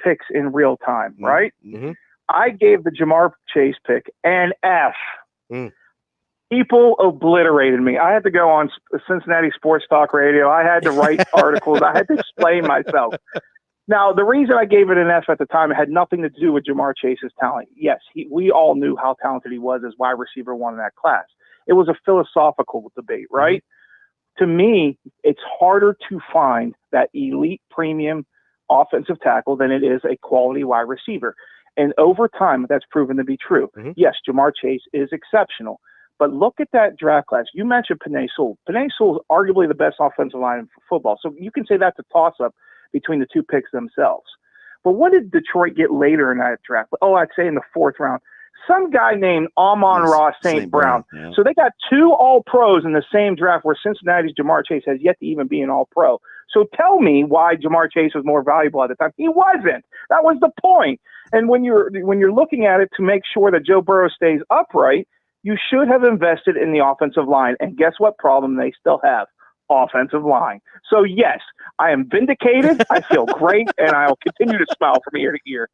picks in real time, right? Mm-hmm. I gave the Jamar Chase pick an F. People obliterated me. I had to go on Cincinnati Sports Talk Radio. I had to write articles. I had to explain myself. Now, the reason I gave it an F at the time, it had nothing to do with Jamar Chase's talent. Yes, we all knew how talented he was as wide receiver one in that class. It was a philosophical debate, right? To me, it's harder to find that elite premium offensive tackle than it is a quality wide receiver. And over time, that's proven to be true. Yes, Jamar Chase is exceptional. But look at that draft class. You mentioned Penei Sewell. Penei Sewell is arguably the best offensive line in football. So you can say that's a toss-up between the two picks themselves. But what did Detroit get later in that draft? Oh, I'd say in the 4th round. Some guy named Amon-Ra St. Brown. Yeah. So they got 2 All-Pros in the same draft, where Cincinnati's Jamar Chase has yet to even be an All-Pro. So tell me why Jamar Chase was more valuable at the time. He wasn't. That was the point. And when you're looking at it to make sure that Joe Burrow stays upright, you should have invested in the offensive line. And guess what problem they still have? Offensive line. So, yes, I am vindicated. I feel great, and I'll continue to smile from ear to ear.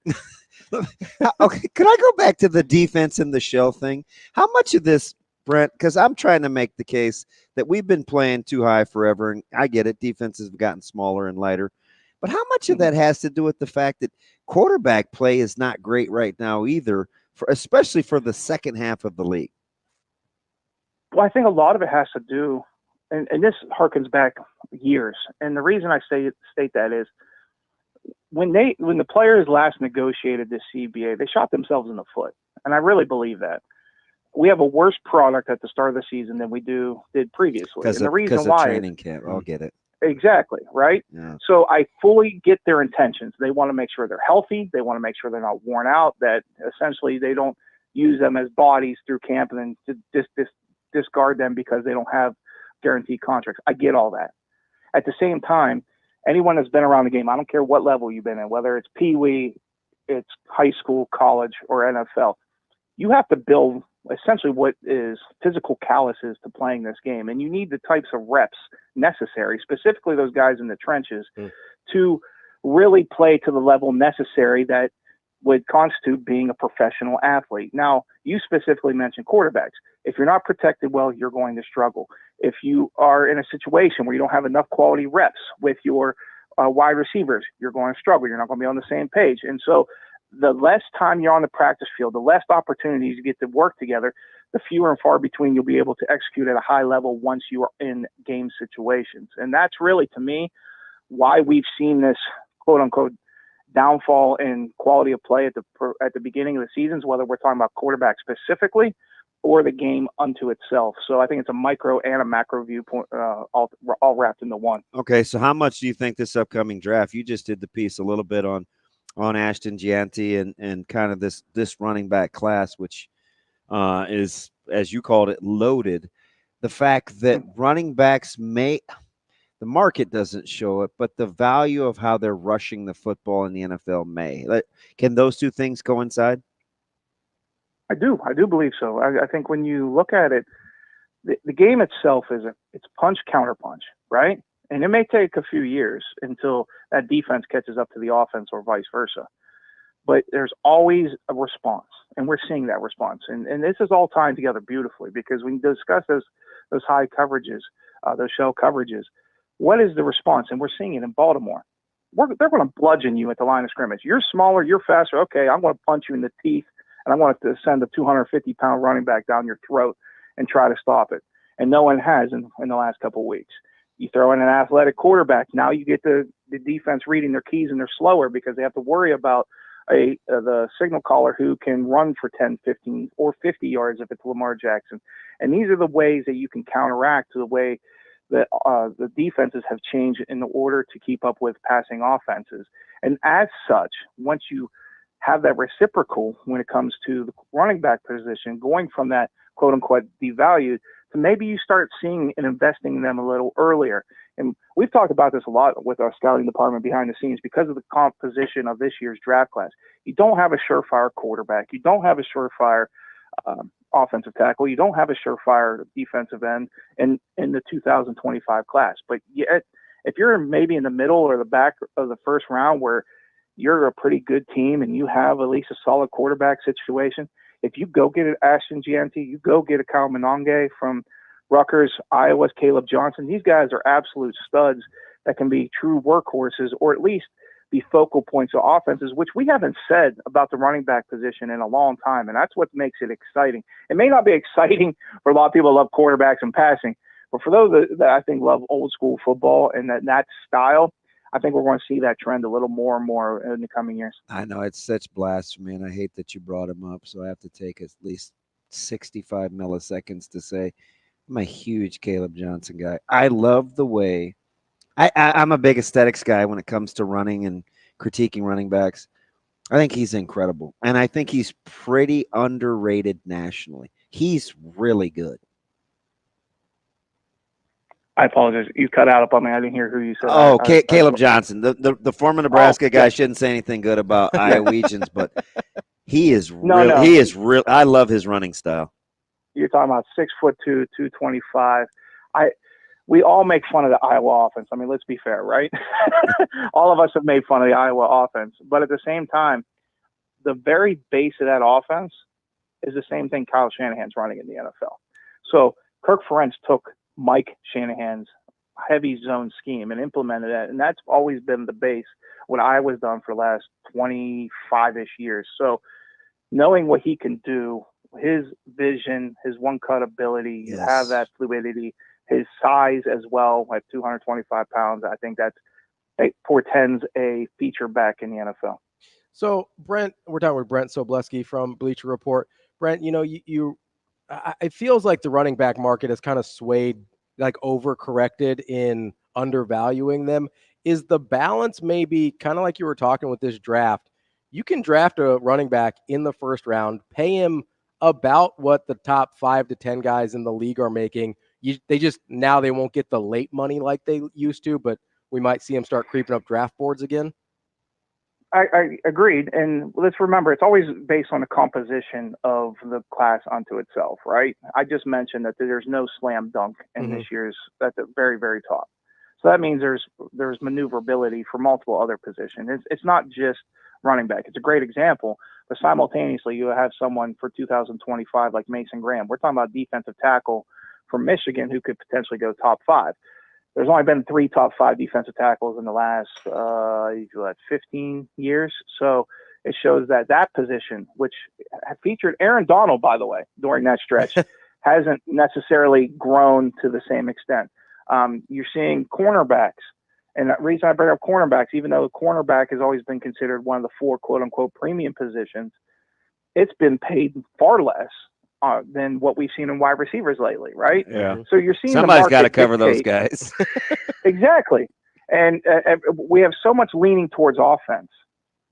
Okay, could I go back to the defense and the shell thing? How much of this, Brent, because I'm trying to make the case that we've been playing too high forever, and I get it, defenses have gotten smaller and lighter. But how much of that has to do with the fact that quarterback play is not great right now either, especially for the second half of the league? Well, I think a lot of it has to do, and this harkens back years. And the reason I state that is when the players last negotiated this CBA, they shot themselves in the foot. And I really believe that. We have a worse product at the start of the season than we did previously. And the reason why training camp, I'll get it. Exactly, right? Yeah. So I fully get their intentions. They want to make sure they're healthy. They want to make sure they're not worn out, that essentially they don't use them as bodies through camp and then discard them because they don't have guaranteed contracts. I get all that. At the same time, anyone that's been around the game, I don't care what level you've been in, whether it's Pee-wee, it's high school, college, or NFL, you have to build essentially what is physical calluses to playing this game. And you need the types of reps necessary, specifically those guys in the trenches, to really play to the level necessary that would constitute being a professional athlete. Now, you specifically mentioned quarterbacks. If you're not protected well, you're going to struggle. If you are in a situation where you don't have enough quality reps with your wide receivers, you're going to struggle. You're not going to be on the same page. And so the less time you're on the practice field, the less opportunities you get to work together, the fewer and far between you'll be able to execute at a high level once you are in game situations. And that's really, to me, why we've seen this quote-unquote downfall in quality of play at the beginning of the seasons, whether we're talking about quarterback specifically or the game unto itself. So I think it's a micro and a macro viewpoint all wrapped into one. Okay, so how much do you think this upcoming draft, you just did the piece a little bit on Ashton Gianti and kind of this running back class, which is, as you called it, loaded. The fact that running backs the market doesn't show it, but the value of how they're rushing the football in the NFL may. Can those two things coincide? I do believe so. I think when you look at it, the game itself it's punch counter punch, right? And it may take a few years until that defense catches up to the offense or vice versa. But there's always a response, and we're seeing that response. And this is all tying together beautifully, because when you discuss those high coverages, those shell coverages, what is the response? And we're seeing it in Baltimore. They're going to bludgeon you at the line of scrimmage. You're smaller, you're faster. Okay, I'm going to punch you in the teeth, and I'm going to send a 250-pound running back down your throat and try to stop it. And no one has in the last couple of weeks. You throw in an athletic quarterback. Now you get the defense reading their keys, and they're slower because they have to worry about the signal caller who can run for 10, 15, or 50 yards if it's Lamar Jackson. And these are the ways that you can counteract the way that the defenses have changed in order to keep up with passing offenses. And as such, once you have that reciprocal when it comes to the running back position, going from that quote-unquote devalued to maybe you start seeing and investing in them a little earlier. And we've talked about this a lot with our scouting department behind the scenes because of the composition of this year's draft class. You don't have a surefire quarterback. You don't have a surefire offensive tackle. You don't have a surefire defensive end in the 2025 class. But yet, if you're maybe in the middle or the back of the first round where you're a pretty good team and you have at least a solid quarterback situation, if you go get an Ashton Gianti, you go get a Kyle Monange from Rutgers, Iowa's Caleb Johnson, these guys are absolute studs that can be true workhorses or at least be focal points of offenses, which we haven't said about the running back position in a long time. And that's what makes it exciting. It may not be exciting for a lot of people who love quarterbacks and passing, but for those that I think love old school football and that style, I think we're going to see that trend a little more and more in the coming years. I know it's such blasphemy, and I hate that you brought him up, so I have to take at least 65 milliseconds to say I'm a huge Caleb Johnson guy. I love the way I'm a big aesthetics guy when it comes to running and critiquing running backs. I think he's incredible, and I think he's pretty underrated nationally. He's really good. I apologize. You cut out up on me. I didn't hear who you said. Oh, Caleb Johnson, the former Nebraska guy. Shouldn't say anything good about Iowegians, but he is He is real. I love his running style. You're talking about 6'2", 225. We all make fun of the Iowa offense. I mean, let's be fair, right? All of us have made fun of the Iowa offense, but at the same time, the very base of that offense is the same thing Kyle Shanahan's running in the NFL. So Kirk Ferentz took Mike Shanahan's heavy zone scheme and implemented that, and that's always been the base what Iowa's done for the last 25-ish years. So knowing what he can do, his vision, his one-cut ability, you have that fluidity, his size as well at 225 pounds, I think it portends a feature back in the NFL. So, Brent, we're talking with Brent Sobleski from Bleacher Report. Brent, it feels like the running back market has kind of swayed, like overcorrected in undervaluing them. Is the balance maybe kind of like you were talking with this draft? You can draft a running back in the first round, pay him about what the top 5 to 10 guys in the league are making. Now they won't get the late money like they used to, but we might see them start creeping up draft boards again. I agreed. And let's remember, it's always based on the composition of the class unto itself, right? I just mentioned that there's no slam dunk in this year's at the very, very top. So that means there's maneuverability for multiple other positions. It's not just running back. It's a great example, but simultaneously you have someone for 2025 like Mason Graham. We're talking about defensive tackle from Michigan who could potentially go top 5. There's only been 3 top 5 defensive tackles in the last 15 years. So it shows that position, which featured Aaron Donald, by the way, during that stretch, hasn't necessarily grown to the same extent. You're seeing cornerbacks. And the reason I bring up cornerbacks, even though the cornerback has always been considered one of the 4 quote-unquote premium positions, it's been paid far less than what we've seen in wide receivers lately, right? Yeah. So you're seeing somebody's got to cover those guys. Exactly. And we have so much leaning towards offense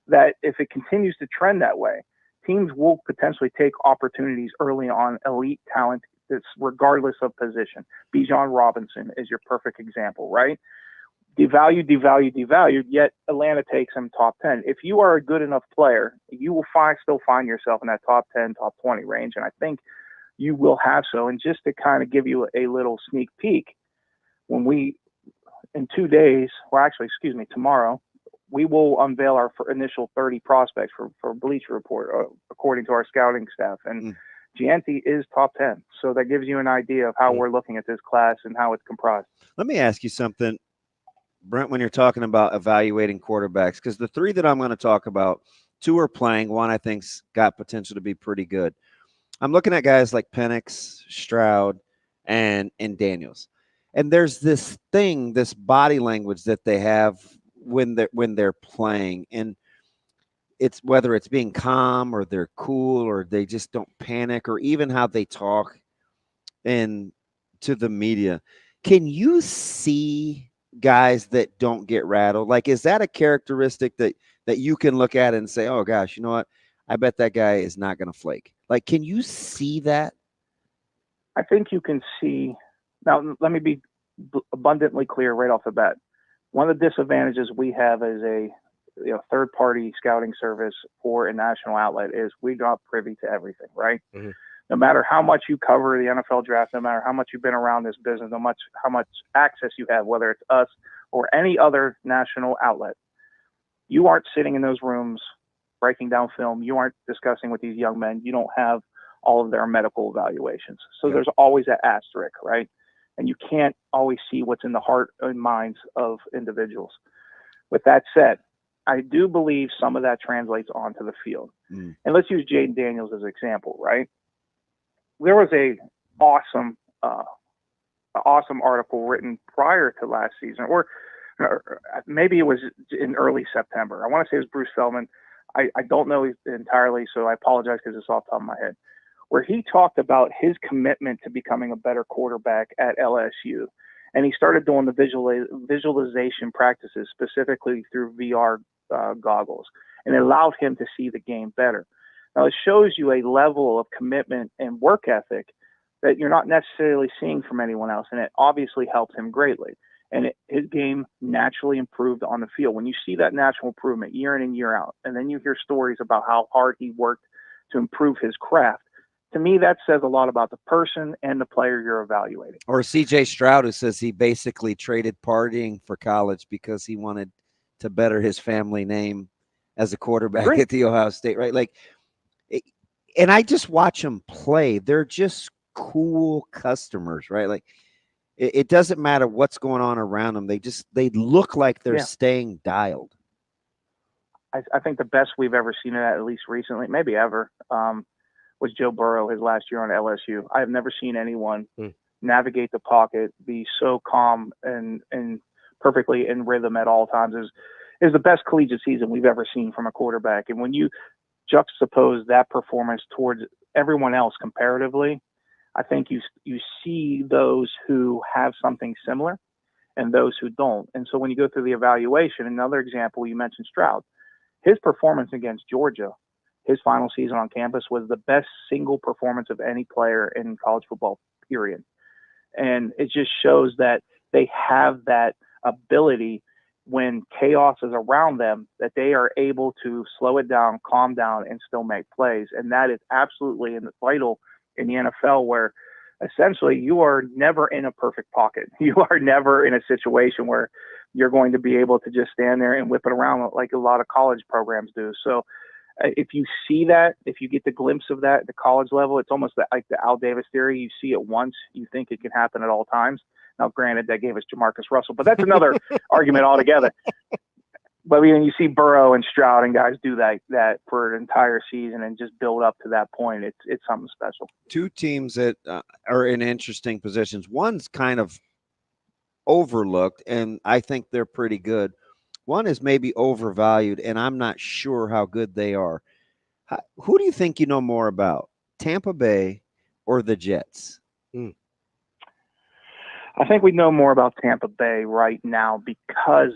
that if it continues to trend that way, teams will potentially take opportunities early on elite talent that's regardless of position. Bijan Robinson is your perfect example, right? Devalued, yet Atlanta takes him top 10. If you are a good enough player, you will still find yourself in that top 10, top 20 range, and I think you will have so. And just to kind of give you a little sneak peek, when we, in 2 days, or actually, tomorrow, we will unveil our initial 30 prospects for Bleacher Report, according to our scouting staff. And Gianti is top 10. So that gives you an idea of how we're looking at this class and how it's comprised. Let me ask you something, Brent, when you're talking about evaluating quarterbacks, because the 3 that I'm going to talk about, 2 are playing. 1 I think's got potential to be pretty good. I'm looking at guys like Penix, Stroud, and Daniels. And there's this thing, this body language that they have when they're playing, and it's whether it's being calm or they're cool or they just don't panic, or even how they talk to the media. Can you see guys that don't get rattled? Like, is that a characteristic that you can look at and say, oh gosh, you know what? I bet that guy is not going to flake. Like, can you see that? I think you can see. Now, let me be abundantly clear right off the bat. One of the disadvantages we have as a third-party scouting service for a national outlet is we're not privy to everything, right? Mm-hmm. No matter how much you cover the NFL draft, no matter how much you've been around this business, how much access you have, whether it's us or any other national outlet, you aren't sitting in those rooms breaking down film. You aren't discussing with these young men. You don't have all of their medical evaluations. So there's always that asterisk, right? And you can't always see what's in the heart and minds of individuals. With that said, I do believe some of that translates onto the field. And let's use Jaden Daniels as an example, right? There was a awesome article written prior to last season, or maybe it was in early September. I want to say it was Bruce Feldman. I don't know entirely, so I apologize because it's off the top of my head, where he talked about his commitment to becoming a better quarterback at LSU. And he started doing the visualization practices specifically through VR goggles, and it allowed him to see the game better. Now, it shows you a level of commitment and work ethic that you're not necessarily seeing from anyone else, and it obviously helped him greatly. And his game naturally improved on the field. When you see that natural improvement year in and year out, and then you hear stories about how hard he worked to improve his craft, to me, that says a lot about the person and the player you're evaluating. Or C.J. Stroud, who says he basically traded partying for college because he wanted to better his family name as a quarterback at the Ohio State, right? Like, and I just watch them play. They're just cool customers, right? Like, it doesn't matter what's going on around them. They look like they're staying dialed. I think the best we've ever seen it, at least recently, maybe ever, was Joe Burrow his last year on LSU. I have never seen anyone navigate the pocket, be so calm and perfectly in rhythm at all times. Is the best collegiate season we've ever seen from a quarterback. And when you juxtapose that performance towards everyone else comparatively, I think you see those who have something similar and those who don't. And so when you go through the evaluation, another example, you mentioned Stroud. His performance against Georgia, his final season on campus, was the best single performance of any player in college football, period. And it just shows that they have that ability when chaos is around them, that they are able to slow it down, calm down, and still make plays. And that is absolutely vital in the NFL, where essentially you are never in a perfect pocket. You are never in a situation where you're going to be able to just stand there and whip it around like a lot of college programs do. So if you see that, if you get the glimpse of that at the college level, it's almost like the Al Davis theory. You see it once, you think it can happen at all times. Now, granted, that gave us Jamarcus Russell, but that's another argument altogether. But when you see Burrow and Stroud and guys do that for an entire season and just build up to that point, it's something special. Two teams that are in interesting positions. One's kind of overlooked, and I think they're pretty good. One is maybe overvalued, and I'm not sure how good they are. Who do you think you know more about, Tampa Bay or the Jets? I think we know more about Tampa Bay right now because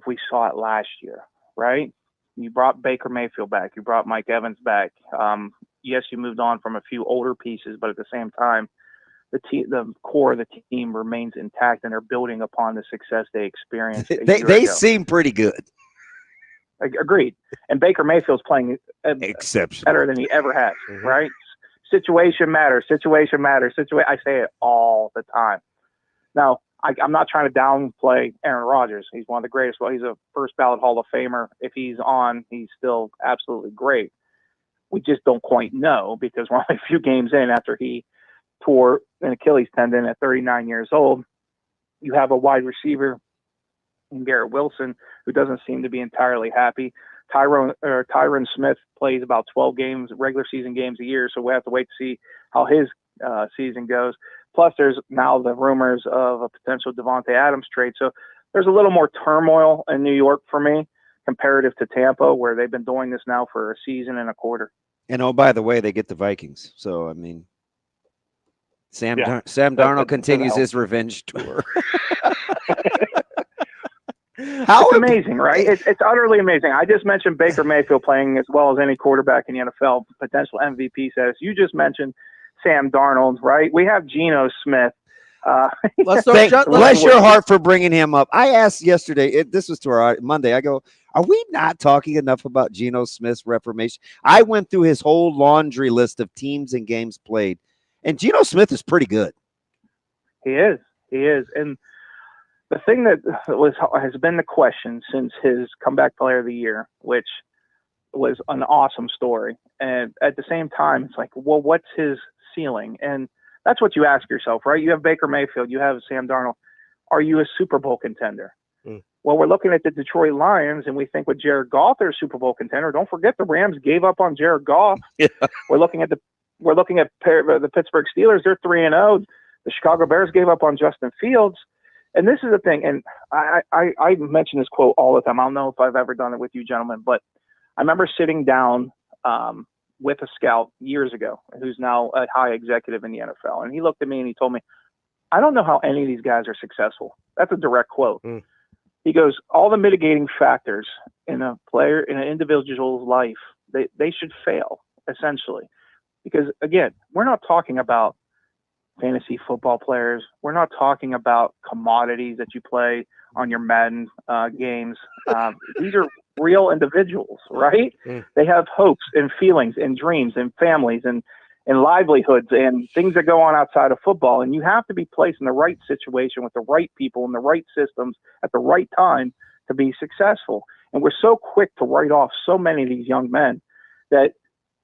we saw it last year, right? You brought Baker Mayfield back. You brought Mike Evans back. Yes, you moved on from a few older pieces, but at the same time, the core of the team remains intact, and they're building upon the success they experienced. They seem pretty good. Agreed. And Baker Mayfield's playing exceptional, better than he ever has. Right? Situation matters. Situation matters. I say it all the time. Now, I'm not trying to downplay Aaron Rodgers. He's one of the greatest. Well, he's a first ballot Hall of Famer. If he's on, he's still absolutely great. We just don't quite know because we're only a few games in after he tore an Achilles tendon at 39 years old. You have a wide receiver in Garrett Wilson who doesn't seem to be entirely happy. Tyron Smith plays about 12 games, regular season games a year, so we have to wait to see how his season goes. Plus, there's now the rumors of a potential Devontae Adams trade. So there's a little more turmoil in New York for me comparative to Tampa, where they've been doing this now for a season and a quarter. And, oh, by the way, they get the Vikings. So, I mean, Sam Darnold continues his revenge tour. It's amazing, right? It's utterly amazing. I just mentioned Baker Mayfield playing as well as any quarterback in the NFL, potential MVP status. You just mentioned Sam Darnold, right? We have Geno Smith. Bless your heart for bringing him up. I asked yesterday, this was to our Monday, I go, are we not talking enough about Geno Smith's reformation? I went through his whole laundry list of teams and games played, and Geno Smith is pretty good. He is. And the thing that has been the question since his comeback player of the year, which was an awesome story. And at the same time, it's like, well, what's his ceiling? And that's what you ask yourself, right? You have Baker Mayfield, you have Sam Darnold. Are you a Super Bowl contender? Well, we're looking at the Detroit Lions, and we think with Jared Goff, they're a Super Bowl contender. Don't forget the Rams gave up on Jared Goff. Yeah. We're looking at the Pittsburgh Steelers. They're 3-0. The Chicago Bears gave up on Justin Fields. And this is the thing, and I mention this quote all the time. I don't know if I've ever done it with you gentlemen, but I remember sitting down with a scout years ago who's now a high executive in the NFL. And he looked at me and he told me, I don't know how any of these guys are successful. That's a direct quote. He goes, all the mitigating factors in an individual's life, they should fail, essentially. Because, again, we're not talking about fantasy football players. We're not talking about commodities that you play on your Madden games. These are real individuals, right? They have hopes and feelings and dreams and families and livelihoods and things that go on outside of football. And you have to be placed in the right situation with the right people and the right systems at the right time to be successful. And we're so quick to write off so many of these young men that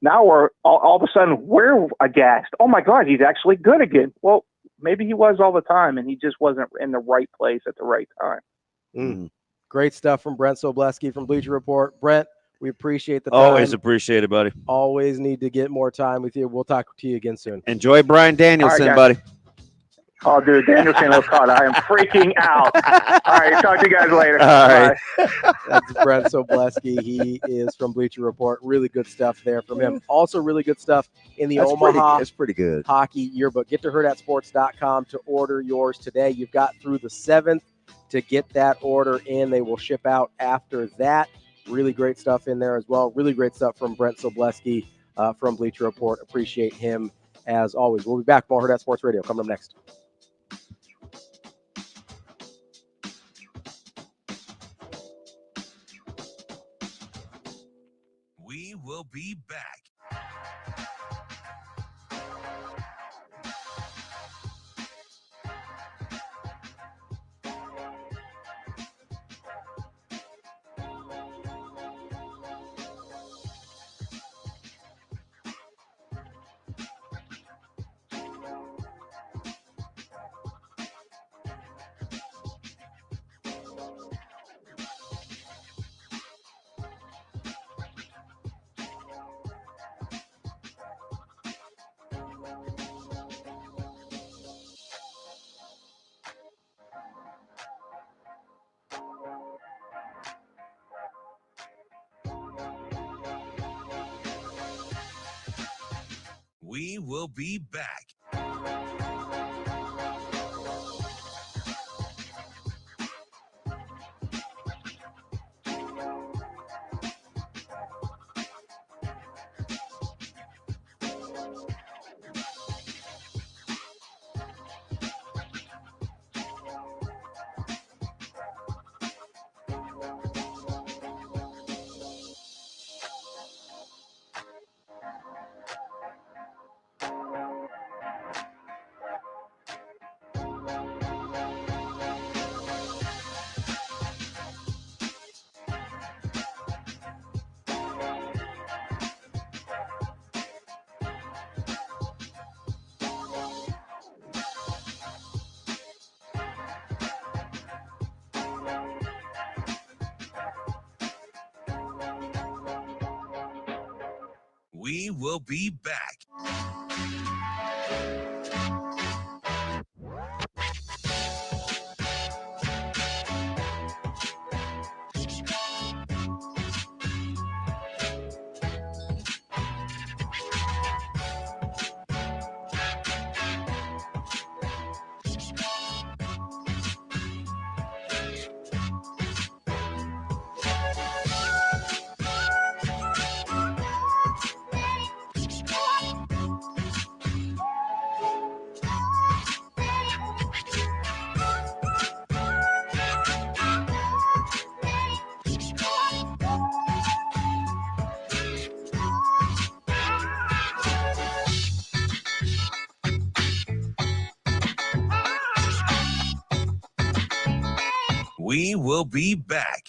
now we're all of a sudden we're aghast. Oh my God, he's actually good again. Well, maybe he was all the time and he just wasn't in the right place at the right time. Great stuff from Brent Sobleski from Bleacher Report. Brent, we appreciate the time. Always appreciate it, buddy. Always need to get more time with you. We'll talk to you again soon. Enjoy Brian Danielson, buddy. Oh, dude, Danielson Okada. I am freaking out. All right, talk to you guys later. All right. That's Brent Sobleski. He is from Bleacher Report. Really good stuff there from him. Also really good stuff in the Omaha That's pretty good. Hockey Yearbook. Get to hurrdatsports.com to order yours today. You've got through the 7th to get that order in. They will ship out after that. Really great stuff in there as well. Really great stuff from Brent Sobleski from Bleacher Report. Appreciate him as always. We'll be back. More Hurrdat Sports Radio coming up next. We will be back. We will be back. We will be back. We will be back.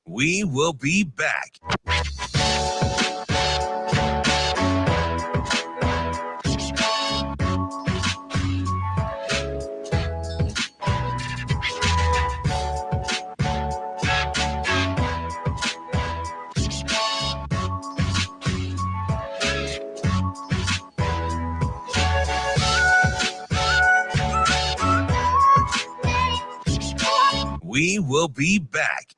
We will be back. We will be back.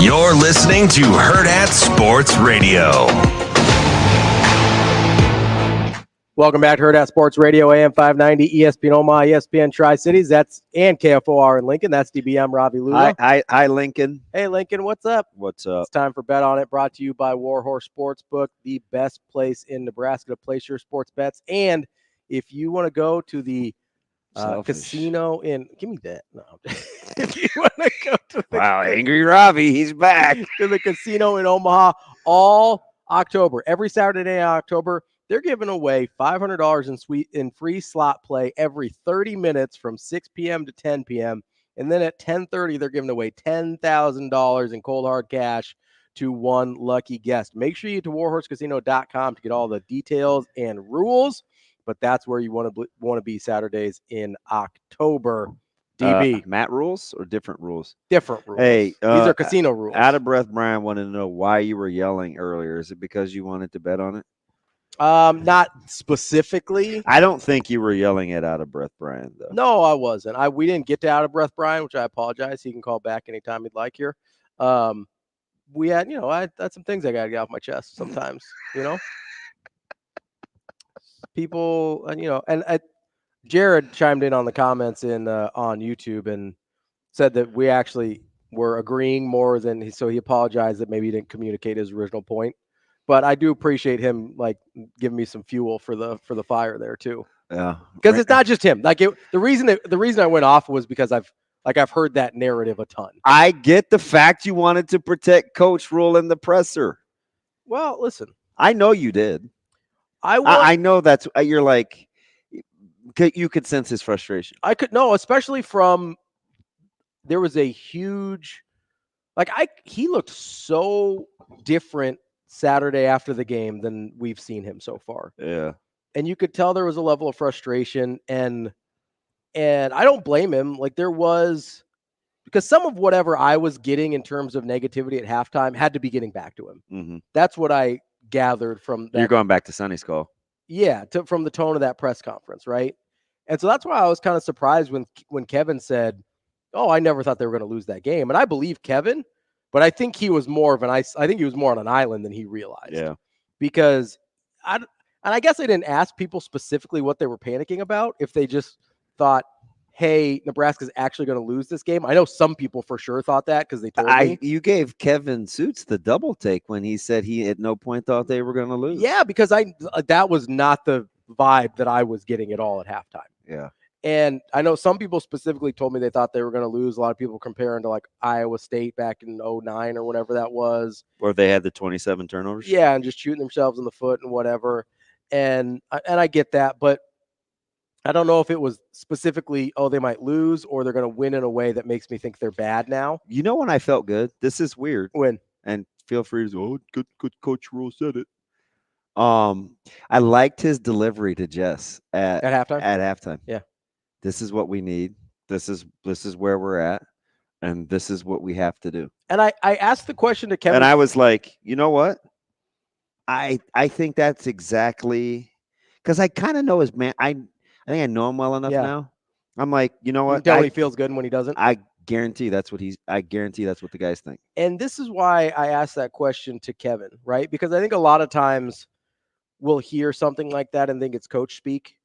You're listening to Hurrdat Sports Radio. Welcome back to Hurrdat Sports Radio, AM 590, ESPN Omaha, ESPN Tri-Cities. And KFOR in Lincoln. That's DBM Ravi Lulla. Hi, Lincoln. Hey, Lincoln, what's up? What's up? It's time for Bet On It, brought to you by Warhorse Sportsbook, the best place in Nebraska to place your sports bets. And if you want to go to the casino in, give me that. No, if you want to go to the Angry Ravi, he's back to the casino in Omaha all October, every Saturday in October. They're giving away $500 in free slot play every 30 minutes from 6 p.m. to 10 p.m. And then at 10:30, they're giving away $10,000 in cold hard cash to one lucky guest. Make sure you get to warhorsecasino.com to get all the details and rules. But that's where you want to be Saturdays in October. DB. Matt rules or different rules? Different rules. Hey, these are casino rules. Out of breath, Brian wanted to know why you were yelling earlier. Is it because you wanted to bet on it? Not specifically. I don't think you were yelling at out of breath, Brian, though. No, I wasn't. We didn't get to out of breath, Brian, which I apologize. He can call back anytime he'd like here. We had, I had some things I got to get off my chest sometimes, People, and Jared chimed in on the comments on YouTube and said that we actually were agreeing more than so he apologized that maybe he didn't communicate his original point. But I do appreciate him giving me some fuel for the fire there too. Yeah, because it's not just him. The reason I went off was because I've heard that narrative a ton. I get the fact you wanted to protect Coach Rule in the presser. Well, listen, I know you did. I know that's you're like you could sense his frustration. I could especially from there was a huge he looked so different Saturday after the game than we've seen him so far. Yeah. And you could tell there was a level of frustration and I don't blame him. There was because some of whatever I was getting in terms of negativity at halftime had to be getting back to him. Mm-hmm. That's what I gathered from that. You're going back to Sonny's call. Yeah, from the tone of that press conference, right? And so that's why I was kind of surprised when Kevin said, "Oh, I never thought they were going to lose that game." And I believe Kevin, but I think he was more of I think he was more on an island than he realized. Yeah. Because I guess I didn't ask people specifically what they were panicking about. If they just thought, "Hey, Nebraska's actually going to lose this game." I know some people for sure thought that because they told me. You gave Kevin Sjuts the double take when he said he at no point thought they were going to lose. Yeah, because that was not the vibe that I was getting at all at halftime. Yeah. And I know some people specifically told me they thought they were going to lose. A lot of people comparing to Iowa State back in 2009 or whatever that was. Or they had the 27 turnovers. Yeah, and just shooting themselves in the foot and whatever. And I get that, but I don't know if it was specifically, they might lose or they're going to win in a way that makes me think they're bad now. You know when I felt good? This is weird. When? And feel free to say, good Coach Rule said it. I liked his delivery to Jess at halftime. At halftime. Yeah. This is what we need. This is where we're at. And this is what we have to do. And I asked the question to Kevin. And I was like, you know what? I think that's exactly because I kind of know his man. I think I know him well enough now. I'm like, you know what? You can tell when he feels good and when he doesn't. I guarantee that's what the guys think. And this is why I asked that question to Kevin, right? Because I think a lot of times we'll hear something like that and think it's coach speak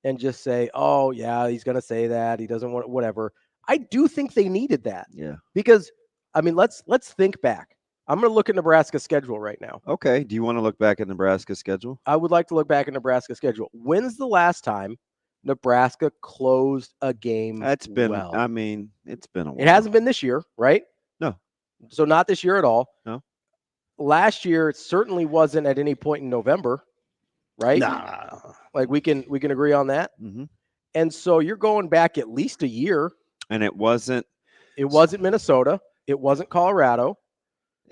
and just say, "Oh yeah, he's going to say that. He doesn't want whatever." I do think they needed that. Yeah. Because let's think back. I'm going to look at Nebraska's schedule right now. Okay. Do you want to look back at Nebraska's schedule? I would like to look back at Nebraska's schedule. When's the last time Nebraska closed a game? It's been, well? it's been a while. It hasn't been this year, right? No. So not this year at all. No. Last year, it certainly wasn't at any point in November, right? Nah. We can agree on that. Mm-hmm. And so you're going back at least a year. And it wasn't Minnesota. It wasn't Colorado.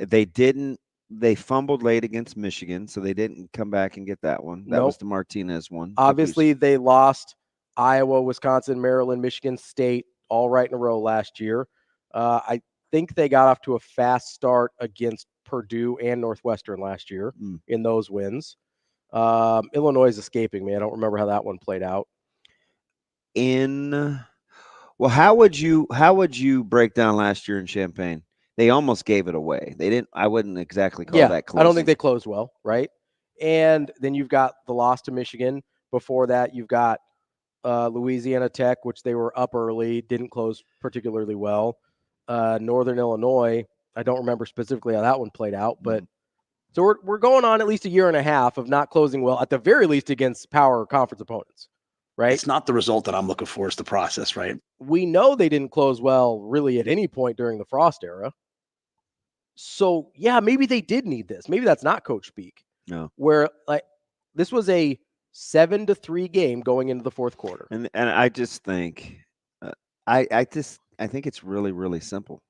They fumbled late against Michigan, so they didn't come back and get that one. That was the Martinez one. Obviously, they lost Iowa, Wisconsin, Maryland, Michigan State, all right in a row last year. I think they got off to a fast start against Purdue and Northwestern last year in those wins. Illinois is escaping me. I don't remember how that one played out. Well, how would you break down last year in Champaign? They almost gave it away. They didn't. I wouldn't exactly call that close. I don't think they closed well, right? And then you've got the loss to Michigan. Before that, you've got Louisiana Tech, which they were up early, didn't close particularly well. Northern Illinois, I don't remember specifically how that one played out, but so we're going on at least a year and a half of not closing well, at the very least against power conference opponents, right? It's not the result that I'm looking for. It's the process, right? We know they didn't close well really at any point during the Frost era. So, yeah, maybe they did need this. Maybe that's not coach speak. No. Where this was a 7-3 game going into the fourth quarter. And I just think I think it's really, really simple.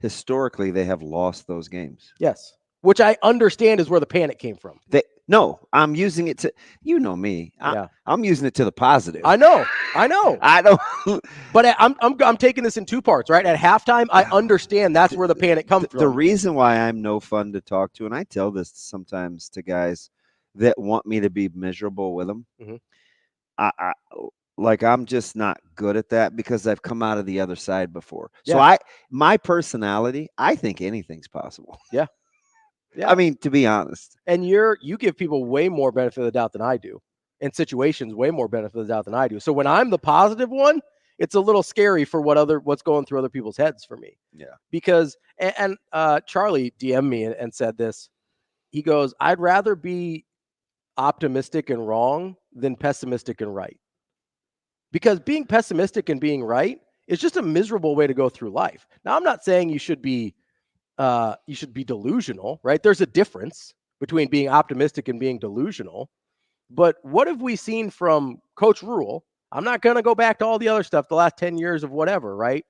Historically, they have lost those games. Yes. Which I understand is where the panic came from. No, I'm using it to, you know me. I'm using it to the positive. I know. I don't. But I'm taking this in two parts, right? At halftime, I understand that's where the panic comes from. The reason why I'm no fun to talk to, and I tell this sometimes to guys that want me to be miserable with them, I'm just not good at that because I've come out of the other side before. Yeah. So my personality, I think anything's possible. Yeah. I mean, to be honest. And you give people way more benefit of the doubt than I do. In situations, way more benefit of the doubt than I do. So when I'm the positive one, it's a little scary for what's going through other people's heads for me. Yeah. Because and Charlie DM'd me and said this. He goes, I'd rather be optimistic and wrong than pessimistic and right. Because being pessimistic and being right is just a miserable way to go through life. Now, I'm not saying you should be delusional, right? There's a difference between being optimistic and being delusional. But what have we seen from Coach Rule? I'm not going to go back to all the other stuff, the last 10 years of whatever, right?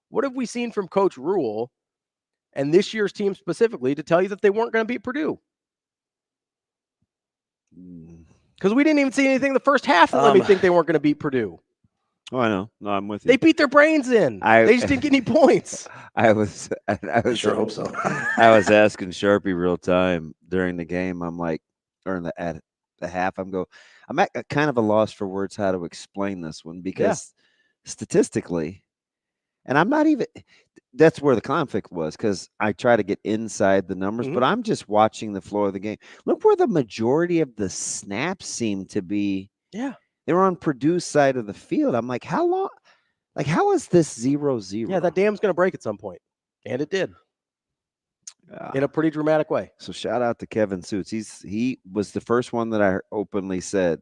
What have we seen from Coach Rule and this year's team specifically to tell you that they weren't going to beat Purdue? Because we didn't even see anything in the first half that let me think they weren't going to beat Purdue. Oh, I know. No, I'm with you. They beat their brains in. They just didn't get any points. I sure hope so. I was asking Sharpie real time during the game. I'm like, or at the half, I'm at kind of a loss for words how to explain this one because statistically, and I'm not even. That's where the conflict was because I try to get inside the numbers, but I'm just watching the floor of the game. Look where the majority of the snaps seem to be. Yeah. They were on Purdue's side of the field. I'm like, how long? Like, how is this 0-0? Yeah, that dam's going to break at some point. And it did. In a pretty dramatic way. So shout out to Kevin Sjuts. He was the first one that I openly said.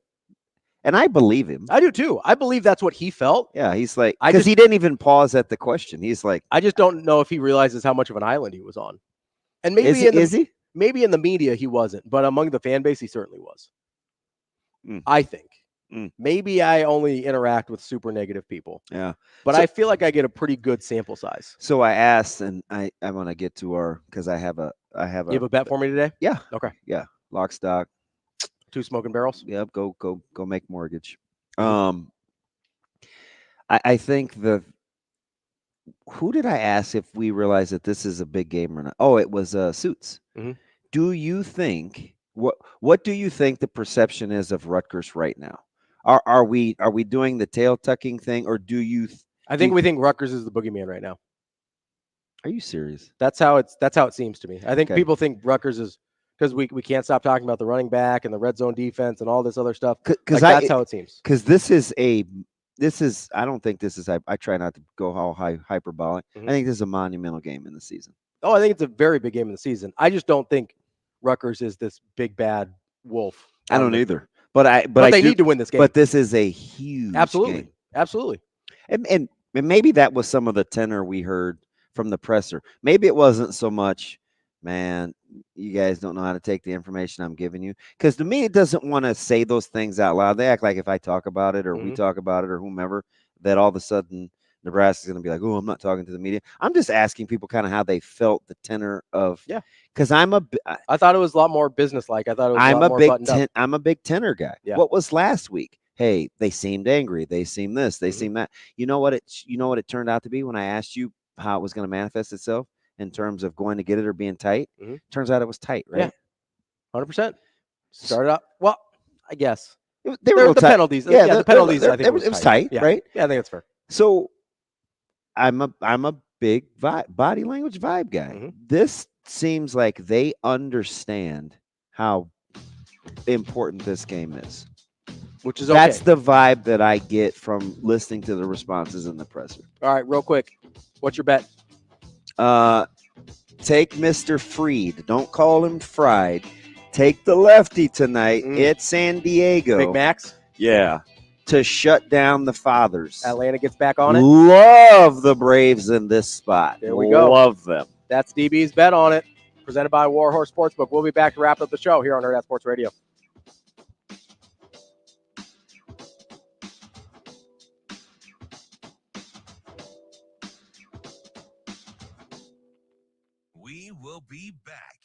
And I believe him. I do too. I believe that's what he felt. Yeah, he's like, because he didn't even pause at the question. He's like, I just don't know if he realizes how much of an island he was on. And maybe is he? Maybe in the media he wasn't, but among the fan base he certainly was. I think. Maybe I only interact with super negative people. Yeah. But I feel like I get a pretty good sample size. So I asked, and I want to get to because I have a. You have a bet for me today? Yeah. Okay. Yeah. Lock, stock. 2 smoking barrels. Yep. Go make mortgage. I think who did I ask if we realize that this is a big game or not? Oh, it was Sjuts. Do you think what do you think the perception is of Rutgers right now? Are we doing the tail tucking thing, or do you? I think we think Rutgers is the boogeyman right now. Are you serious? That's how it seems to me. I think people think Rutgers is because we can't stop talking about the running back and the red zone defense and all this other stuff. Because that's how it seems. Because this is I don't think this is. I try not to go all hyperbolic. I think this is a monumental game in the season. Oh, I think it's a very big game in the season. I just don't think Rutgers is this big bad wolf. I don't either. But they need to win this game. But this is a huge game. Absolutely. And maybe that was some of the tenor we heard from the presser. Maybe it wasn't so much, man, you guys don't know how to take the information I'm giving you. Because to me, it doesn't want to say those things out loud. They act like if I talk about it or we talk about it or whomever, that all of a sudden Nebraska's going to be like, oh, I'm not talking to the media. I'm just asking people kind of how they felt the tenor of. Yeah. Because I thought it was a lot more businesslike. I thought it was I'm a big tenor guy. Yeah. What was last week? Hey, they seemed angry. They seemed this. They seemed that. You know what it turned out to be when I asked you how it was going to manifest itself in terms of going to get it or being tight? Turns out it was tight, right? Yeah. 100%. Started out well, I guess. They were the penalties. Yeah, the penalties. I think it was tight, yeah. right? Yeah, I think that's fair. So I'm a big body language vibe guy. This seems like they understand how important this game is. Which is okay. That's the vibe that I get from listening to the responses in the presser. All right, real quick. What's your bet? Take Mr. Freed. Don't call him Fried. Take the lefty tonight. It's San Diego. Big Max? Yeah. To shut down the Fathers. Atlanta gets back on it. Love the Braves in this spot. There we go. Love them. That's DB's bet on it. Presented by Warhorse Sportsbook. We'll be back to wrap up the show here on Hurrdat Sports Radio. We will be back.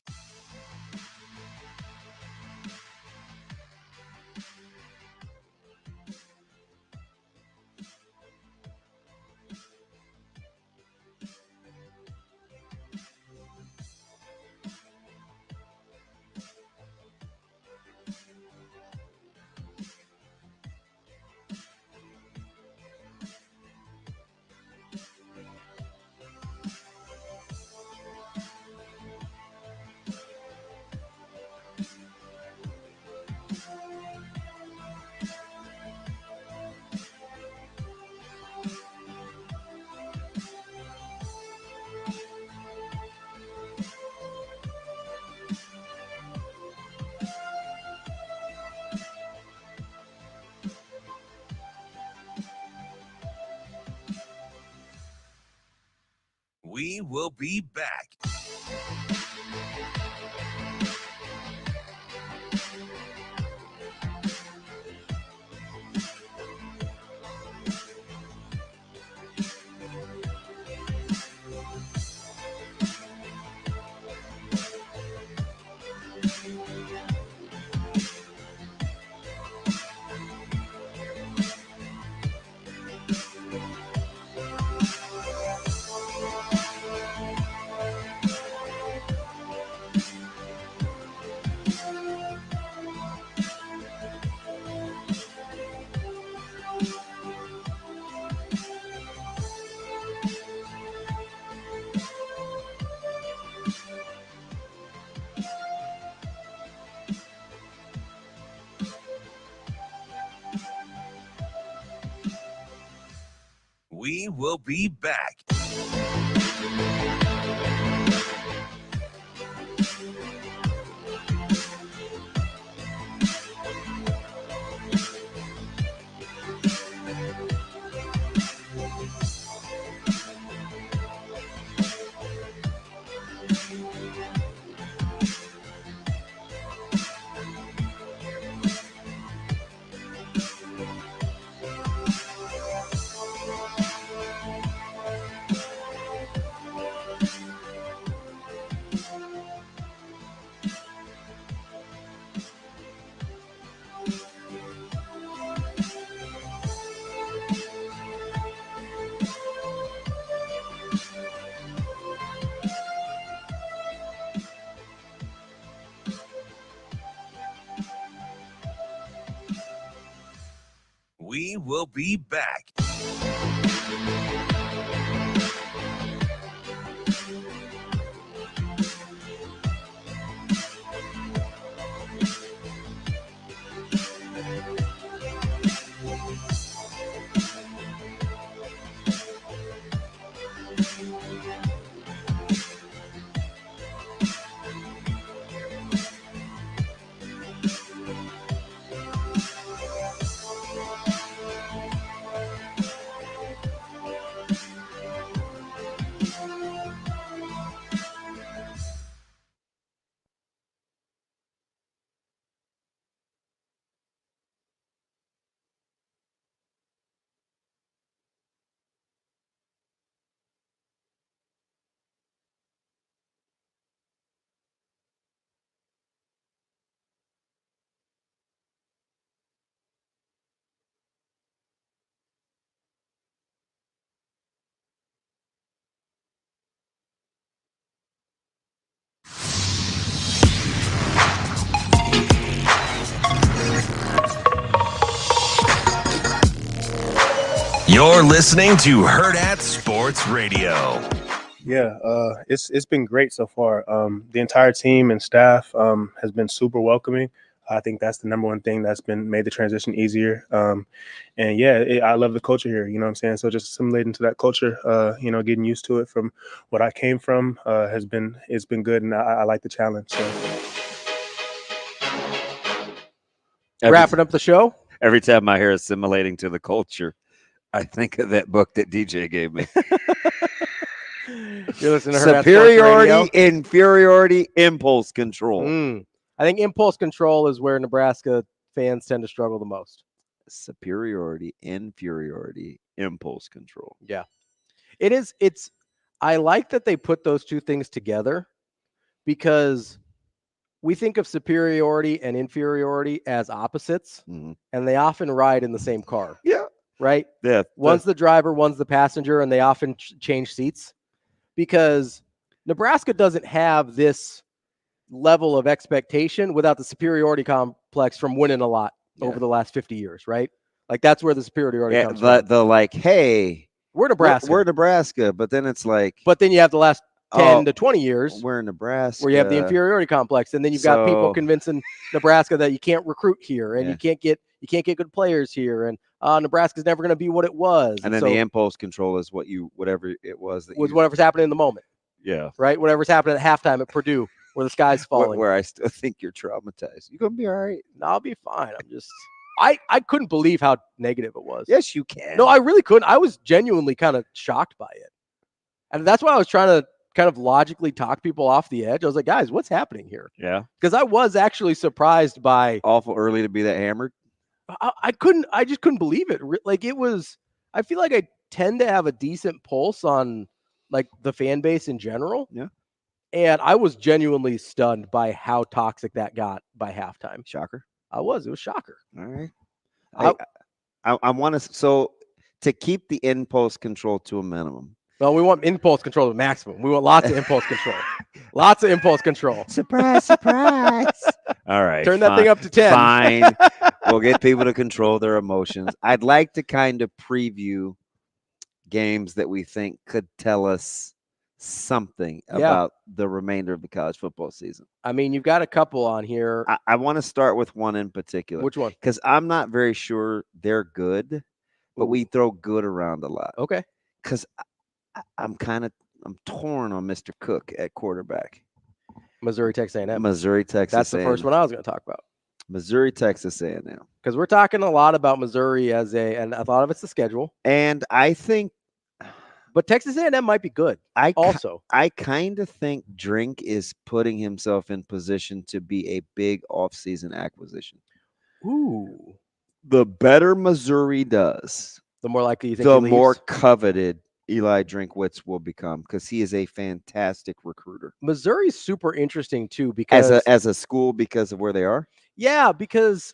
will be back. We will be back. We will be back. You're listening to Hurrdat Sports Radio. Yeah, it's been great so far. The entire team and staff has been super welcoming. I think that's the number one thing that's been made the transition easier. And yeah, I love the culture here. You know what I'm saying? So just assimilating to that culture, getting used to it from what I came from it's been good, and I like the challenge. So. Wrapping up the show. Every time I hear assimilating to the culture, I think of that book that DJ gave me. You're listening to Hurrdat Sports Radio. Superiority, inferiority, impulse control. I think impulse control is where Nebraska fans tend to struggle the most. Superiority, inferiority, impulse control. Yeah. I like that they put those two things together, because we think of superiority and inferiority as opposites, and they often ride in the same car. Yeah. Right? Yeah. One's the driver, one's the passenger, and they often change seats, because Nebraska doesn't have this level of expectation without the superiority complex from winning a lot over the last 50 years, right? Like, that's where the superiority comes from. The like, hey, we're Nebraska. We're Nebraska, but then it's like. But then you have the last 10 to 20 years. We're in Nebraska. Where you have the inferiority complex, and then you've got people convincing Nebraska that you can't recruit here, and you can't get good players here, and Nebraska's never going to be what it was. And then the impulse control is whatever it was that was whatever's happening in the moment. Yeah. Right? Whatever's happening at halftime at Purdue, where the sky's falling. Where I still think you're traumatized. You gonna be all right? No, I'll be fine. I'm just I couldn't believe how negative it was. Yes, you can. No, I really couldn't. I was genuinely kind of shocked by it. And that's why I was trying to kind of logically talk people off the edge. I was like, guys, what's happening here? Yeah. Because I was actually surprised by awful early to be that hammered. I just couldn't believe it. Like it was, I feel like I tend to have a decent pulse on like the fan base in general. Yeah. And I was genuinely stunned by how toxic that got by halftime. Shocker. It was shocker. All right. I want to, so to keep the impulse control to a minimum. Well, we want impulse control to maximum. We want lots of impulse control. Lots of impulse control. Surprise, surprise. All right. Turn that thing up to 10. Fine. We'll get people to control their emotions. I'd like to kind of preview games that we think could tell us something about the remainder of the college football season. I mean, you've got a couple on here. I want to start with one in particular. Which one? Because I'm not very sure they're good, but we throw good around a lot. Okay. Because I'm torn on Mr. Cook at quarterback. Missouri, Texas A&M. Missouri, Texas. That's the first one I was going to talk about. Missouri, Texas A&M. Because we're talking a lot about Missouri and a lot of it's the schedule. And I think, but Texas A&M might be good. I kind of think Drink is putting himself in position to be a big offseason acquisition. Ooh. The better Missouri does, the more likely you think the he more leaves. coveted Eli Drinkwitz will become, because he is a fantastic recruiter. Missouri's super interesting too because as a school, because of where they are. Yeah, because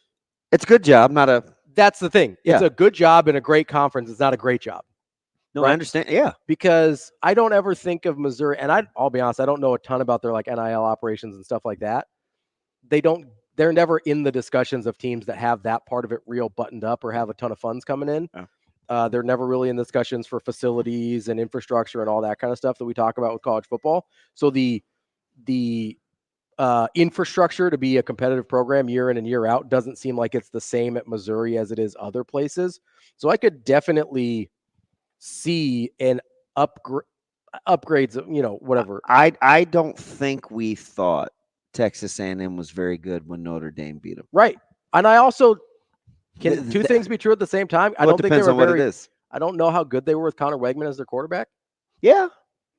it's a good job, not a. That's the thing. Yeah. It's a good job in a great conference. It's not a great job. No, I understand. Yeah, because I don't ever think of Missouri, and I'll be honest, I don't know a ton about their like NIL operations and stuff like that. They're never in the discussions of teams that have that part of it real buttoned up or have a ton of funds coming in. Oh. They're never really in discussions for facilities and infrastructure and all that kind of stuff that we talk about with college football. So the infrastructure to be a competitive program year in and year out doesn't seem like it's the same at Missouri as it is other places. So I could definitely see an upgrades, whatever. I don't think we thought Texas A&M was very good when Notre Dame beat them. Right. And I also can two things be true at the same time. I don't think they were on what it is. I don't know how good they were with Connor Wegman as their quarterback. Yeah.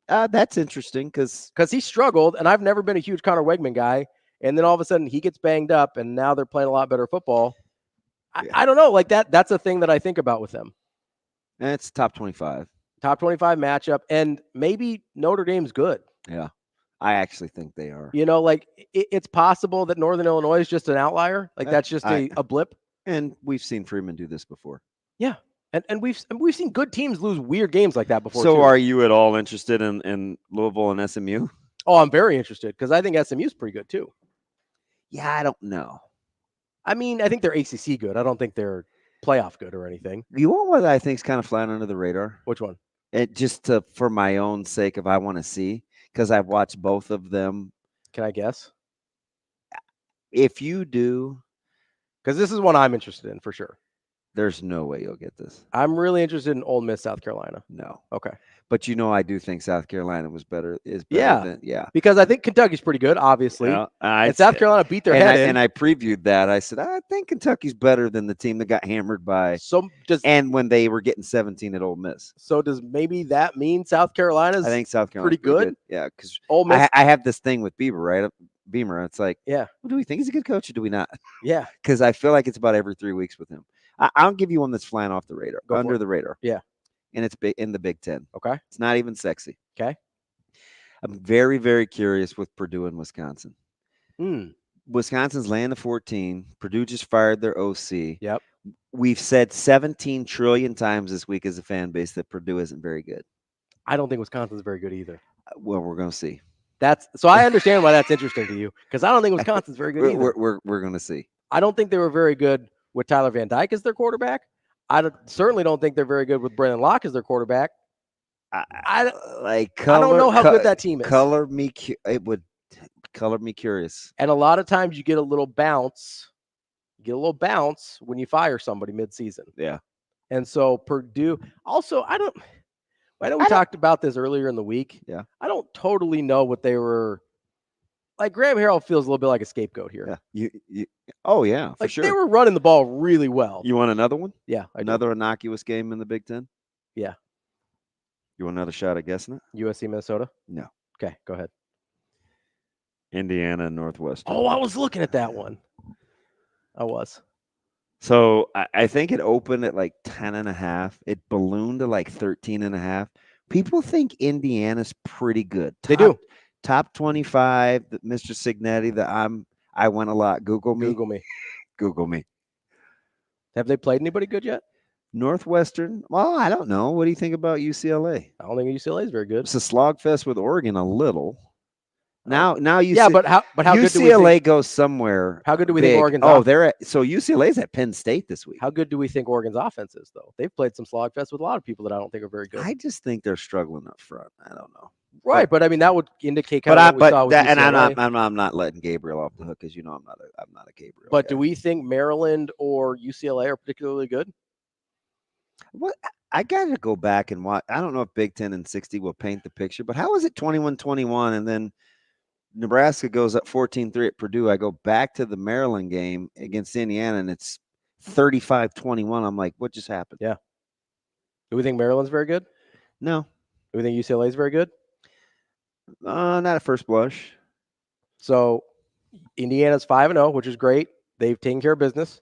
That's interesting because he struggled, and I've never been a huge Connor Wegman guy. And then all of a sudden he gets banged up, and now they're playing a lot better football. I don't know. Like that's a thing that I think about with them. And it's top 25. Top 25 matchup, and maybe Notre Dame's good. Yeah. I actually think they are. It's possible that Northern Illinois is just an outlier. Like that's just a blip. And we've seen Freeman do this before. Yeah. And we've seen good teams lose weird games like that before. So are you at all interested in Louisville and SMU? Oh, I'm very interested because I think SMU's pretty good too. Yeah, I don't know. I mean, I think they're ACC good. I don't think they're playoff good or anything. You want what I think is kind of flying under the radar? Which one? It just for my own sake, if I want to see, because I've watched both of them. Can I guess? If you do, because this is one I'm interested in for sure. There's no way you'll get this. I'm really interested in Ole Miss, South Carolina. No. Okay. But I do think South Carolina is better than because I think Kentucky's pretty good, obviously. And South Carolina beat their head in. And I previewed that. I said, I think Kentucky's better than the team that got hammered by. And when they were getting 17 at Ole Miss. So does maybe that mean South Carolina's? I think South Carolina's pretty good. Yeah, because Ole Miss. I have this thing with Beamer, right? Beamer. It's like, well, do we think he's a good coach or do we not? Yeah. Because I feel like it's about every 3 weeks with him. I'll give you one that's flying off the radar, under the radar. Yeah. And it's in the Big Ten. Okay. It's not even sexy. Okay. I'm very, very curious with Purdue and Wisconsin. Hmm. Wisconsin's laying the 14. Purdue just fired their OC. Yep. We've said 17 trillion times this week as a fan base that Purdue isn't very good. I don't think Wisconsin's very good either. Well, we're going to see. So I understand why that's interesting to you, because I don't think Wisconsin's very good either. We're going to see. I don't think they were very good with Tyler Van Dyke as their quarterback. Certainly don't think they're very good with Brennan Locke as their quarterback. I don't know how good that team is. It would color me curious. And a lot of times you get a little bounce. When you fire somebody mid-season. Yeah. And so Purdue also, I know we talked about this earlier in the week. Yeah. I don't totally know what they were like. Graham Harrell feels a little bit like a scapegoat here. Yeah. Oh yeah, for sure. They were running the ball really well. You want another one? Yeah. Another innocuous game in the Big Ten? Yeah. You want another shot at guessing it? USC, Minnesota? No. Okay, go ahead. Indiana and Northwestern. Oh, I was looking at that one. I was. So I think it opened at like 10.5. It ballooned to like 13.5. People think Indiana's pretty good. They do. Top 25. Mr. Signetti. I went a lot. Google me. Google me. Have they played anybody good yet? Northwestern. Well, I don't know. What do you think about UCLA? I don't think UCLA is very good. It's a slog fest with Oregon a little. Now you yeah, but how good do we UCLA think, goes somewhere? How good do we big. think Oregon's? They're at UCLA's at Penn State this week. How good do we think Oregon's offense is, though? They've played some slog fest with a lot of people that I don't think are very good. I just think they're struggling up front. I don't know. Right, but I mean that would indicate kind of what we saw with UCLA. And I'm not letting Gabriel off the hook because I'm not a Gabriel. But guy. do we think Maryland or UCLA are particularly good? What I got to go back and watch. I don't know if Big Ten and 60 will paint the picture, but how is it 21-21 and then Nebraska goes up 14-3 at Purdue? I go back to the Maryland game against Indiana and it's 35-21. I'm like, what just happened? Yeah. Do we think Maryland's very good? No. Do we think UCLA is very good? Not at first blush. So Indiana's 5-0, which is great. They've taken care of business.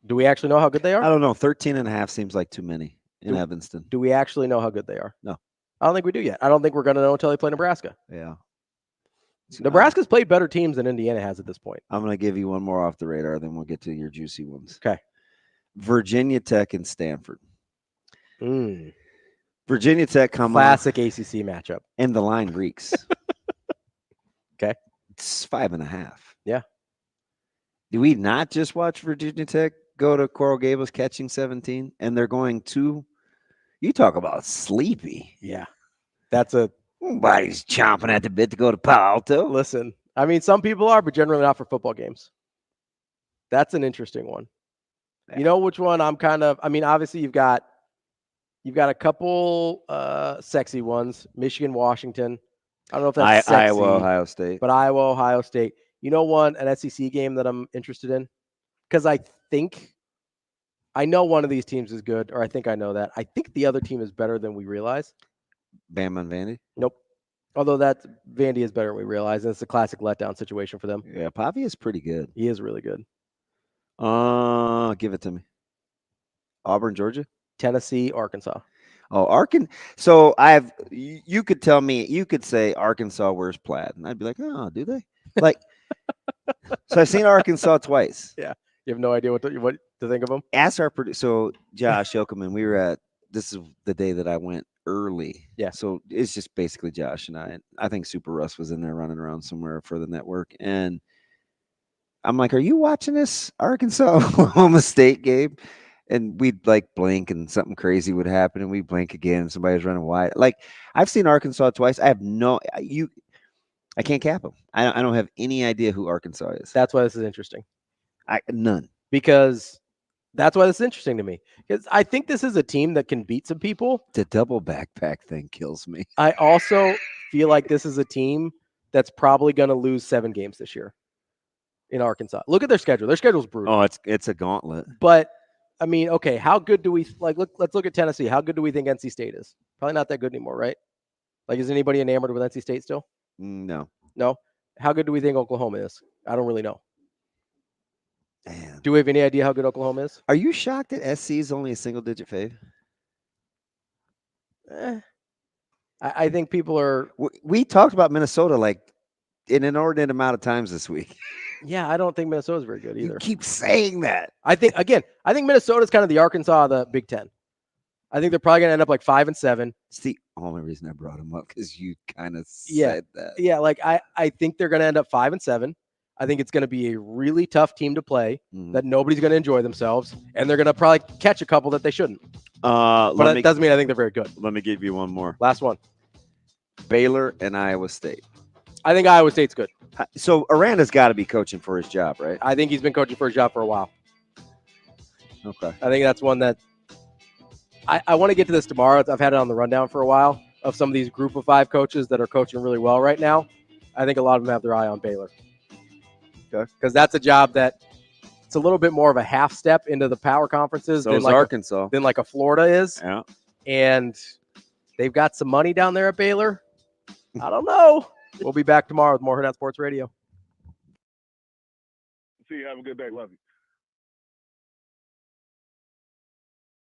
Do we actually know how good they are? I don't know. 13.5 seems like too many in Evanston. Do we actually know how good they are? No. I don't think we do yet. I don't think we're going to know until they play Nebraska. Yeah. Nebraska's played better teams than Indiana has at this point. I'm going to give you one more off the radar, then we'll get to your juicy ones. Okay. Virginia Tech and Stanford. Virginia Tech classic ACC matchup. And the line reeks. Okay. It's 5.5. Yeah. Do we not just watch Virginia Tech go to Coral Gables catching 17? And they're going to, you talk about sleepy. Yeah. That's nobody's chomping at the bit to go to Palo Alto. Listen, I mean, some people are, but generally not for football games. That's an interesting one. Yeah. You know which one I'm obviously you've got a couple sexy ones. Michigan, Washington. I don't know if that's sexy. Iowa, Ohio State. But Iowa, Ohio State. You know one, an SEC game that I'm interested in? Because I know one of these teams is good, or I think I know that. I think the other team is better than we realize. Bama and Vandy? Nope. Although Vandy is better than we realize, and it's a classic letdown situation for them. Yeah, Pavi is pretty good. He is really good. Give it to me. Auburn, Georgia? Tennessee, Arkansas. Oh, Arkansas. So you could tell me, you could say Arkansas wears plaid, and I'd be like, oh, do they? Like, so I've seen Arkansas twice. Yeah. You have no idea what to think of them? Ask our producer. So Josh Yokelman, this is the day that I went early. Yeah. So it's just basically Josh and I. I think Super Russ was in there running around somewhere for the network. And I'm like, are you watching this Arkansas Oklahoma State game? And we'd like blink and something crazy would happen. And we blink again. And somebody's running wide. Like, I've seen Arkansas twice. I can't cap them. I don't have any idea who Arkansas is. That's why this is interesting. None. Because that's why this is interesting to me. Because I think this is a team that can beat some people. The double backpack thing kills me. I also feel like this is a team that's probably going to lose 7 games this year in Arkansas. Look at their schedule. Their schedule's brutal. Oh, it's a gauntlet. But I mean, okay, how good do we let's look at Tennessee. How good do we think NC State is? Probably not that good anymore, right? Like, is anybody enamored with NC State still? No. No? How good do we think Oklahoma is? I don't really know. Man. Do we have any idea how good Oklahoma is? Are you shocked that SC is only a single-digit fave? I think people are... We talked about Minnesota like an inordinate amount of times this week. Yeah, I don't think Minnesota's very good either. You keep saying that. I think Minnesota's kind of the Arkansas of the Big Ten. I think they're probably going to end up like 5-7. It's the only reason I brought them up because you kind of said that. Yeah, like I think they're going to end up 5-7. I think it's going to be a really tough team to play that nobody's going to enjoy themselves, and they're going to probably catch a couple that they shouldn't. But that doesn't mean I think they're very good. Let me give you one more. Last one. Baylor and Iowa State. I think Iowa State's good. So Aranda's got to be coaching for his job, right? I think he's been coaching for his job for a while. Okay. I think that's one that I want to get to this tomorrow. I've had it on the rundown for a while of some of these group of 5 coaches that are coaching really well right now. I think a lot of them have their eye on Baylor. Okay. Because that's a job that it's a little bit more of a half step into the power conferences So than is like Arkansas. than like a Florida is. Yeah. And they've got some money down there at Baylor. I don't know. We'll be back tomorrow with more Hurrdat Sports Radio. See you. Have a good day. Love you.